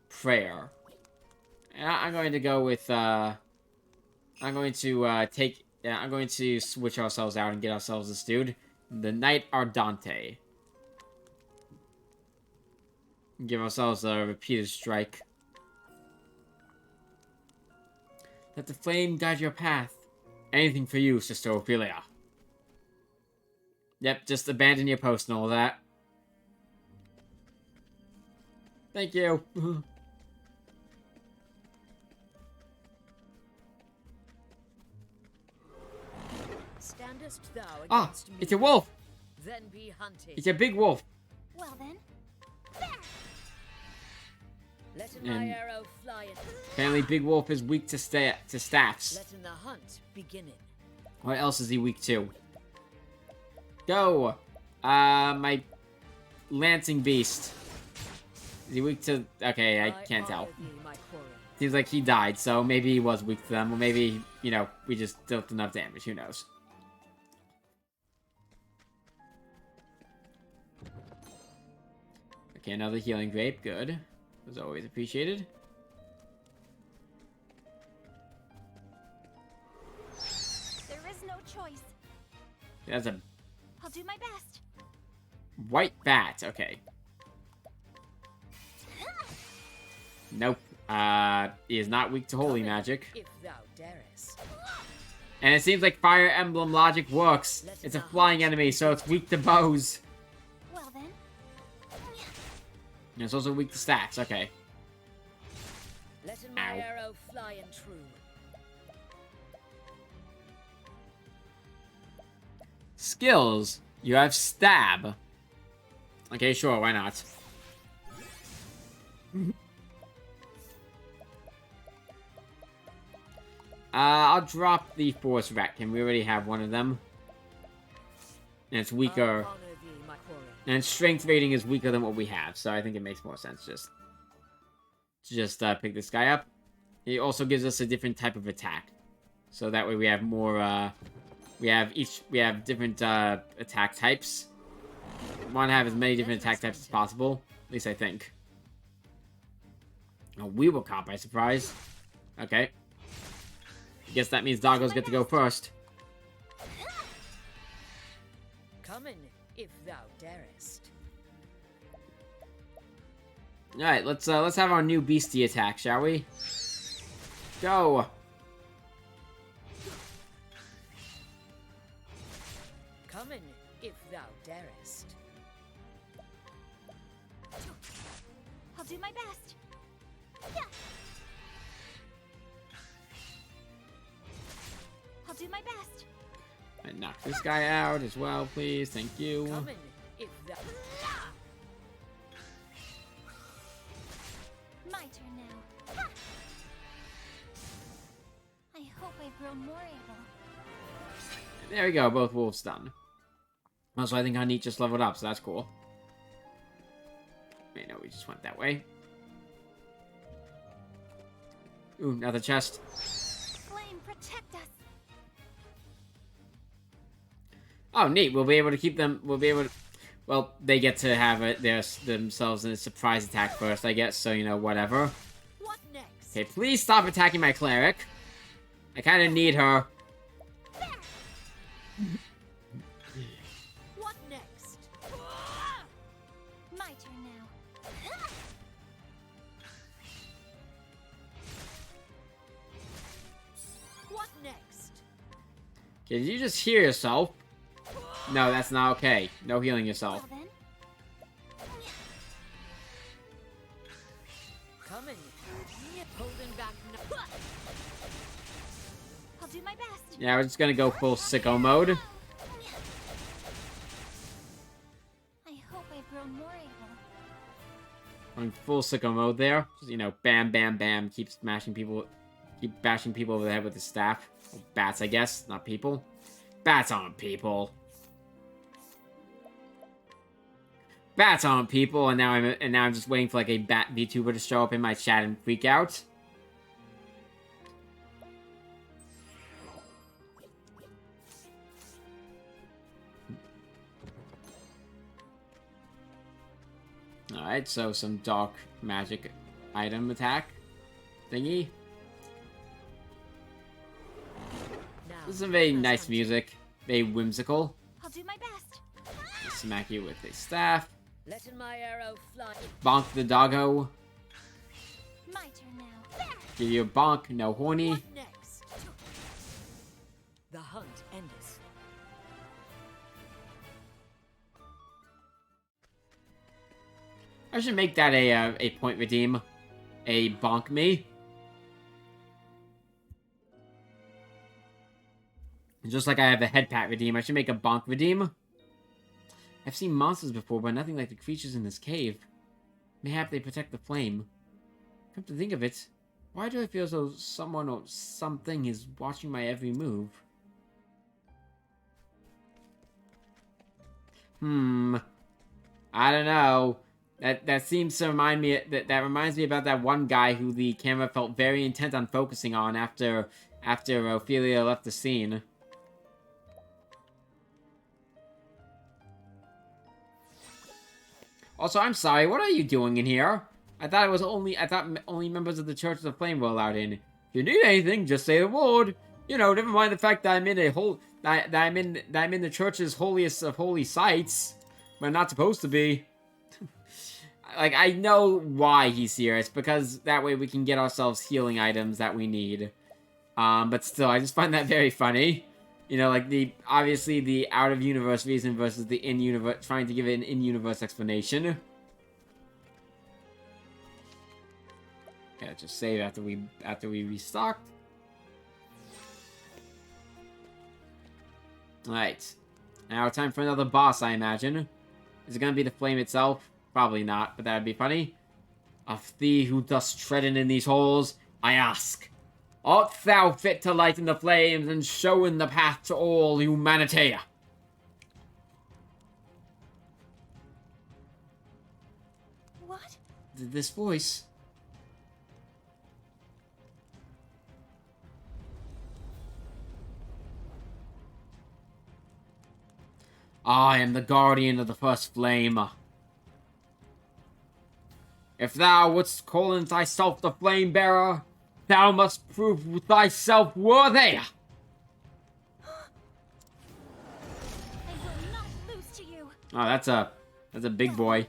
Speaker 1: Prayer. I'm going to go with I'm going to switch ourselves out and get ourselves this dude. The Knight Ardante. Give ourselves a repeated strike. Let the flame guide your path. Anything for you, Sister Ophilia. Yep, just abandon your post and all that. Thank you.
Speaker 4: Standest thou
Speaker 1: Ah,
Speaker 4: against me?
Speaker 1: it's a wolf.
Speaker 4: Then be hunted.
Speaker 1: It's a big wolf.
Speaker 7: Well then.
Speaker 4: Let my
Speaker 1: And
Speaker 4: arrow fly at him.
Speaker 1: apparently Big Wolf is weak to staffs.
Speaker 4: Let the hunt begin.
Speaker 1: What else is he weak to? Go! My Lancing Beast. Is he weak to... Okay, I can't tell.
Speaker 4: honor thee, my quarry.
Speaker 1: Seems like he died, so maybe he was weak to them. Or maybe, you know, we just dealt enough damage. Who knows? Okay, another healing grape. Good. Was always appreciated.
Speaker 7: There is no choice.
Speaker 1: That's a
Speaker 7: I'll do my best.
Speaker 1: white bat. Okay. Nope. He is not weak to holy magic.
Speaker 4: If thou darest.
Speaker 1: And it seems like Fire Emblem logic works. It's a flying enemy, so it's weak to bows.
Speaker 7: Well then.
Speaker 1: And it's also weak to stacks. Okay.
Speaker 4: Let my
Speaker 1: Ow.
Speaker 4: arrow fly and true.
Speaker 1: Skills. You have stab. Okay, sure, why not? I'll drop the Force Rat. We already have one of them. And it's weaker.
Speaker 4: I'll honor thee, my quarry.
Speaker 1: And strength rating is weaker than what we have, so I think it makes more sense just pick this guy up. It also gives us a different type of attack. So that way we have more, we have different, attack types. We want to have as many different attack types as possible. At least I think. Oh, we were caught by surprise. Okay. I guess that means doggos get to go first.
Speaker 4: Come in, if thou darest.
Speaker 1: Alright, let's have our new beastie attack, shall we? Go!
Speaker 4: Come in, if thou darest.
Speaker 7: I'll do my best. Yeah. I'll do my best.
Speaker 1: And knock this guy out as well, please. Thank you.
Speaker 4: Come in, if thou...
Speaker 7: My turn now. Ha! I hope I've grown more able.
Speaker 1: There we go, both wolves done. Also, I think Hanit just leveled up, so that's cool. Wait, no, we just went that way. Ooh, another chest.
Speaker 7: Flame, protect us.
Speaker 1: Oh, neat. We'll be able to keep them... We'll be able to... Well, they get to have it themselves in a surprise attack first, I guess, so, you know, whatever.
Speaker 4: What next?
Speaker 1: Okay, please stop attacking my cleric. I kind of need her.
Speaker 4: What next?
Speaker 7: My turn now.
Speaker 1: Okay, did you just heal yourself? No, that's not okay. No healing yourself.
Speaker 7: Well then.
Speaker 4: Coming. Holding back.
Speaker 7: I'll do my best.
Speaker 1: Yeah, we're just gonna go full sicko mode.
Speaker 7: I hope I've grown more able.
Speaker 1: On full sicko mode there. Just, you know, bam, bam, bam. Keep smashing people. Keep bashing people over the head with the staff. Or bats, I guess. Not people. Bats aren't people. Bats aren't people, and now I'm just waiting for like a bat VTuber to show up in my chat and freak out. Alright, so some dark magic item attack thingy. This is some very nice music. Very whimsical.
Speaker 7: I'll do my best.
Speaker 1: Smack you with a staff.
Speaker 4: Letting my arrow fly.
Speaker 1: Bonk the doggo.
Speaker 7: My turn now. There.
Speaker 1: Give you a bonk, no horny.
Speaker 4: What next? The hunt endeth.
Speaker 1: I should make that a point redeem. A bonk me. Just like I have a head pat redeem, I should make a bonk redeem. I've seen monsters before, but nothing like the creatures in this cave. Mayhap they protect the flame. Come to think of it, why do I feel as though someone or something is watching my every move? I don't know. That seems to remind me that reminds me about that one guy who the camera felt very intent on focusing on after Ophilia left the scene. Also, I'm sorry. What are you doing in here? I thought only members of the Church of the Flame were allowed in. If you need anything, just say the word. You know, never mind the fact that I'm in I'm in the Church's holiest of holy sites, but I'm not supposed to be. Like, I know why he's here. It's because that way we can get ourselves healing items that we need. But still, I just find that very funny. You know, like, obviously the out-of-universe reason versus the in-universe, trying to give it an in-universe explanation. Okay, let's just save after we restocked. Alright. Now time for another boss, I imagine. Is it gonna be the flame itself? Probably not, but that'd be funny. Of thee who dost treading in these halls, I ask, art thou fit to lighten the flames and showing the path to all humanity?
Speaker 7: What?
Speaker 1: This voice. I am the guardian of the first flame. If thou wouldst call thyself the flame bearer, thou must prove thyself worthy.
Speaker 7: I will not lose to you.
Speaker 1: Oh, that's a big boy.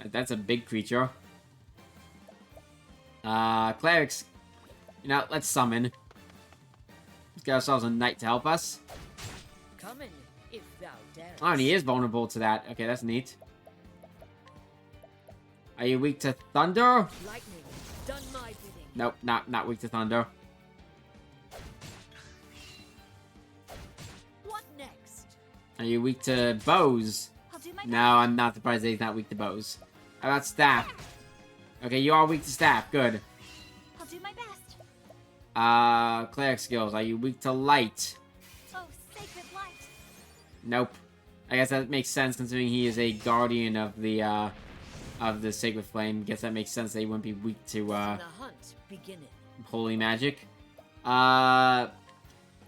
Speaker 1: That's a big creature. Clerics. You know, let's summon. Let's get ourselves a knight to help us.
Speaker 4: Coming, if thou darest.
Speaker 1: Oh, and he is vulnerable to that. Okay, that's neat. Are you weak to thunder?
Speaker 4: Lightning, done my bidding.
Speaker 1: Nope, not weak to thunder.
Speaker 4: What next?
Speaker 1: Are you weak to bows?
Speaker 7: I'll do my
Speaker 1: No, I'm not surprised that he's not weak to bows. How about staff? Okay, you are weak to staff. Good.
Speaker 7: I'll do my best.
Speaker 1: Cleric skills. Are you weak to light?
Speaker 7: Oh, sacred light.
Speaker 1: Nope. I guess that makes sense considering he is a guardian of the sacred flame. Guess that makes sense that he wouldn't be weak to
Speaker 4: The hunt beginneth.
Speaker 1: holy magic.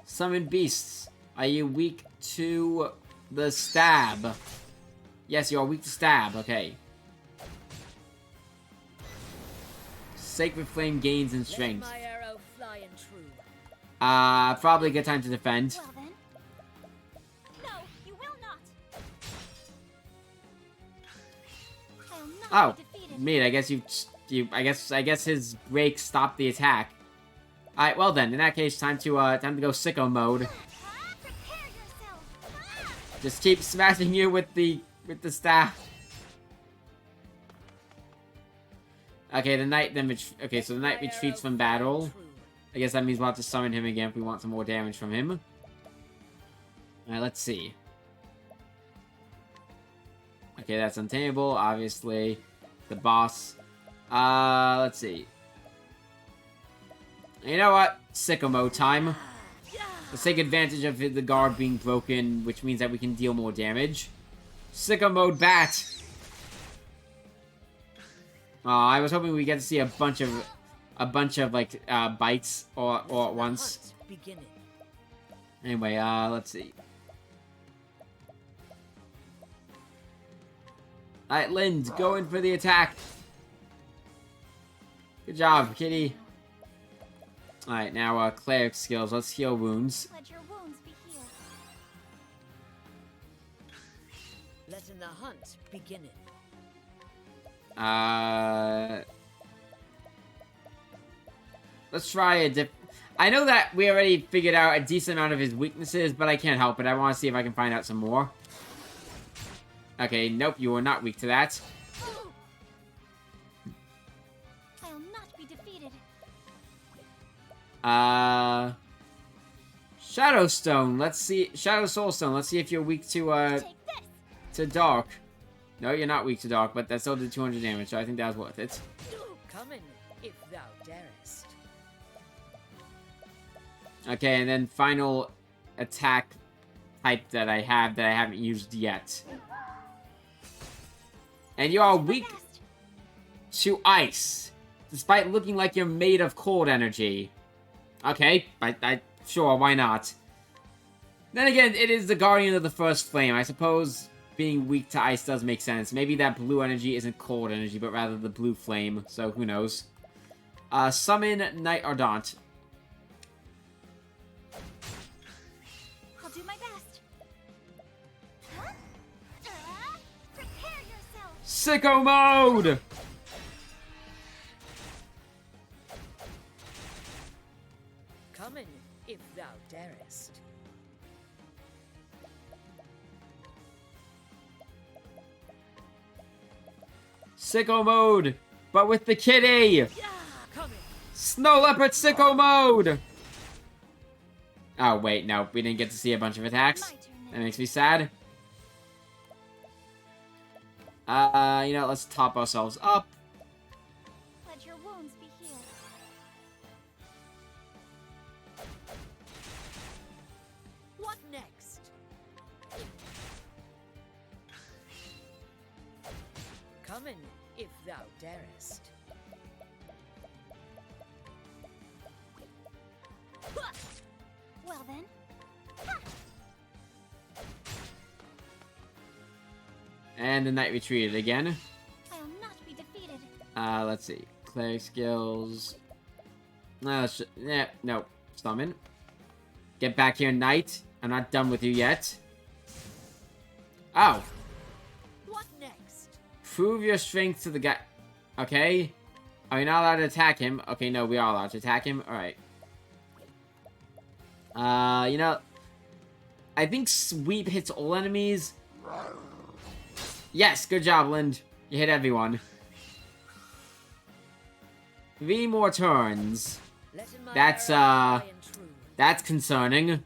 Speaker 1: Summon beasts. Are you weak to the stab? Yes, you are weak to stab. Okay. Sacred flame gains in strength.
Speaker 4: Let my arrow fly and true.
Speaker 1: Probably a good time to defend.
Speaker 7: Well then. No, you will not. I'll not
Speaker 1: Oh,
Speaker 7: be defeated.
Speaker 1: mate, I guess I guess his break stopped the attack. Alright, well then, in that case, time to go sicko mode. Just keep smashing you with the staff. Okay, the knight then okay, so the knight retreats from battle. I guess that means we'll have to summon him again if we want some more damage from him. Alright, let's see. Okay, that's untamable, obviously. The boss. Let's see. You know what? Sicko mode time. Let's take advantage of the guard being broken, which means that we can deal more damage. Sicko mode bat! I was hoping we get to see a bunch of like bites all at once. Anyway, let's see. Alright, Lind, go in for the attack. Good job, kitty. Alright, now cleric skills. Let's heal wounds.
Speaker 7: Let your wounds be healed.
Speaker 4: Letting the hunt begin.
Speaker 1: Let's try a I know that we already figured out a decent amount of his weaknesses, but I can't help it. I want to see if I can find out some more. Okay, nope, you are not weak to that.
Speaker 7: I'll not be defeated.
Speaker 1: Shadow Stone. Let's see. Shadow Soul Stone. Let's see if you're weak to dark. No, you're not weak to dark, but that still did 200 damage, so I think that was worth it.
Speaker 4: Come in, if thou darest.
Speaker 1: Okay, and then final attack type that I haven't used yet. And you are weak to ice, despite looking like you're made of cold energy. Okay, sure, why not? Then again, it is the Guardian of the First Flame. I suppose being weak to ice does make sense. Maybe that blue energy isn't cold energy, but rather the blue flame, so who knows. Summon Knight Ardent.
Speaker 7: I'll do my best. Huh? Prepare yourself.
Speaker 1: Sicko mode!
Speaker 4: Come in, if thou darest.
Speaker 1: Sicko mode, but with the kitty! Snow Leopard Sicko mode! Oh, wait, no, we didn't get to see a bunch of attacks. That makes me sad. You know, let's top ourselves up.
Speaker 7: Let your wounds be healed.
Speaker 4: What next? Come in, if thou darest.
Speaker 7: Well then.
Speaker 1: And the knight retreated again.
Speaker 7: I'll not be defeated.
Speaker 1: Let's see. Cleric skills. No, no. Summon. Get back here, knight. I'm not done with you yet. Oh.
Speaker 4: What next?
Speaker 1: Prove your strength to the guy. Okay. Are we not allowed to attack him? Okay, no, we are allowed to attack him. Alright. You know, I think sweep hits all enemies. Yes, good job, Lind. You hit everyone. 3 more turns. That's concerning.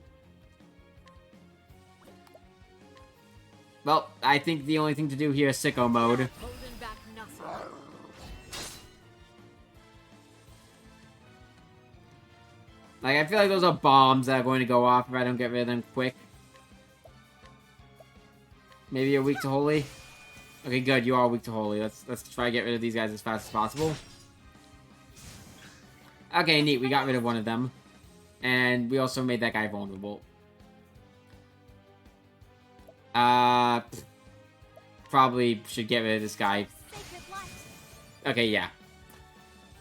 Speaker 1: Well, I think the only thing to do here is sicko mode.
Speaker 4: Holding back nothing.
Speaker 1: Like, I feel like those are bombs that are going to go off if I don't get rid of them quick. Maybe you're weak to holy? Okay, good, you are weak to holy. Let's try to get rid of these guys as fast as possible. Okay, neat, we got rid of one of them. And we also made that guy vulnerable. Probably should get rid of this guy. Okay, yeah.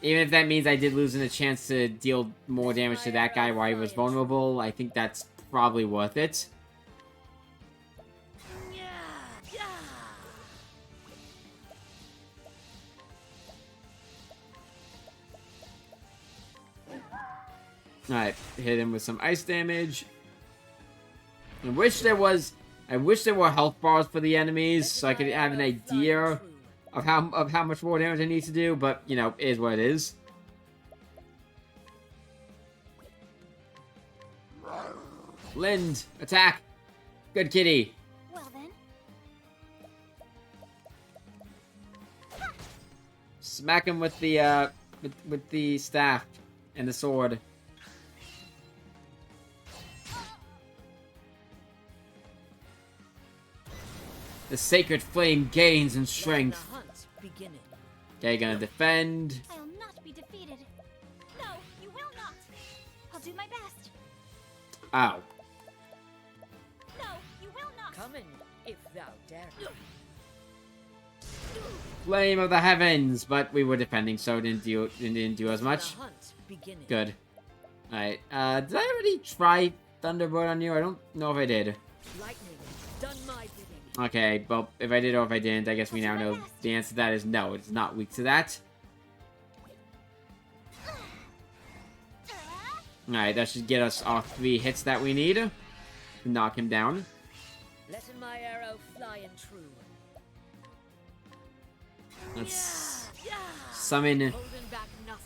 Speaker 1: Even if that means I did lose a chance to deal more damage to that guy while he was vulnerable, I think that's probably worth it. Alright, hit him with some ice damage. I wish there was I wish there were health bars for the enemies so I could have an idea of how much more damage I need to do, but, you know, it is what it is. Lind, attack! Good kitty.
Speaker 7: Well then.
Speaker 1: Smack him with the with the staff and the sword. The sacred flame gains in strength. Okay, gonna defend.
Speaker 7: I'll not be defeated. No, you will not. I'll do my best.
Speaker 1: Ow.
Speaker 7: No, you will not.
Speaker 4: Come in, if thou dare.
Speaker 1: Flame of the heavens, but we were defending, so it didn't do as much. Good. Alright, did I already try Thunderbird on you? I don't know if I did.
Speaker 4: Lightning, done my bidding.
Speaker 1: Okay, well, if I did or if I didn't, I guess we now know the answer to that is no, it's not weak to that. Alright, that should get us our 3 hits that we need to knock him down.
Speaker 4: Letting my arrow fly and true.
Speaker 1: Let's summon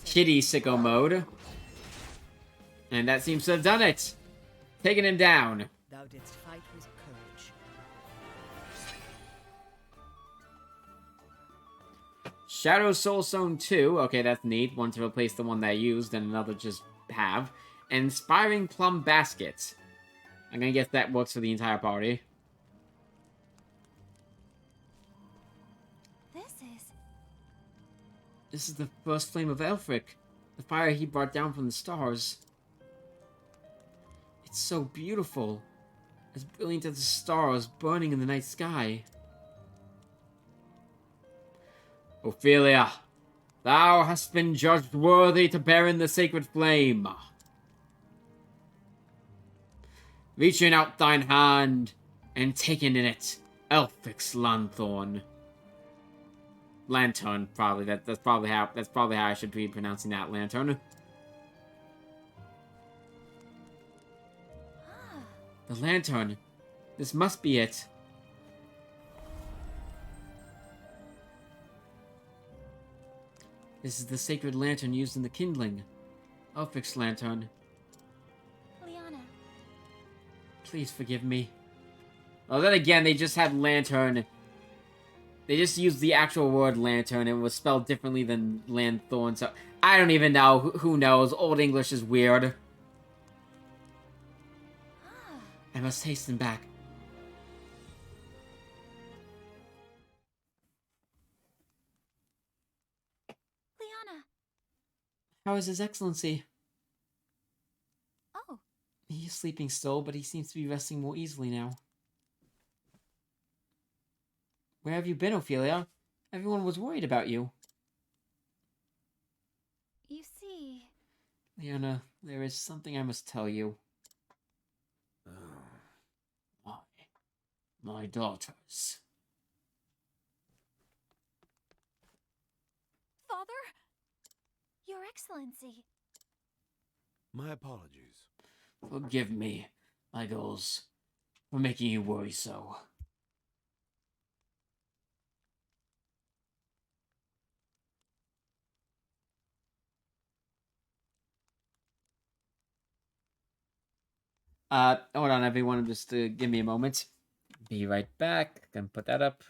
Speaker 1: Kitty Sicko Mode. And that seems to have done it. Taking him down.
Speaker 4: Thou didst fight with courage.
Speaker 1: Shadow Soul Stone 2. Okay, that's neat. One to replace the one that I used, and another just have. And Inspiring Plum Basket. I'm gonna guess that works for the entire party. This is the first flame of Elfric. The fire he brought down from the stars. It's so beautiful. As brilliant as the stars burning in the night sky. Ophilia, thou hast been judged worthy to bear in the sacred flame. Reaching out thine hand, and taking in it Elfric's lanthorn. Lantern, probably. That's probably how I should be pronouncing that. Lantern. The lantern. This must be it. This is the sacred lantern used in the kindling. Elfric's lantern.
Speaker 7: Liana.
Speaker 1: Please forgive me. Well, then again, they just had lantern. They just used the actual word lantern and it was spelled differently than lanthorn, so I don't even know. Who knows? Old English is weird. I must hasten back.
Speaker 7: Liana.
Speaker 1: How is His Excellency?
Speaker 7: Oh.
Speaker 1: He is sleeping still, but he seems to be resting more easily now. Where have you been, Ophilia? Everyone was worried about you.
Speaker 7: You see...
Speaker 1: Liana, there is something I must tell you. My daughters.
Speaker 7: Father? Your Excellency.
Speaker 2: My apologies.
Speaker 1: Forgive me, idols, for making you worry so. Hold on, everyone. Just give me a moment. Be right back. Gonna put that up.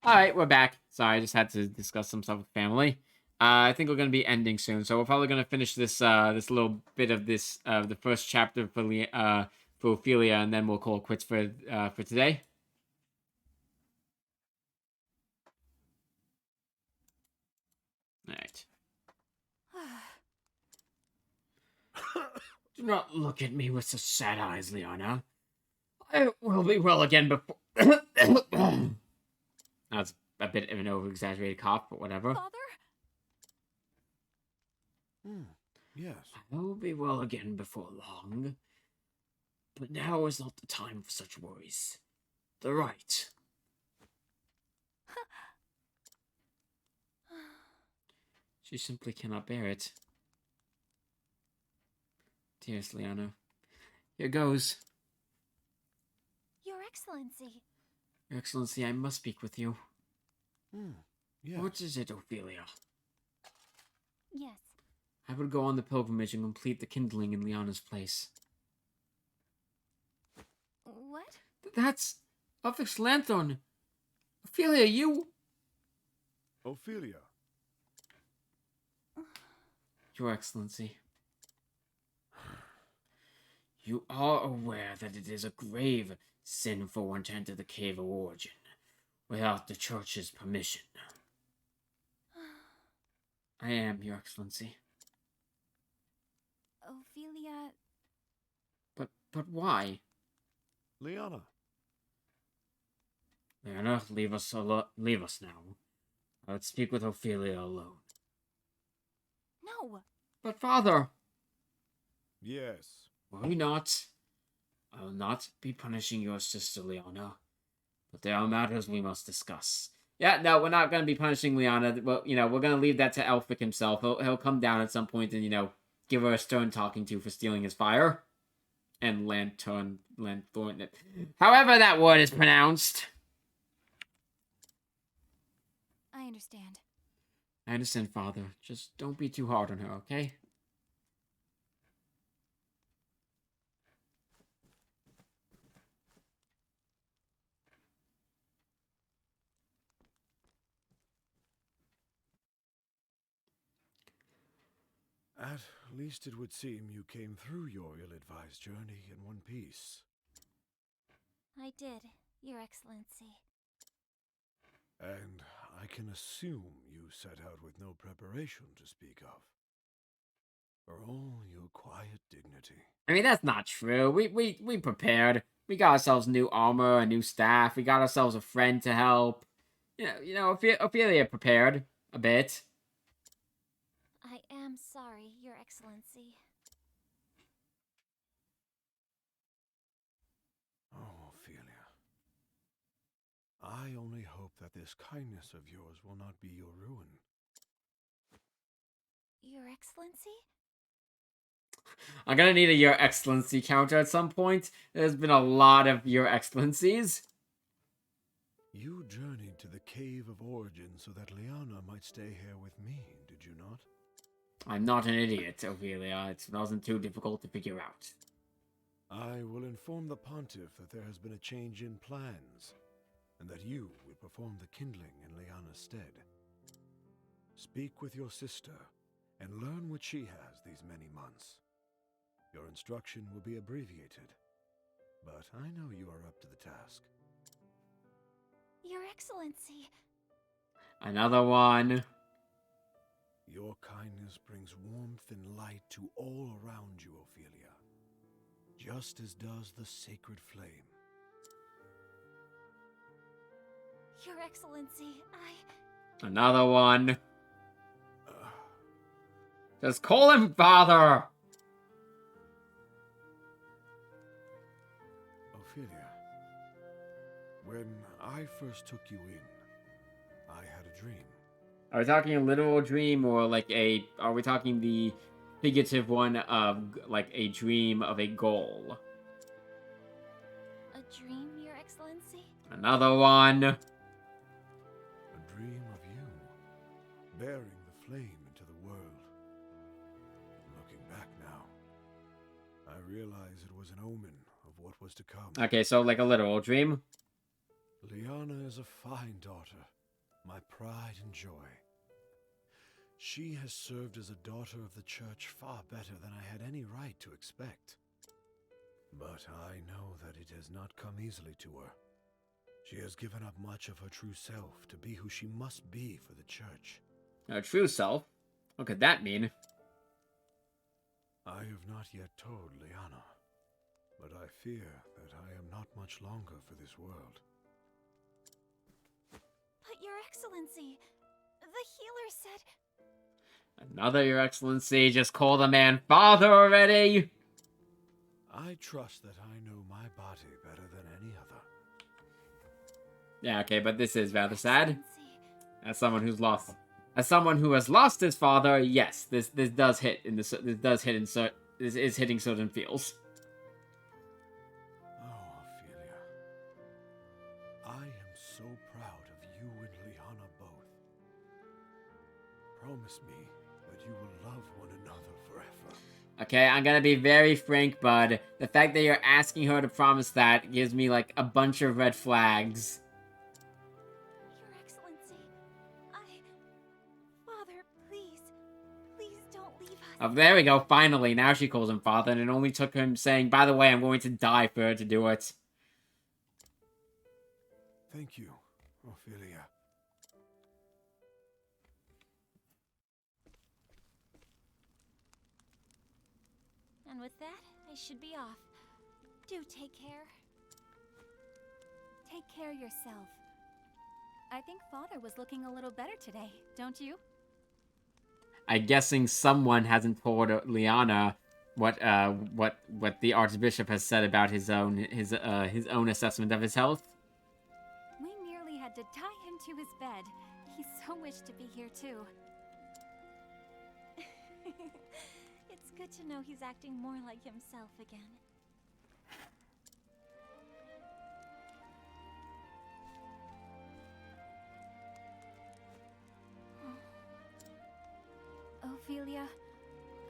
Speaker 1: All right, we're back. Sorry, I just had to discuss some stuff with family. I think we're gonna be ending soon, so we're probably gonna finish this this little bit of this the first chapter for Ophilia, and then we'll call it quits for today. All right. Do not look at me with such sad eyes, Liana. I will be well again before. That's a bit of an over-exaggerated cough, but whatever.
Speaker 8: Father?
Speaker 2: Yes.
Speaker 1: I will be well again before long. But now is not the time for such worries. The right. She simply cannot bear it. Dearest Liana, here goes.
Speaker 7: Your Excellency.
Speaker 1: Your Excellency, I must speak with you.
Speaker 2: Yes.
Speaker 1: What is it, Ophilia?
Speaker 7: Yes.
Speaker 1: I would go on the pilgrimage and complete the kindling in Liana's place.
Speaker 7: What?
Speaker 1: That's Uffix Lanthorn. Ophilia, you...
Speaker 2: Ophilia.
Speaker 1: Your Excellency. You are aware that it is a grave sin for one to enter the Cave of Origin without the Church's permission. I am, Your Excellency.
Speaker 8: Ophilia...
Speaker 1: But why?
Speaker 2: Liana.
Speaker 1: Liana, leave us now. I would speak with Ophilia alone.
Speaker 8: No!
Speaker 1: But father!
Speaker 2: Yes.
Speaker 1: Worry not. I will not be punishing your sister, Liana. But there are matters we must discuss. Yeah, no, we're not going to be punishing Liana. Well, we're going to leave that to Elphic himself. He'll come down at some point and, give her a stern talking to for stealing his fire. And Lanthorn. However that word is pronounced.
Speaker 8: I understand.
Speaker 1: I understand, Father. Just don't be too hard on her, okay?
Speaker 2: At least it would seem you came through your ill-advised journey in one piece.
Speaker 7: I did, Your Excellency.
Speaker 2: And I can assume you set out with no preparation to speak of. For all your quiet dignity.
Speaker 1: I mean, that's not true. We prepared. We got ourselves new armor, a new staff. We got ourselves a friend to help. Ophilia prepared a bit.
Speaker 7: I am sorry, Your Excellency.
Speaker 2: Oh, Ophilia. I only hope that this kindness of yours will not be your ruin.
Speaker 7: Your Excellency?
Speaker 1: I'm gonna need a Your Excellency counter at some point. There's been a lot of Your Excellencies.
Speaker 2: You journeyed to the Cave of Origin so that Liana might stay here with me, did you not?
Speaker 1: I'm not an idiot, Ophilia. It wasn't too difficult to figure out.
Speaker 2: I will inform the Pontiff that there has been a change in plans, and that you will perform the kindling in Liana's stead. Speak with your sister, and learn what she has these many months. Your instruction will be abbreviated, but I know you are up to the task.
Speaker 7: Your Excellency.
Speaker 1: Another one.
Speaker 2: Your kindness brings warmth and light to all around you, Ophilia, just as does the sacred flame.
Speaker 7: Your Excellency,
Speaker 1: Another one. Just call him Father!
Speaker 2: Ophilia, when I first took you in, I had a dream.
Speaker 1: Are we talking a literal dream or are we talking the figurative one of like a dream of a goal?
Speaker 7: a dream, Your Excellency?
Speaker 1: Another one.
Speaker 2: A dream of you, bearing the flame into the world. Looking back now, I realize it was an omen of what was to come.
Speaker 1: Okay, so like a literal dream?
Speaker 2: Liana is a fine daughter, my pride and joy. She has served as a daughter of the church far better than I had any right to expect. But I know that it has not come easily to her. She has given up much of her true self to be who she must be for the church.
Speaker 1: Her true self? What could that mean?
Speaker 2: I have not yet told Liana, but I fear that I am not much longer for this world.
Speaker 8: But Your Excellency, the healer said...
Speaker 1: Another, Your Excellency. Just call the man father already!
Speaker 2: I trust that I know my body better than any other.
Speaker 1: Yeah, okay, but this is rather sad. As someone who has lost his father, yes, this does hit in this is hitting certain feels.
Speaker 2: Oh, Ophilia, I am so proud of you and Liana both. Promise me that you will love one another forever.
Speaker 1: Okay, I'm gonna be very frank, bud. The fact that you're asking her to promise that gives me like a bunch of red flags.
Speaker 8: Your Excellency, Father, please don't leave us.
Speaker 1: Oh, there we go, finally. Now she calls him father, and it only took him saying, by the way, I'm going to die for her to do it.
Speaker 2: Thank you, Ophilia.
Speaker 8: And with that, I should be off. Do take care. Take care yourself. I think Father was looking a little better today, don't you?
Speaker 1: I'm guessing someone hasn't told Liana what the Archbishop has said about his own assessment of his health.
Speaker 8: We nearly had to tie him to his bed. He so wished to be here too. It's good to know he's acting more like himself again. Ophilia,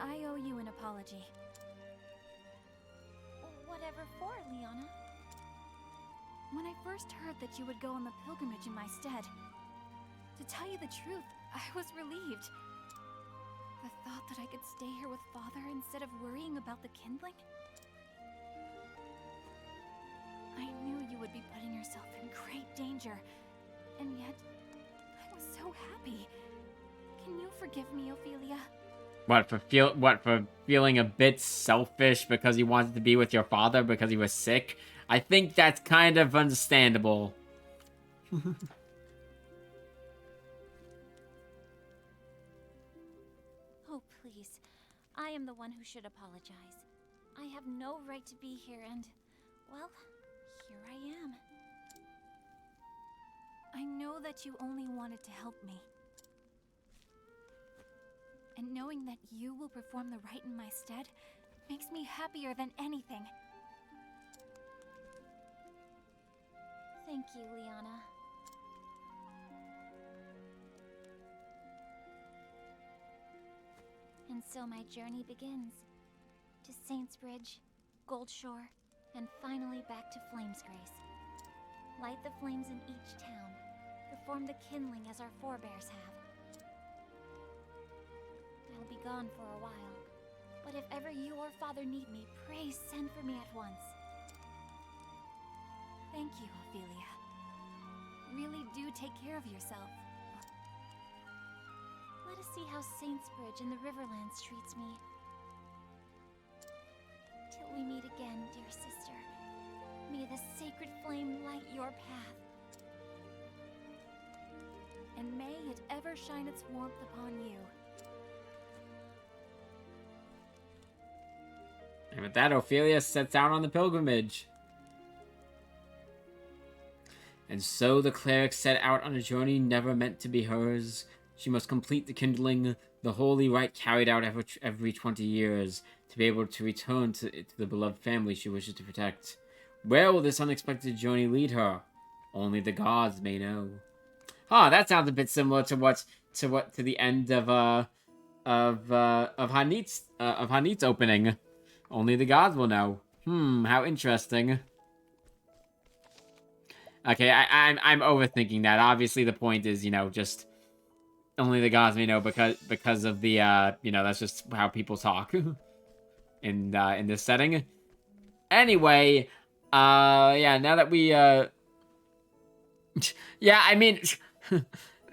Speaker 8: I owe you an apology. Whatever for, Liana? When I first heard that you would go on the pilgrimage in my stead, to tell you the truth, I was relieved. The thought that I could stay here with Father instead of worrying about the kindling? I knew you would be putting yourself in great danger, and yet I was so happy. Can you forgive me, Ophilia?
Speaker 1: What for feeling a bit selfish because you wanted to be with your father because he was sick? I think that's kind of understandable.
Speaker 8: Oh, please. I am the one who should apologize. I have no right to be here and, well, here I am. I know that you only wanted to help me. And knowing that you will perform the rite in my stead makes me happier than anything. Thank you, Liana. And so my journey begins. To Saintsbridge, Goldshore, and finally back to Flamesgrace. Light the flames in each town. Perform the kindling as our forebears have. I'll be gone for a while, but if ever you or Father need me, pray send for me at once. Thank you, Ophilia. Really do take care of yourself. Let us see how Saintsbridge and the Riverlands treats me. Till we meet again, dear sister. May the sacred flame light your path. And may it ever shine its warmth upon you.
Speaker 1: And with that, Ophilia sets out on the pilgrimage. And so the cleric set out on a journey never meant to be hers. She must complete the kindling, the holy rite carried out every 20 years, to be able to return to the beloved family she wishes to protect. Where will this unexpected journey lead her? Only the gods may know. That sounds a bit similar to the end of Hanit's opening. Only the gods will know. How interesting. Okay, I'm overthinking that. Obviously, the point is, just only the gods may know because of the that's just how people talk in this setting. Anyway, yeah. Now that we yeah, I mean,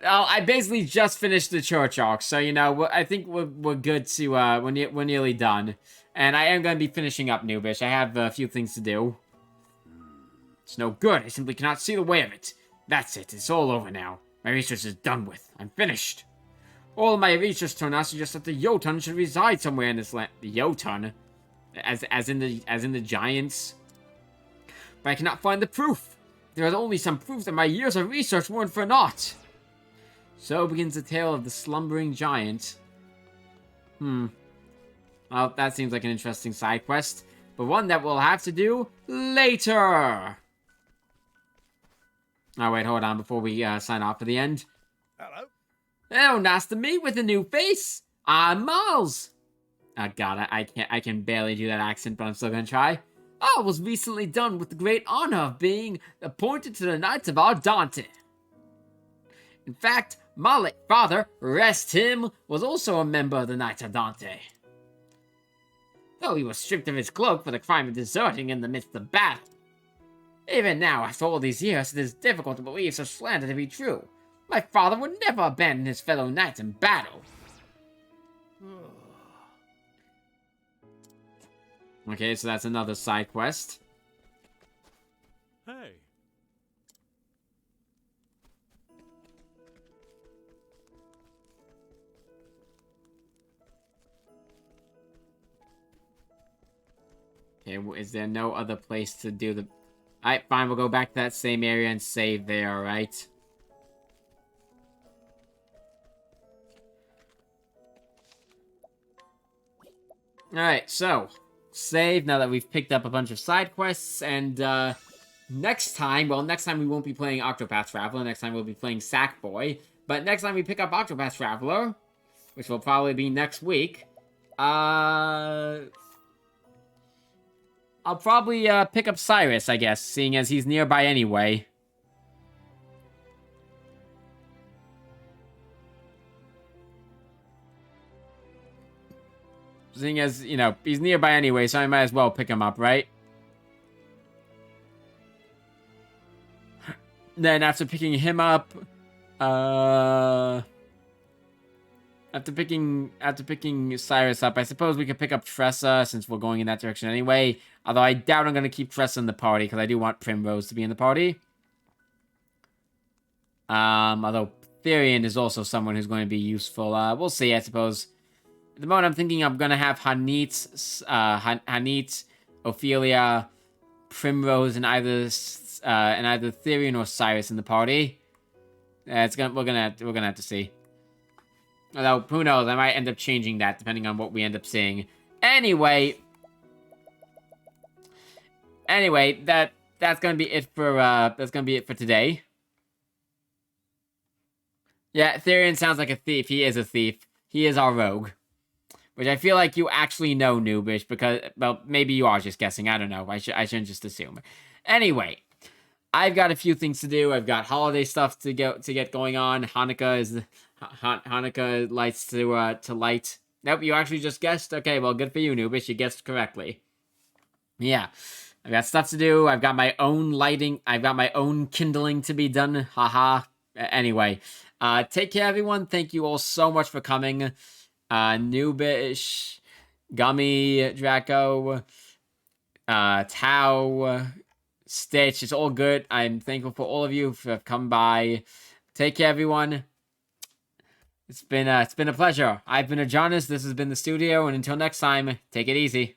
Speaker 1: I basically just finished the church arc, so I think we're good to we're nearly done, and I am gonna be finishing up Noobish. I have a few things to do. It's no good. I simply cannot see the way of it. That's it. It's all over now. My research is done with. I'm finished. All my research turned out suggests that the Jotun should reside somewhere in this land. The Jotun, as in the giants. But I cannot find the proof. There is only some proof that my years of research weren't for naught. So begins the tale of the slumbering giant. Well, that seems like an interesting side quest, but one that we'll have to do later. Oh, wait, hold on before we sign off for the end.
Speaker 2: Hello.
Speaker 1: Oh, nice to meet with a new face. I'm Miles. Oh, God, I can barely do that accent, but I'm still gonna try. I was recently done with the great honor of being appointed to the Knights of Ardante. In fact, my late father, rest him, was also a member of the Knights of Ardante. Though he was stripped of his cloak for the crime of deserting in the midst of battle. Even now, after all these years, it is difficult to believe such slander to be true. My father would never abandon his fellow knights in battle. Okay, so that's another side quest.
Speaker 2: Hey.
Speaker 1: Okay, is there no other place to do the... Alright, fine, we'll go back to that same area and save there, alright? Alright, so, save now that we've picked up a bunch of side quests, and, next time we won't be playing Octopath Traveler, next time we'll be playing Sackboy, but next time we pick up Octopath Traveler, which will probably be next week, I'll probably pick up Cyrus, I guess, seeing as he's nearby anyway. Seeing as, he's nearby anyway, so I might as well pick him up, right? Then after picking him up, after picking Cyrus up, I suppose we could pick up Tressa, since we're going in that direction anyway. Although I doubt I'm going to keep Tressa in the party, because I do want Primrose to be in the party. Although Therian is also someone who's going to be useful. We'll see, I suppose. At the moment, I'm thinking I'm going to have Hanit, Ophilia, Primrose, and either Therian or Cyrus in the party. We're gonna have to see. Although, who knows, I might end up changing that depending on what we end up seeing. Anyway, that's gonna be it for today. Yeah, Therian sounds like a thief. He is a thief. He is our rogue. Which I feel like you actually know, Noobish, because, well, maybe you are just guessing. I don't know. I shouldn't just assume. Anyway, I've got a few things to do. I've got holiday stuff to get going on. Hanukkah lights to light. Nope, you actually just guessed. Okay, well, good for you, Noobish. You guessed correctly. Yeah, I've got stuff to do. I've got my own lighting. I've got my own kindling to be done. Haha. Anyway, take care, everyone. Thank you all so much for coming. Noobish, Gummy, Draco, Tau, Stitch, it's all good. I'm thankful for all of you who have come by. Take care, everyone. It's been a pleasure. I've been Ajanis. This has been the studio, and until next time, take it easy.